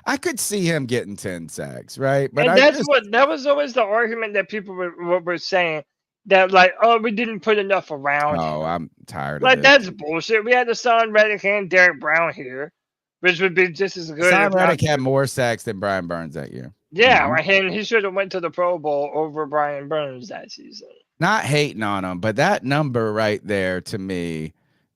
I could see him getting 10 sacks, right? But and that was always the argument that people were saying that, like, oh, we didn't put enough around him. Oh, I'm tired of it. That's bullshit. We had Hassan Reddick and Derek Brown here, which would be just as good. Hassan Reddick had more sacks than Brian Burns that year. Yeah, and he should have went to the Pro Bowl over Brian Burns that season. Not hating on him, but that number right there to me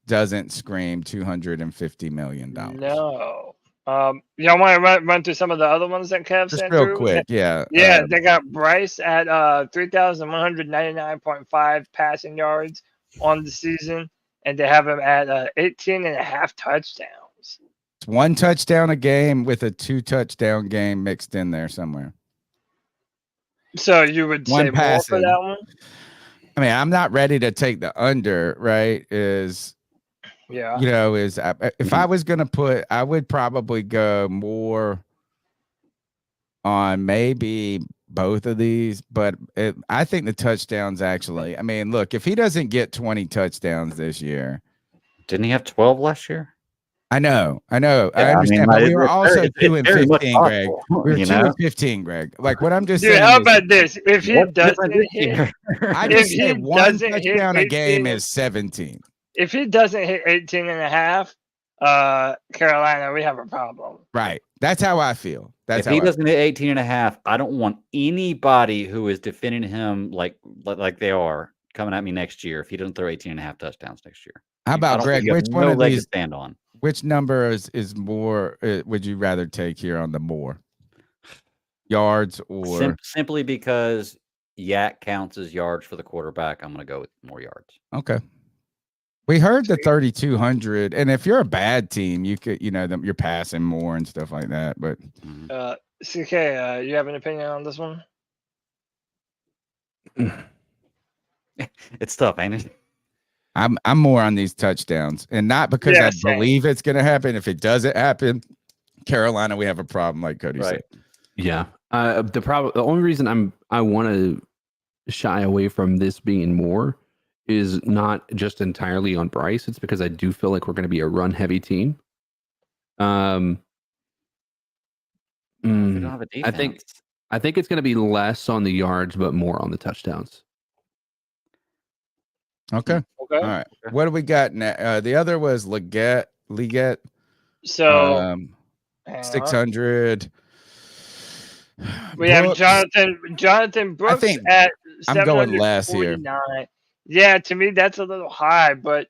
doesn't scream $250 million. No. Y'all want to run through some of the other ones that Kev just sent real through? quick, yeah. Yeah, they got Bryce at 3,199.5 passing yards on the season, and they have him at 18.5 touchdowns. It's 1 touchdown a game with a 2 touchdown game mixed in there somewhere. So you would say more for that one? I mean, I'm not ready to take the under, right? If I was going to put, I would probably go more on maybe both of these, but I think the touchdowns actually, I mean, look, if he doesn't get 20 touchdowns this year. Didn't he have 12 last year? I know. Yeah, I understand. But we were also 2-15, Greg. We were 2-15, Greg. Like what I'm just saying. How about this? If he doesn't hit, I just said 1 touchdown a game is 17. If he doesn't hit 18.5, Carolina, we have a problem. Right. That's how I feel. If he doesn't hit 18.5, I don't want anybody who is defending him like they are coming at me next year if he doesn't throw 18.5 touchdowns next year. How about Greg? Which one of these stand on? Which number is more? Would you rather take here on the more yards or simply because Yak counts as yards for the quarterback? I'm going to go with more yards. Okay. We heard the 3,200, and if you're a bad team, you could, you're passing more and stuff like that. But CK, you have an opinion on this one? It's tough, ain't it? I'm more on these touchdowns, and not because I same. believe it's going to happen. If it doesn't happen, Carolina, we have a problem, like Cody said. Yeah. The only reason I want to shy away from this being more is not just entirely on Bryce. It's because I do feel like we're going to be a run heavy team. We don't have a defense. I think it's going to be less on the yards, but more on the touchdowns. Okay. All right. What do we got now? The other was Leggett. So 600. We have Jonathan Brooks I think at I'm going less here. 749. Yeah, to me that's a little high, but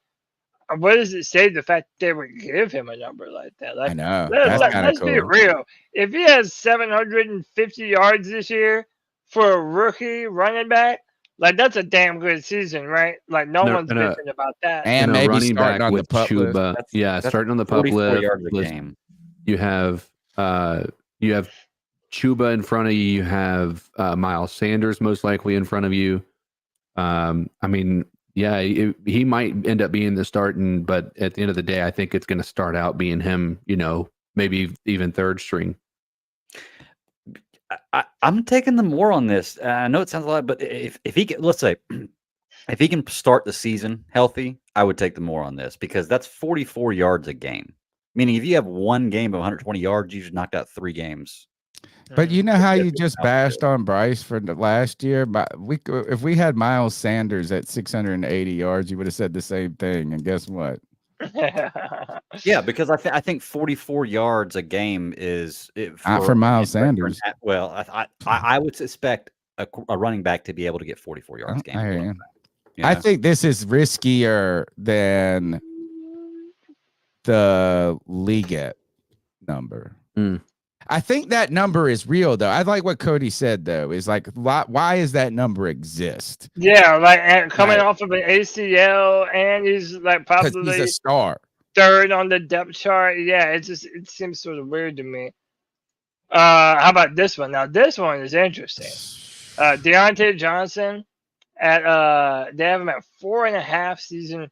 what does it say? The fact that they would give him a number like that? Like, I know. Let's be real. If he has 750 yards this year for a rookie running back, like that's a damn good season, right? Like no one's bitching about that. And maybe running starting back on with the pup list. Chuba. That's starting on the pup 44 list. yards a game. You have Chuba in front of you. You have Miles Sanders most likely in front of you. I mean, yeah, he might end up being the starting, but at the end of the day, I think it's going to start out being him. Maybe even third string. I'm taking the more on this. I know it sounds a lot, but if he can, let's say, if he can start the season healthy, I would take the more on this because that's 44 yards a game. Meaning, if you have one game of 120 yards, you just knocked out 3 games. But you know how you just bashed on Bryce for the last year? But if we had Miles Sanders at 680 yards, you would have said the same thing. And guess what? Yeah, because I think 44 yards a game is not for Miles Sanders. Well, I would suspect a running back to be able to get 44 yards a game. I think this is riskier than the Leggett number. I think that number is real, though. I like what Cody said, though. Is like, why does that number exist? Yeah, like coming off of an ACL, and he's like probably he's a star, third on the depth chart. Yeah, it seems sort of weird to me. How about this one? Now, this one is interesting. Deontay Johnson they have him at 4.5 season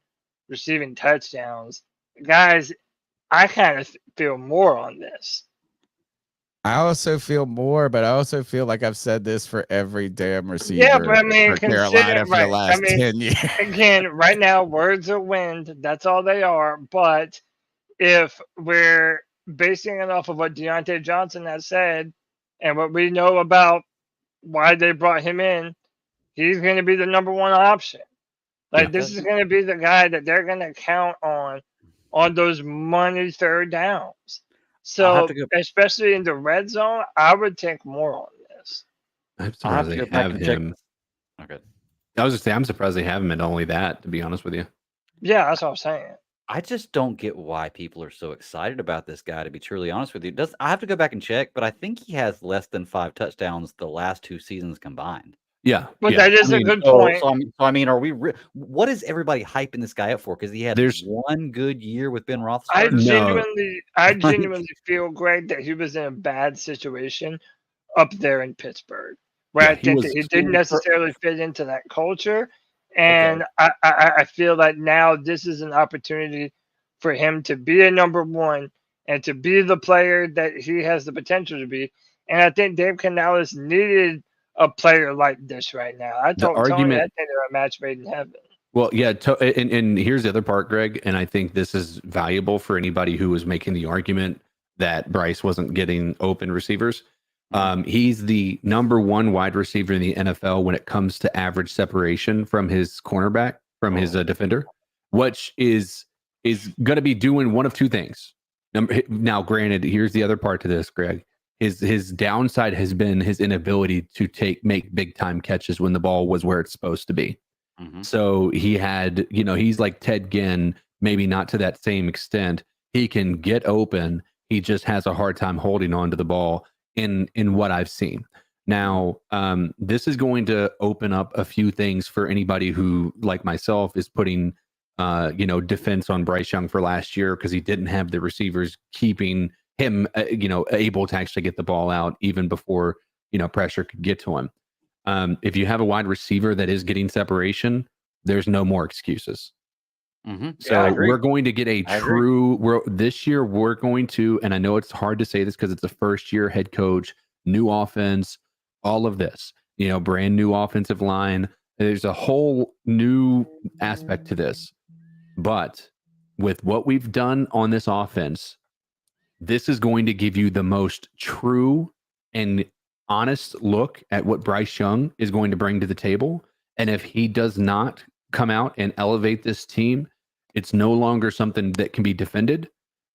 receiving touchdowns. Guys, I kind of feel more on this. I also feel more, but I also feel like I've said this for every damn receiver. Yeah, but I mean, for Carolina for the last 10 years. Again, right now, words are wind. That's all they are. But if we're basing it off of what Deontay Johnson has said and what we know about why they brought him in, he's going to be the number one option. Like, this is going to be the guy that they're going to count on those money third downs. So, especially in the red zone, I would take more on this. I'm surprised they have him. Okay. I was just saying, I'm surprised they have him at only that, to be honest with you. Yeah, that's what I'm saying. I just don't get why people are so excited about this guy, to be truly honest with you. I have to go back and check, but I think he has less than 5 touchdowns the last 2 seasons combined. Yeah. But that is a good point. Are we what is everybody hyping this guy up for? Because he had one good year with Ben Roethlisberger. I genuinely feel, Greg, that he was in a bad situation up there in Pittsburgh, where I think that he didn't necessarily fit into that culture. And I feel like now this is an opportunity for him to be a number one and to be the player that he has the potential to be. And I think Dave Canales needed a player like this right now. I told Tony I think they're a match made in heaven. Well, yeah, and here's the other part, Greg, and I think this is valuable for anybody who was making the argument that Bryce wasn't getting open receivers. He's the number 1 wide receiver in the NFL when it comes to average separation from his cornerback, from his defender, which is going to be doing one of 2 things. Now, granted, here's the other part to this, Greg. His downside has been his inability to make big time catches when the ball was where it's supposed to be. So he had, he's like Ted Ginn, maybe not to that same extent. He can get open. He just has a hard time holding on to the ball in what I've seen. Now, this is going to open up a few things for anybody who, like myself, is putting, defense on Bryce Young for last year because he didn't have the receivers keeping him, able to actually get the ball out even before, pressure could get to him. If you have a wide receiver that is getting separation, there's no more excuses. So we're going to get a true. This year we're going to, and I know it's hard to say this because it's a first-year head coach, new offense, all of this. Brand new offensive line. There's a whole new aspect to this, but with what we've done on this offense, this is going to give you the most true and honest look at what Bryce Young is going to bring to the table. And if he does not come out and elevate this team, it's no longer something that can be defended.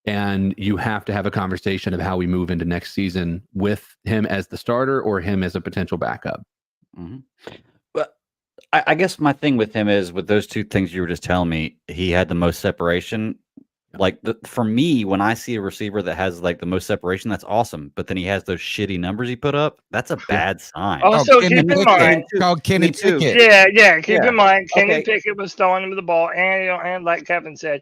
And you have to have a conversation of how we move into next season with him as the starter or him as a potential backup. But I guess my thing with him is with those two things you were just telling me, he had the most separation. Like for me, when I see a receiver that has like the most separation, that's awesome. But then he has those shitty numbers he put up. That's a bad sign. Also, keep in mind, called Kenny Pickett. Keep in mind, Kenny Pickett was throwing him the ball, and like Kevin said,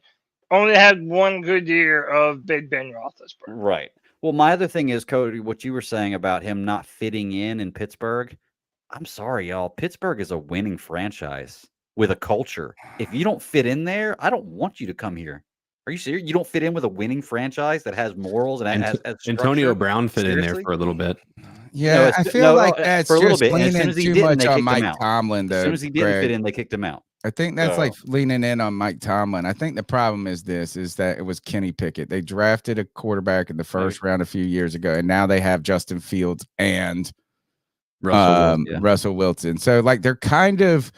only had one good year of Big Ben Roethlisberger. Right. Well, my other thing is, Cody, what you were saying about him not fitting in Pittsburgh. I'm sorry, y'all. Pittsburgh is a winning franchise with a culture. If you don't fit in there, I don't want you to come here. Are you serious? You don't fit in with a winning franchise that has morals and has Antonio Brown fit in there for a little bit. Yeah, I feel like that's for a little just bit. leaning too much on Mike Tomlin, though. As soon as he didn't Greg. fit in, they kicked him out. I think that's like leaning in on Mike Tomlin. I think the problem is that it was Kenny Pickett. They drafted a quarterback in the first round a few years ago, and now they have Justin Fields and Russell Wilson. So like they're kind of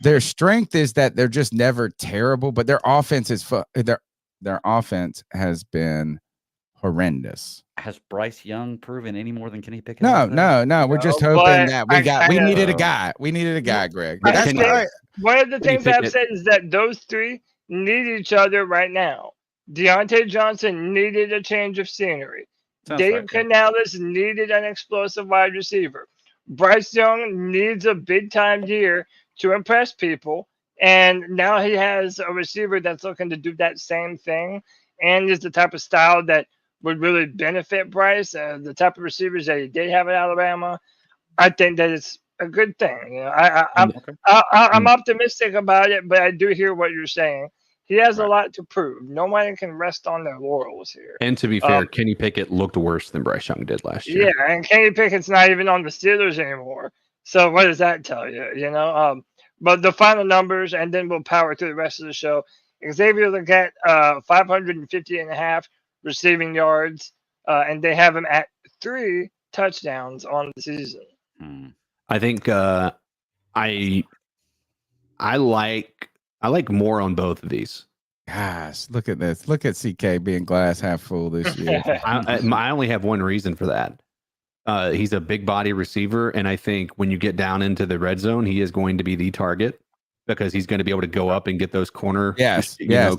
their strength is that they're just never terrible, but their offense is their offense has been horrendous. Has Bryce Young proven any more than Kenny Pickett? No. We're just hoping that we needed a guy. We needed a guy, Greg. That's right. One of the things I've said is that those three need each other right now. Deontay Johnson needed a change of scenery. Dave Canales needed an explosive wide receiver. Bryce Young needs a big-time year to impress people. And now he has a receiver that's looking to do that same thing and is the type of style that would really benefit Bryce. The type of receivers that he did have at Alabama, I think that it's a good thing. I'm optimistic about it, but I do hear what you're saying. He has a lot to prove. Nobody can rest on their laurels here. And to be fair, Kenny Pickett looked worse than Bryce Young did last year. Yeah, and Kenny Pickett's not even on the Steelers anymore. So what does that tell you? But the final numbers, and then we'll power through the rest of the show. Xavier Legette, 550.5 receiving yards, and they have him at 3 touchdowns on the season. I think I like more on both of these. Gosh, look at this. Look at CK being glass half full this year. I only have one reason for that. He's a big body receiver, and I think when you get down into the red zone, he is going to be the target because he's going to be able to go up and get those corner,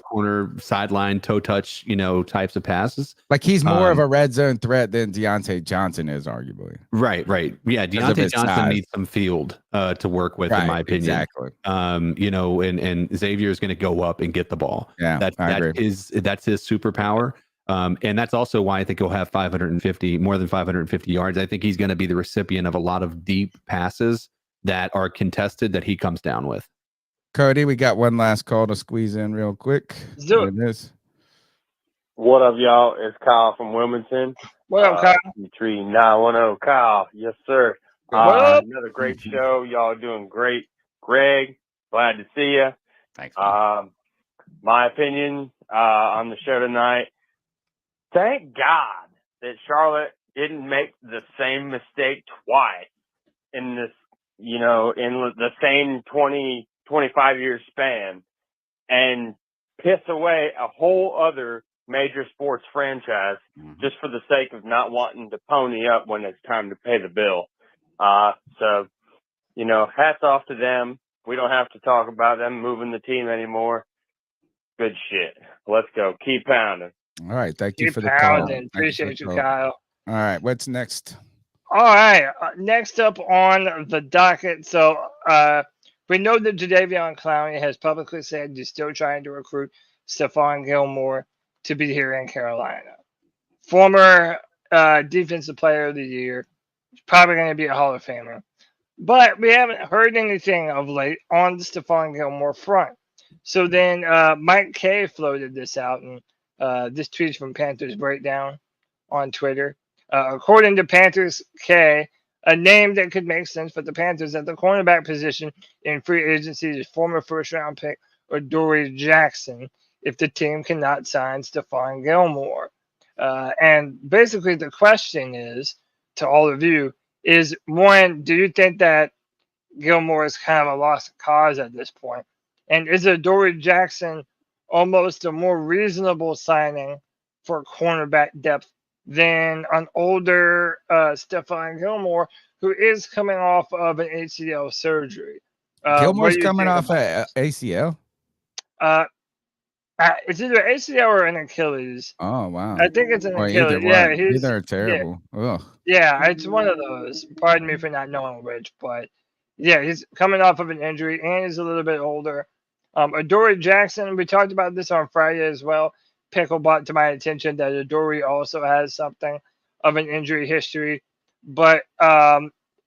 corner sideline toe touch, types of passes. Like he's more of a red zone threat than Deontay Johnson is, arguably. Right. Yeah, Deontay Johnson needs some field to work with, in my opinion. Exactly. And Xavier is going to go up and get the ball. Yeah, that's his superpower. And that's also why I think he'll have more than 550 yards. I think he's going to be the recipient of a lot of deep passes that are contested that he comes down with. Cody, we got one last call to squeeze in real quick. What up, y'all? It's Kyle from Wilmington. What up, Kyle? C3 910. Kyle, yes, sir. Another great show. Y'all doing great. Greg, glad to see you. Thanks. My opinion on the show tonight. Thank God that Charlotte didn't make the same mistake twice in this, in the same 25-year span and piss away a whole other major sports franchise just for the sake of not wanting to pony up when it's time to pay the bill. So, hats off to them. We don't have to talk about them moving the team anymore. Good shit. Let's go. Keep pounding. All right. Thank you for the call. call. Appreciate you, Kyle. All right. What's next? All right. Next up on the docket. So we know that Jadeveon Clowney has publicly said he's still trying to recruit Stephon Gilmore to be here in Carolina. Former Defensive Player of the Year. He's probably going to be a Hall of Famer. But we haven't heard anything of late on the Stephon Gilmore front. So then Mike K floated this out, and this tweet's from Panthers Breakdown on Twitter. According to Panthers K, a name that could make sense for the Panthers at the cornerback position in free agency is former first-round pick Adoree Jackson if the team cannot sign Stephon Gilmore. And basically the question is, to all of you, is one, do you think that Gilmore is kind of a lost cause at this point? And is Adoree Jackson almost a more reasonable signing for cornerback depth than an older Stephon Gilmore, who is coming off of an ACL surgery? Gilmore's coming off an ACL? It's either ACL or an Achilles. Oh, wow. I think it's an Achilles. Either are terrible. Yeah, it's one of those. Pardon me for not knowing which, but yeah, he's coming off of an injury and he's a little bit older. Adoree Jackson, we talked about this on Friday as well. Pickle brought to my attention that Adoree also has something of an injury history, but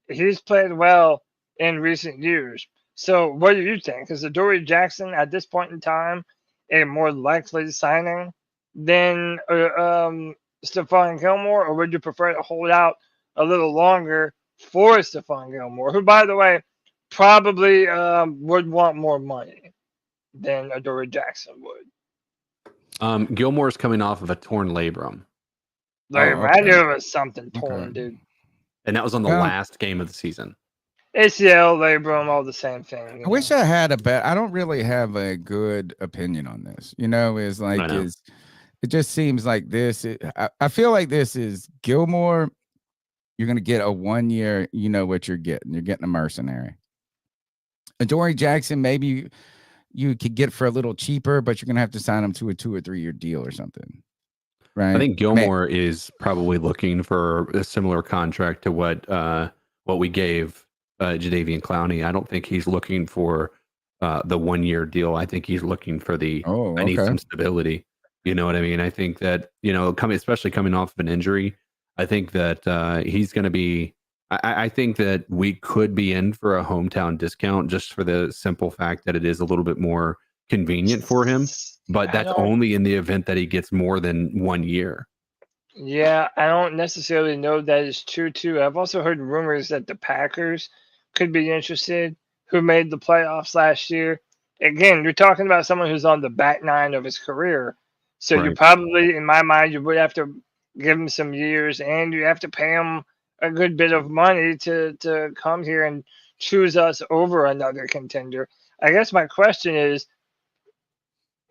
he's played well in recent years. So what do you think? Is Adoree Jackson at this point in time a more likely signing than Stephon Gilmore, or would you prefer to hold out a little longer for Stephon Gilmore, who, by the way, probably would want more money than Adoree Jackson would? Gilmore's coming off of a torn labrum. I knew it was something torn, dude. And that was on the last game of the season. ACL, labrum, all the same thing. I wish I had a bet. I don't really have a good opinion on this. It just seems like this. I feel like this is Gilmore. You're going to get a 1 year. You know what you're getting. You're getting a mercenary. Adoree Jackson, maybe you could get for a little cheaper, but you're going to have to sign him to a 2 or 3 year deal or something. Right. I think Gilmore is probably looking for a similar contract to what we gave Jadeveon Clowney. I don't think he's looking for the 1 year deal. I think he's looking for I need some stability. You know what I mean? I think that, especially coming off of an injury, I think that he's going to be, I think that we could be in for a hometown discount just for the simple fact that it is a little bit more convenient for him, but that's only in the event that he gets more than 1 year. Yeah, I don't necessarily know that is true too. I've also heard rumors that the Packers could be interested, who made the playoffs last year. Again, you're talking about someone who's on the back nine of his career. So you probably, in my mind, you would have to give him some years and you have to pay him a good bit of money to come here and choose us over another contender. I guess my question is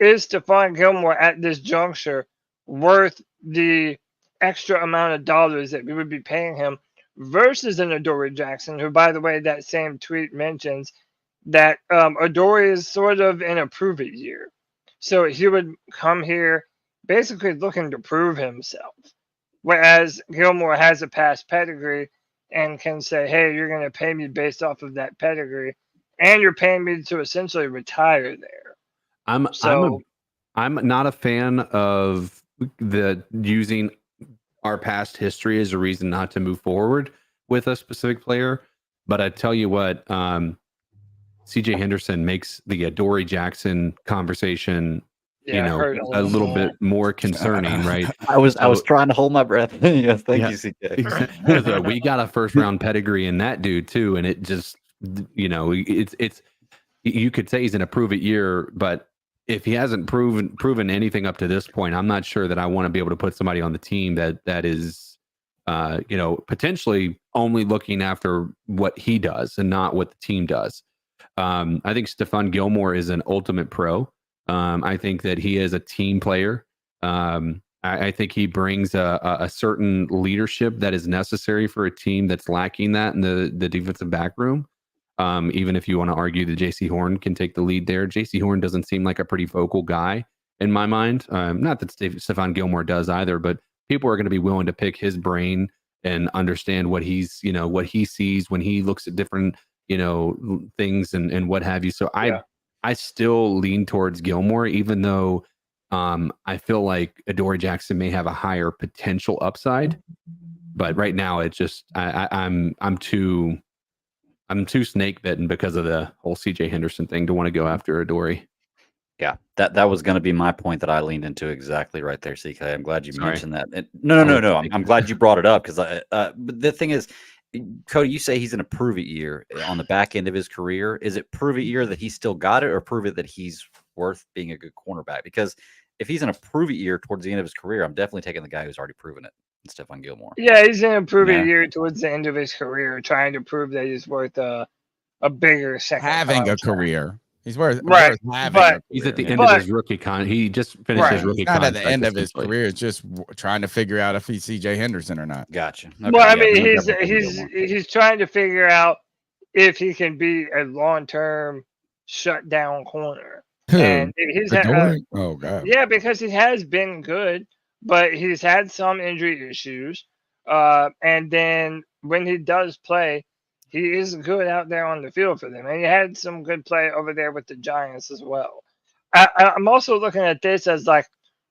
Stephon Gilmore at this juncture worth the extra amount of dollars that we would be paying him versus an Adoree Jackson, who, by the way, that same tweet mentions that Adoree is sort of in a prove it year. So he would come here basically looking to prove himself, whereas Gilmore has a past pedigree and can say, hey, you're going to pay me based off of that pedigree, and you're paying me to essentially retire there. I'm not a fan of using our past history as a reason not to move forward with a specific player. But I tell you what, CJ Henderson makes the Adoree Jackson conversation, a little bit more concerning, right? I was trying to hold my breath. Yes, thank you, CJ. Because we got a first round pedigree in that dude too, and it just, it's you could say he's in a prove it year, but if he hasn't proven anything up to this point, I'm not sure that I want to be able to put somebody on the team that is, potentially only looking after what he does and not what the team does. I think Stephon Gilmore is an ultimate pro. I think that he is a team player. I think he brings a certain leadership that is necessary for a team that's lacking that in the defensive back room. Even if you want to argue that J.C. Horn can take the lead there, J.C. Horn doesn't seem like a pretty vocal guy in my mind. Not that Stephon Gilmore does either, but people are going to be willing to pick his brain and understand what what he sees when he looks at different, things and what have you. So I still lean towards Gilmore, even though I feel like Adoree Jackson may have a higher potential upside. But right now, it's just I'm too snake bitten because of the whole CJ Henderson thing to want to go after Adoree. Yeah, that was going to be my point that I leaned into exactly right there, CK. I'm glad you Sorry. mentioned that. No. I'm glad you brought it up because but the thing is, Cody, you say he's in a prove it year on the back end of his career. Is it prove it year that he's still got it, or prove it that he's worth being a good cornerback? Because if he's in a prove it year towards the end of his career, I'm definitely taking the guy who's already proven it, Stephon Gilmore. Yeah, he's in a prove it year towards the end of his career, trying to prove that he's worth a bigger second having contract. a career. He's worth Right, having a career. He's at the end of his rookie he just finished his rookie He's not contract. at the end of his career. It's just trying to figure out if he's CJ Henderson or not. Gotcha. Okay, well, I mean, he's trying to figure out if he can be a long-term shutdown corner. And he's oh god. Yeah, because he has been good, but he's had some injury issues. And then when he does play, he is good out there on the field for them. And he had some good play over there with the Giants as well. I'm also looking at this as like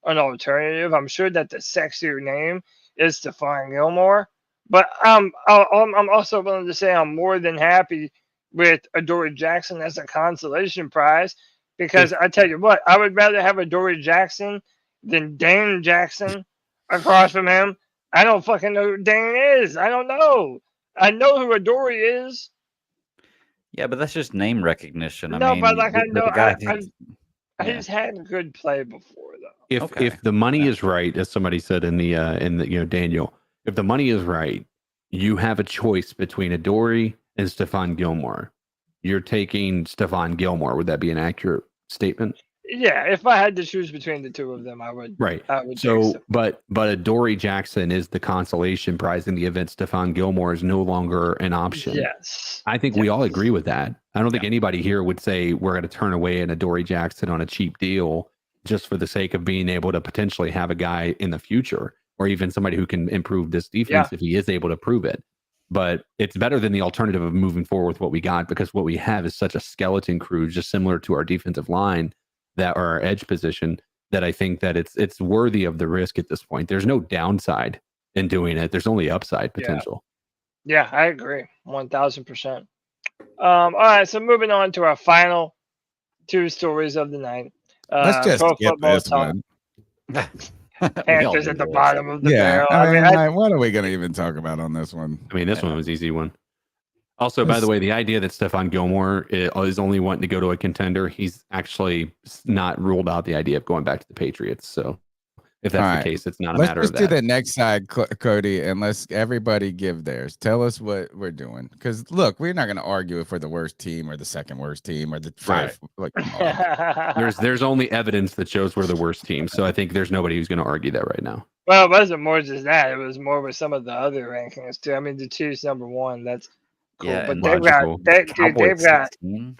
an alternative. I'm sure that the sexier name is Stephon Gilmore. But I'm also willing to say I'm more than happy with Adoree Jackson as a consolation prize. Because I tell you what, I would rather have Adoree Jackson than Dane Jackson across from him. I don't fucking know who Dane is. I don't know. I know who Adoree is. Yeah, but that's just name recognition. No, I mean, but like I know, guy he's had good play before though. If the money is right, as somebody said in the Daniel, if the money is right, you have a choice between Adoree and Stephon Gilmore. You're taking Stephon Gilmore. Would that be an accurate statement? Yeah, if I had to choose between the two of them, I would. Right. I would So, take but Adoree Jackson is the consolation prize in the event Stephon Gilmore is no longer an option. Yes. I think we all agree with that. I don't think anybody here would say we're going to turn away an Adoree Jackson on a cheap deal just for the sake of being able to potentially have a guy in the future or even somebody who can improve this defense if he is able to prove it. But it's better than the alternative of moving forward with what we got, because what we have is such a skeleton crew, just similar to our defensive line that or our edge position, that I think that it's worthy of the risk at this point. There's no downside in doing it. There's only upside potential. Yeah, I agree. 1,000%. All right, so moving on to our final two stories of the night. Let's just skip this talk. one. Panthers at the bottom of the barrel. I mean, what are we going to even talk about on this one? I mean, this one was an easy one. Also, by the way, the idea that Stephon Gilmore is only wanting to go to a contender, he's actually not ruled out the idea of going back to the Patriots. So if that's the case, it's not a matter of that. Let's do the next side, Cody, and let's everybody give theirs. Tell us what we're doing. Because, look, we're not going to argue if we're the worst team or the second worst team or the right. There's only evidence that shows we're the worst team. So I think there's nobody who's going to argue that right now. Well, it wasn't more just that. It was more with some of the other rankings, too. I mean, the Chiefs #1, that's cool. Yeah, but they've got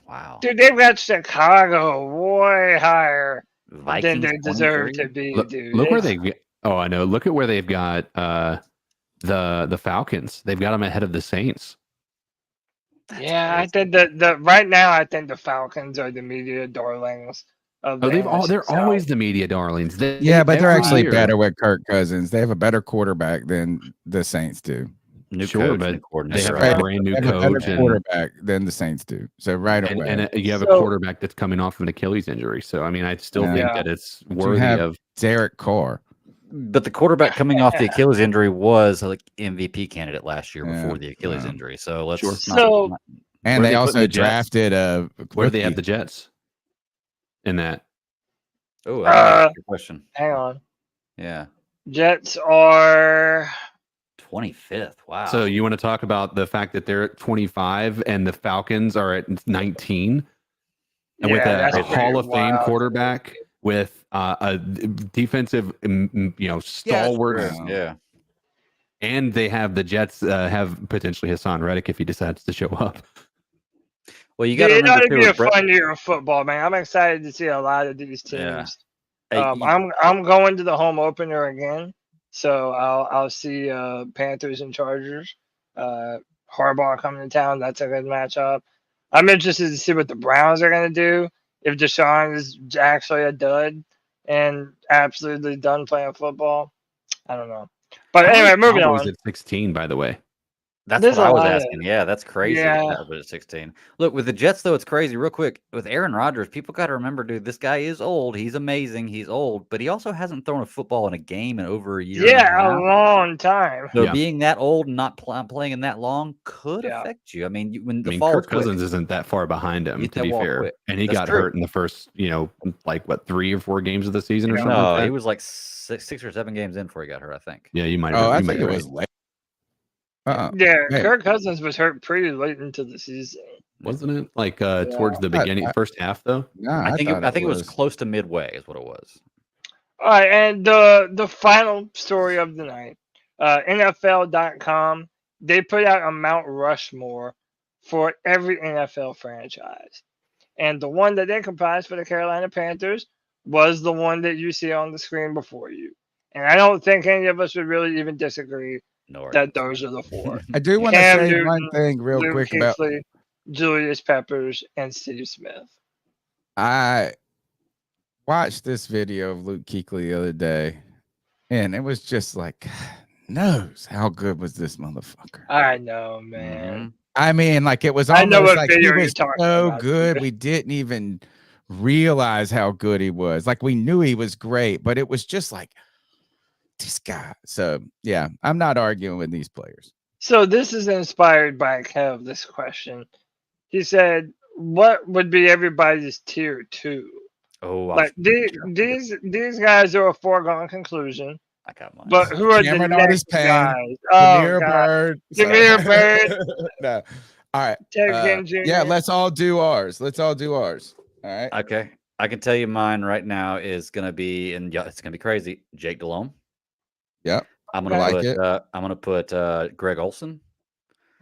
wow. Dude, they've got Chicago way higher than they deserve 23? to be, dude. Look where they've I know. Look at where they've got the Falcons. They've got them ahead of the Saints. Yeah, I think the right now I think the Falcons are the media darlings of the they're always the media darlings. But they're actually better with Kirk Cousins. They have a better quarterback than the Saints do. Sure, but they have a brand new coach, a better quarterback than the Saints do. So away, and you have a quarterback that's coming off of an Achilles injury. So I mean, I still think that it's worthy of Derek Carr. But the quarterback coming off the Achilles injury was like MVP candidate last year before the Achilles injury. So let's and they also drafted where they have the Jets in that. Oh, good question. Hang on. Yeah. Jets are 25th. Wow. So you want to talk about the fact that they're at 25 and the Falcons are at 19, and with a Hall of Fame quarterback with a defensive, stalwart. Yeah. And they have the Jets have potentially Hassan Reddick if he decides to show up. Well, you got to remember too. It'll be a fun year of football, man. I'm excited to see a lot of these teams. Yeah. I'm going to the home opener again, so I'll see Panthers and Chargers. Harbaugh coming to town. That's a good matchup. I'm interested to see what the Browns are going to do. If Deshaun is actually a dud and absolutely done playing football, I don't know. But anyway, moving on. At 16, by the way. That's There's what a I was lot of- asking. Yeah, that's crazy. Yeah. That was at 16. Look, with the Jets, though, it's crazy. Real quick, with Aaron Rodgers, people got to remember, dude, this guy is old. He's amazing. He's old, but he also hasn't thrown a football in a game in over a year. Yeah, a long time. So being that old and not playing in that long could affect you. I mean, when the fall Kirk Cousins isn't that far behind him, to be fair. And he got hurt in the first, like what, 3 or 4 games of the season or something. No, like he that? was like 6 or 7 games in before he got hurt, I think. Yeah, you might. I think it was late. Yeah, Kirk Cousins was hurt pretty late into the season. Wasn't it like towards the beginning, first half though? I think it was close to midway, is what it was. All right, and the final story of the night, NFL.com, they put out a Mount Rushmore for every NFL franchise, and the one that they comprised for the Carolina Panthers was the one that you see on the screen before you. And I don't think any of us would really even disagree that those are the 4. I do want to say one thing real Luke quick about Kuechly, Julius Peppers, and Steve Smith. I watched this video of Luke Kuechly the other day, and it was just like, knows how good was this motherfucker? I know, man. I mean, like it was I know almost what like he video you're was talking so about, good. dude. We didn't even realize how good he was. Like we knew he was great, but it was just like this guy. So yeah, I'm not arguing with these players. So this is inspired by Kev, this question. He said, what would be everybody's tier 2? Oh, like these guys are a foregone conclusion. I got mine. But who are Cameron the Otis next Payne, guys? Jameer God. Bird. Jameer Bird. No. All right. Ted Ginn Jr. Yeah, let's all do ours. All right. Okay. I can tell you mine right now is gonna be, and it's gonna be crazy. Jake Delhomme. Yep. I'm gonna put Greg Olson.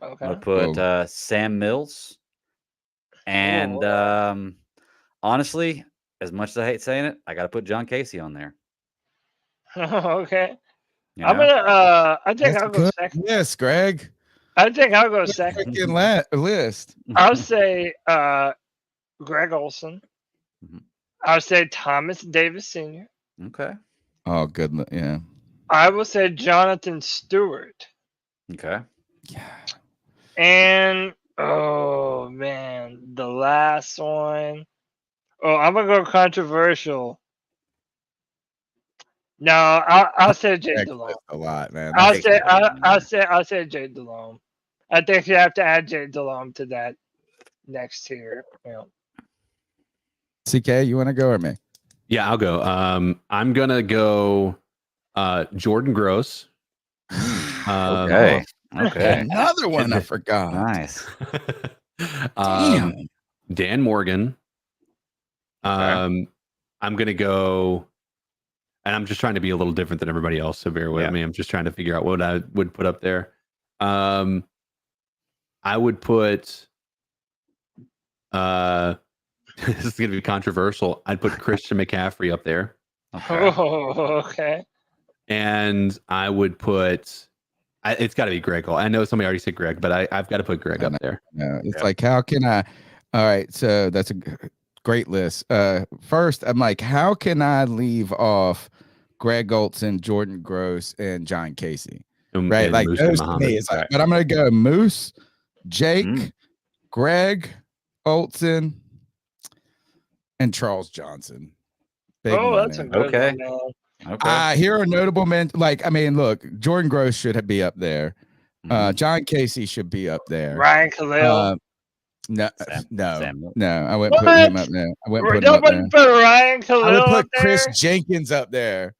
Okay. I'm gonna put Sam Mills. And honestly, as much as I hate saying it, I gotta put John Casey on there. Okay. You I'm know? gonna I think That's I'll a go good second. list, Greg. I think I'll go second. Freaking list. I'll say Greg Olson. I'll say Thomas Davis Sr. Okay. Oh, good. Yeah. I will say Jonathan Stewart. Okay. And oh man, the last one. Oh, I'm gonna go controversial. No, I'll say Jay Delhomme. A lot, man. I'll say Jay Delhomme. I think you have to add Jay Delhomme to that next tier. Yeah. CK, you want to go or me? Yeah, I'll go. I'm gonna go Jordan Gross. Okay. Another one I forgot. Nice. Damn. Dan Morgan. I'm gonna go, and I'm just trying to be a little different than everybody else, so bear with me. I'm just trying to figure out what I would put up there. I would put this is gonna be controversial. I'd put Christian McCaffrey up there. Okay. And I would put it's got to be Greg. I know somebody already said Greg, but I've got to put Greg up there. No, it's like, how can I? All right, so that's a great list. First, I'm like, how can I leave off Greg Olson, Jordan Gross, and John Casey? Right, and like Moose those and to me. Muhammad. It's like, but I'm gonna go Moose, Jake, Greg Olson, and Charles Johnson. Big that's a good Okay. one, man. Okay. Here are notable men. Like, I mean, look, Jordan Gross should be up there. John Casey should be up there. Ryan Khalil. No, Sam. I wouldn't put him up there. I wouldn't put him up there. Put Ryan Khalil I would up put there. Chris Jenkins up there.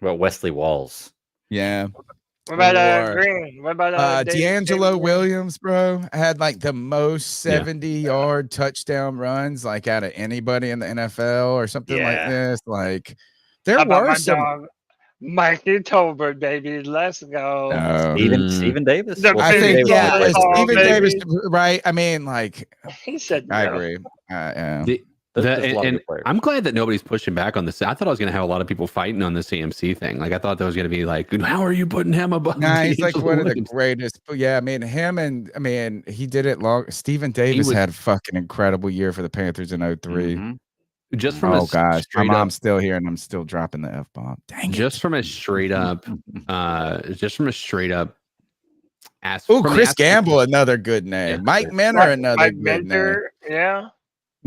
What about Wesley Walls? Yeah. What about Or, Green? What about D'Angelo Williams, bro? Had like the most 70-yard touchdown runs, like out of anybody in the NFL or something like this. Like, there How about were my some. dog, Mikey Tolbert, baby. Let's go. Stephen Davis. I think, Stephen baby. Davis, right? I mean, like, He said, I no. agree. Yeah. And I'm glad that nobody's pushing back on this. I thought I was going to have a lot of people fighting on the CMC thing. Like, I thought that was going to be like, how are you putting him above? Nah, he's like D'Angelo one of the Williams? greatest. But yeah, I mean, he did it long. Stephen Davis had a fucking incredible year for the Panthers in 03. Just from Oh gosh, my straight mom's up, still here and I'm still dropping the F-bomb. Dang it. just from a straight up Chris Gamble, another good name. Yeah. Mike Minter, another good name. Yeah.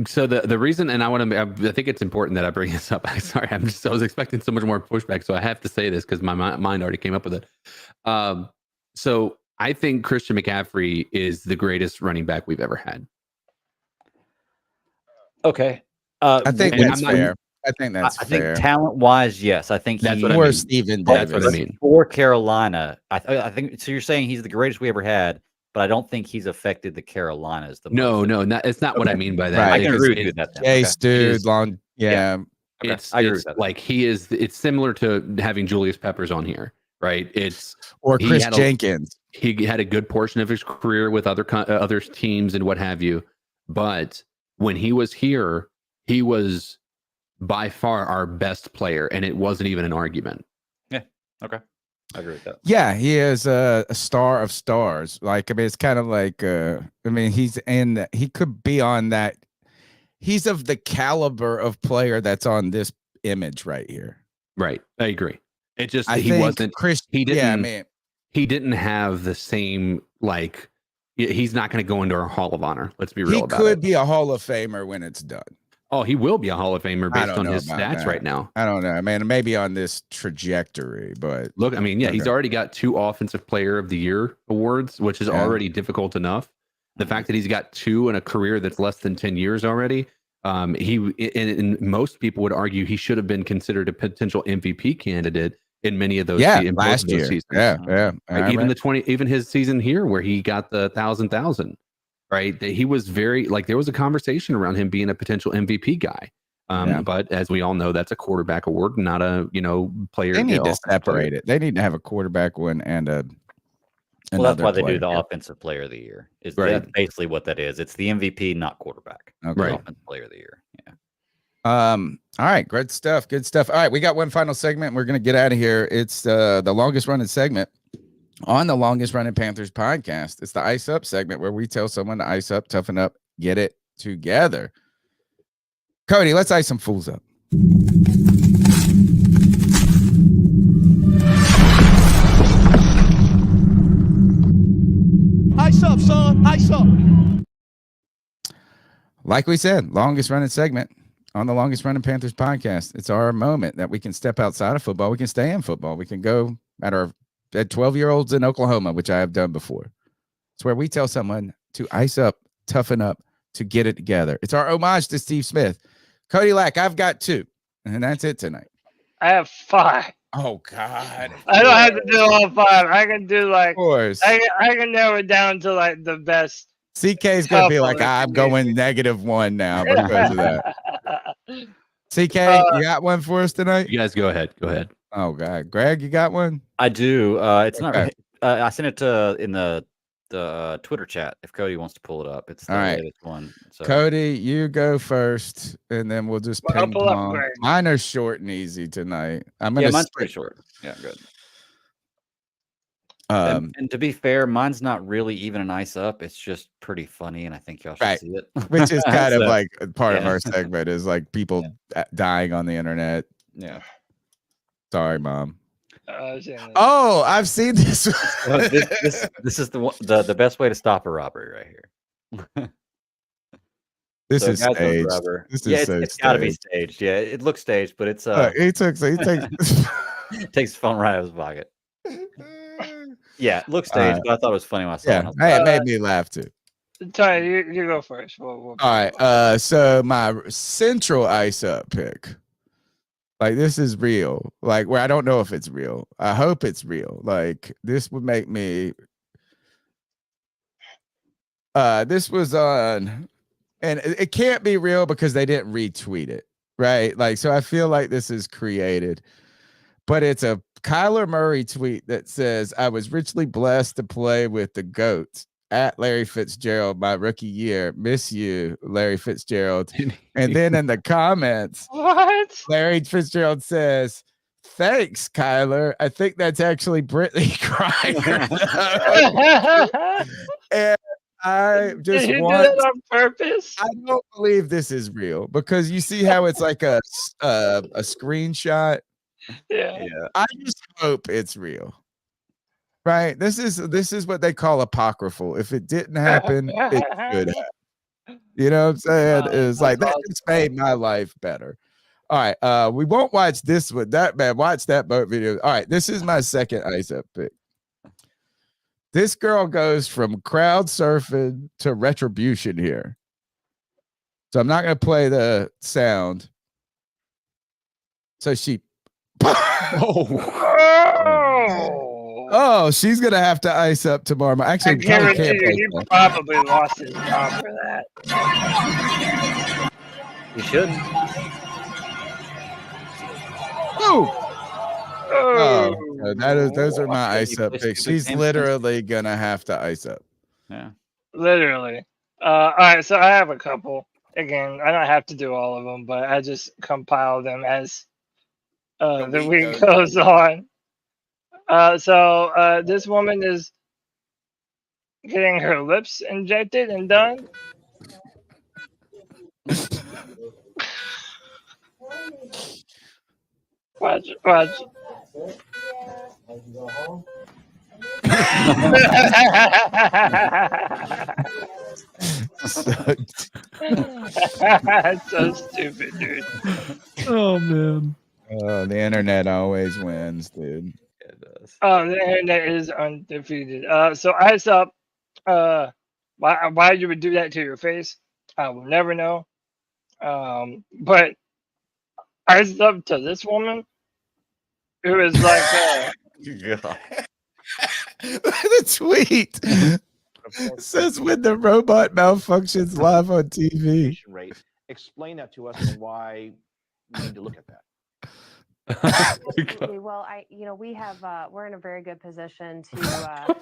So the reason, and I think it's important that I bring this up. Sorry, I was expecting so much more pushback, so I have to say this because my mind already came up with it. So I think Christian McCaffrey is the greatest running back we've ever had. Okay. I think that's fair. I think fair. Talent-wise, yes. I think that's what I mean. Stephen Davis. That's what I mean. For Carolina, I think so. You're saying he's the greatest we ever had, but I don't think he's affected the Carolinas the most. No, it's not what I mean by that. Right. I can agree with you with that. Chase, dude, long, yeah. It's like it's similar to having Julius Peppers on here, right? Or Chris Jenkins. He had a good portion of his career with other teams and what have you, but when he was here, he was by far our best player, and it wasn't even an argument. Yeah. Okay. I agree with that. Yeah, he is a star of stars. Like, I mean, it's kind of like, I mean, he could be on that. He's of the caliber of player that's on this image right here. Right. I agree. It just, he didn't have the same, like, he's not going to go into our Hall of Honor. Let's be real about it. He could be a Hall of Famer when it's done. Oh, he will be a Hall of Famer based on his stats right now. I don't know, man. Maybe on this trajectory, but look, I mean, yeah, he's already got 2 Offensive Player of the Year awards, which is already difficult enough. The fact that he's got 2 in a career that's less than 10 years already, and most people would argue he should have been considered a potential MVP candidate in many of those. Last year, seasons. Yeah. Even his season here where he got the 1,000. Right, he was very there was a conversation around him being a potential MVP guy, but as we all know, that's a quarterback award, not a player. They need to separate it. They need to have a quarterback one and a. Well, that's why they do the Offensive Player of the Year. That's basically what that is. It's the MVP, not quarterback. Okay. Offensive Player of the Year. Yeah. All right, great stuff. Good stuff. All right, we got one final segment. We're gonna get out of here. It's the longest running segment on the longest running Panthers podcast. It's the Ice Up segment where we tell someone to ice up, toughen up, get it together. Cody, let's ice some fools up. Ice up, son. Ice up. Like we said, longest running segment on the longest running Panthers podcast. It's our moment that we can step outside of football. We can stay in football. We can go at 12-year-olds in Oklahoma, which I have done before. It's where we tell someone to ice up, toughen up, to get it together. It's our homage to Steve Smith. Cody Lack, I've got 2, and that's it tonight. I have 5. Oh, God. I don't have to do all 5. I can do of course. I can narrow it down to the best. CK's going to be like, I'm going -1 now because of that. CK, you got one for us tonight? You guys go ahead. Oh, God. Greg, you got one? I do. It's not. I sent it in the Twitter chat. If Cody wants to pull it up, it's the latest one. So. Cody, you go first, and then we'll just ping pong. Mine are short and easy tonight. Mine's pretty short. Yeah, good. And to be fair, mine's not really even an ice up. It's just pretty funny, and I think y'all should see it. Which is kind of like part of our segment is like people dying on the internet. Yeah. Sorry, Mom. Oh, I've seen this. This is the best way to stop a robbery right here. This is staged. It's got to be staged. Yeah, it looks staged, but it's he takes takes his phone right out of his pocket. Yeah, it looks staged, but I thought it was funny when I saw it. It made me laugh too. Ty, you go first. All right. So my central ice up pick. Like, this is real. Like, where I don't know if it's real. I hope it's real. Like, this would make me. This was on, and it can't be real because they didn't retweet it, right? Like, so I feel like this is created, but it's a Kyler Murray tweet that says, "I was richly blessed to play with the GOAT at Larry Fitzgerald my rookie year. Miss you, Larry Fitzgerald." And then in the comments, Larry Fitzgerald says, "Thanks, Kyler. I think that's actually Brittany Griner." And I just do that on purpose? I don't believe this is real because you see how it's like a screenshot. Yeah. I just hope it's real. Right. This is what they call apocryphal. If it didn't happen, it should have. You know what I'm saying? It's like that just made my life better. All right. We won't watch this one. That man, watch that boat video. All right. This is my second ice up pick. This girl goes from crowd surfing to retribution here. So I'm not gonna play the sound. So she Oh, she's gonna have to ice up tomorrow. Actually, I guarantee you, he probably lost his job for that. You should. Oh, those are my ice up picks. She's literally gonna have to ice up. Yeah, literally. All right, so I have a couple. Again, I don't have to do all of them, but I just compile them as the week goes on. So this woman is getting her lips injected and done. Watch. So stupid, dude. Oh man. Oh, the internet always wins, dude. It does. Oh, the internet is undefeated. So ice up. Why you would do that to your face, I will never know. But ice up to this woman who is like the tweet says when the robot malfunctions live on TV. Rate. Explain that to us and why we need to look at that. Absolutely. Well, we have we're in a very good position to talk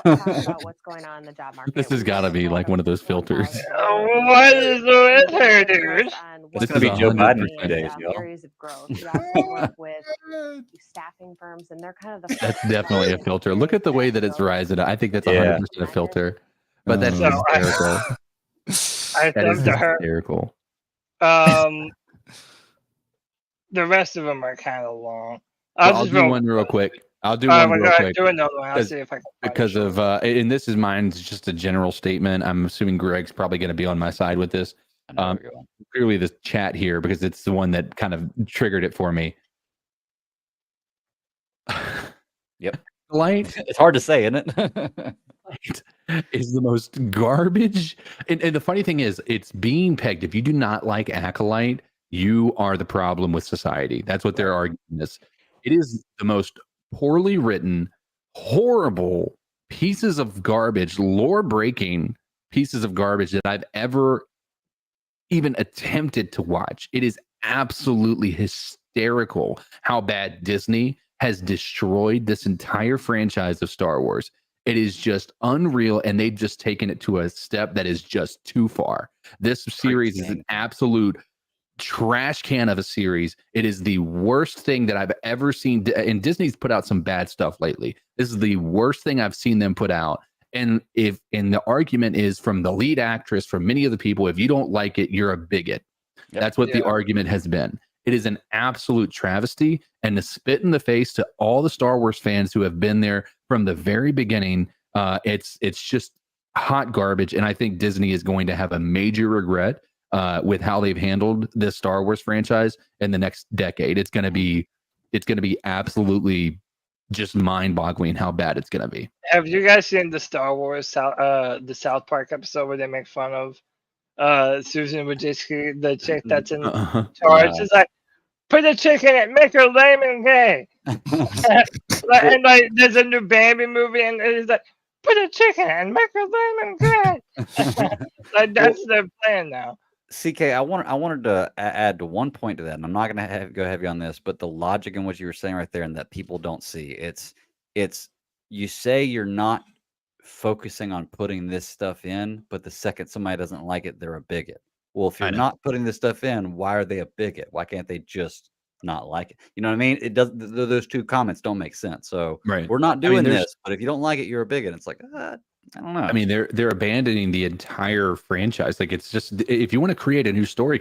about what's going on in the job market. This has got to be like one of those filters. What is with her, dude? This could be Joe Biden days, areas of growth. We also work with staffing firms, and they're kind of the. That's definitely a filter. Look at the way that it's rising. I think that's 100% a filter. But that's hysterical. That is hysterical. The rest of them are kind of long. I'll do one real quick. I'll do one real quick. Do another one. I'll see if I can. Because of, and this is mine. It's just a general statement. I'm assuming Greg's probably going to be on my side with this. Clearly, the chat here, because it's the one that kind of triggered it for me. Yep. Light. It's hard to say, isn't it? Light is the most garbage. And the funny thing is, it's being pegged. If you do not like Acolyte, you are the problem with society. That's what they're arguing this. It is the most poorly written, horrible pieces of garbage, lore-breaking pieces of garbage that I've ever even attempted to watch. It is absolutely hysterical how bad Disney has destroyed this entire franchise of Star Wars. It is just unreal, and they've just taken it to a step that is just too far. This series is an absolute trash can of a series. It is the worst thing that I've ever seen, and Disney's put out some bad stuff lately. This is the worst thing I've seen them put out. And the argument is from the lead actress, from many of the people, if you don't like it, you're a bigot. Yep. That's what the argument has been. It is an absolute travesty and to spit in the face to all the Star Wars fans who have been there from the very beginning. It's just hot garbage, and I think Disney is going to have a major regret with how they've handled this Star Wars franchise in the next decade. It's going to be absolutely just mind-boggling how bad it's going to be. Have you guys seen the Star Wars the South Park episode where they make fun of Susan Wojcicki, the chick that's in charge? It's like, put a chick in it, make her lame and gay. And like, there's a new Bambi movie, and it's like, put a chick in it and make her lame and gay. Like, that's their plan now. CK, I wanted to add one point to that, and I'm not going to go heavy on this, but the logic in what you were saying right there, and that people don't see, it's you say you're not focusing on putting this stuff in, but the second somebody doesn't like it, they're a bigot. Well, if you're not putting this stuff in, why are they a bigot? Why can't they just not like it? You know what I mean? It does. Those two comments don't make sense. So we're not doing this, but if you don't like it, you're a bigot. It's like, I don't know. I mean, they're abandoning the entire franchise. Like, it's just, if you want to create a new story,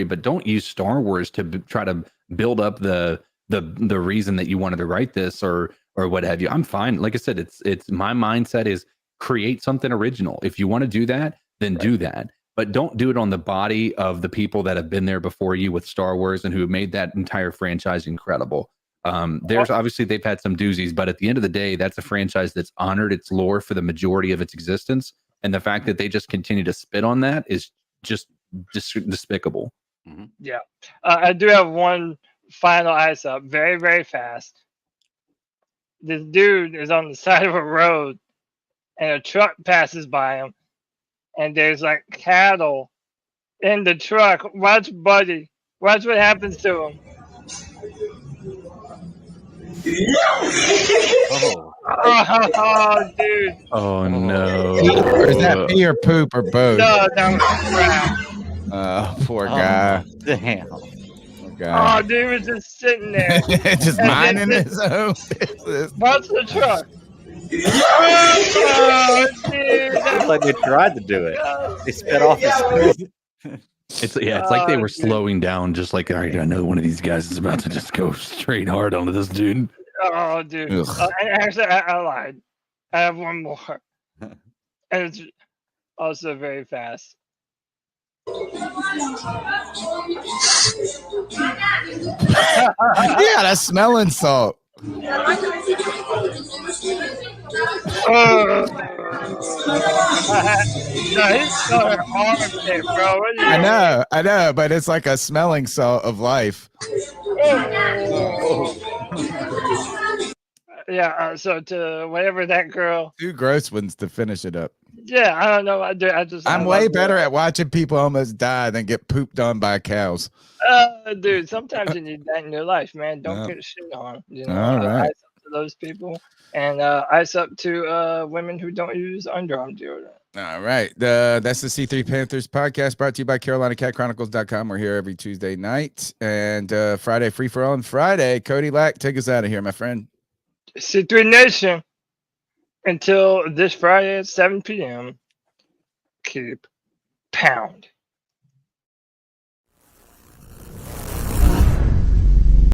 but don't use Star Wars to try to build up the reason that you wanted to write this or or what have you. I'm fine. Like I said, it's my mindset is create something original. If you want to do that, then do that. But don't do it on the body of the people that have been there before you with Star Wars and who have made that entire franchise incredible. There's obviously they've had some doozies, but at the end of the day, that's a franchise that's honored its lore for the majority of its existence. And the fact that they just continue to spit on that is just despicable. Yeah. I do have one final ice up very, very fast. This dude is on the side of a road and a truck passes by him. And there's like cattle in the truck. Watch Buddy. Watch what happens to him. Oh, dude. Oh no. Or is that pee or poop or both? No, that was crap. Oh, poor guy. Damn. Poor guy. Oh, dude was just sitting there. Just minding his own business. Watch the truck. Oh, dude. It's like they tried to do it. They spit off his face. It's like they were slowing down, just like, all right, I know one of these guys is about to just go straight hard onto this dude. Oh, dude. Actually, I lied. I have one more. And it's also very fast. Yeah, that's smelling salt. I know, but it's like a smelling salt of life. Yeah, so to whatever that girl. 2 gross ones to finish it up. Yeah, I don't know. I'm way better at watching people almost die than get pooped on by cows. Dude, sometimes you need that in your life, man. Don't get shit on. You know, all right. Ice up to those people, and ice up to women who don't use underarm deodorant. All right. That's the C3 Panthers podcast brought to you by CarolinaCatChronicles.com. We're here every Tuesday night and Friday free for all. And Friday, Cody Lack, take us out of here, my friend. C3 Nation. Until this Friday at 7 p.m., keep pounding.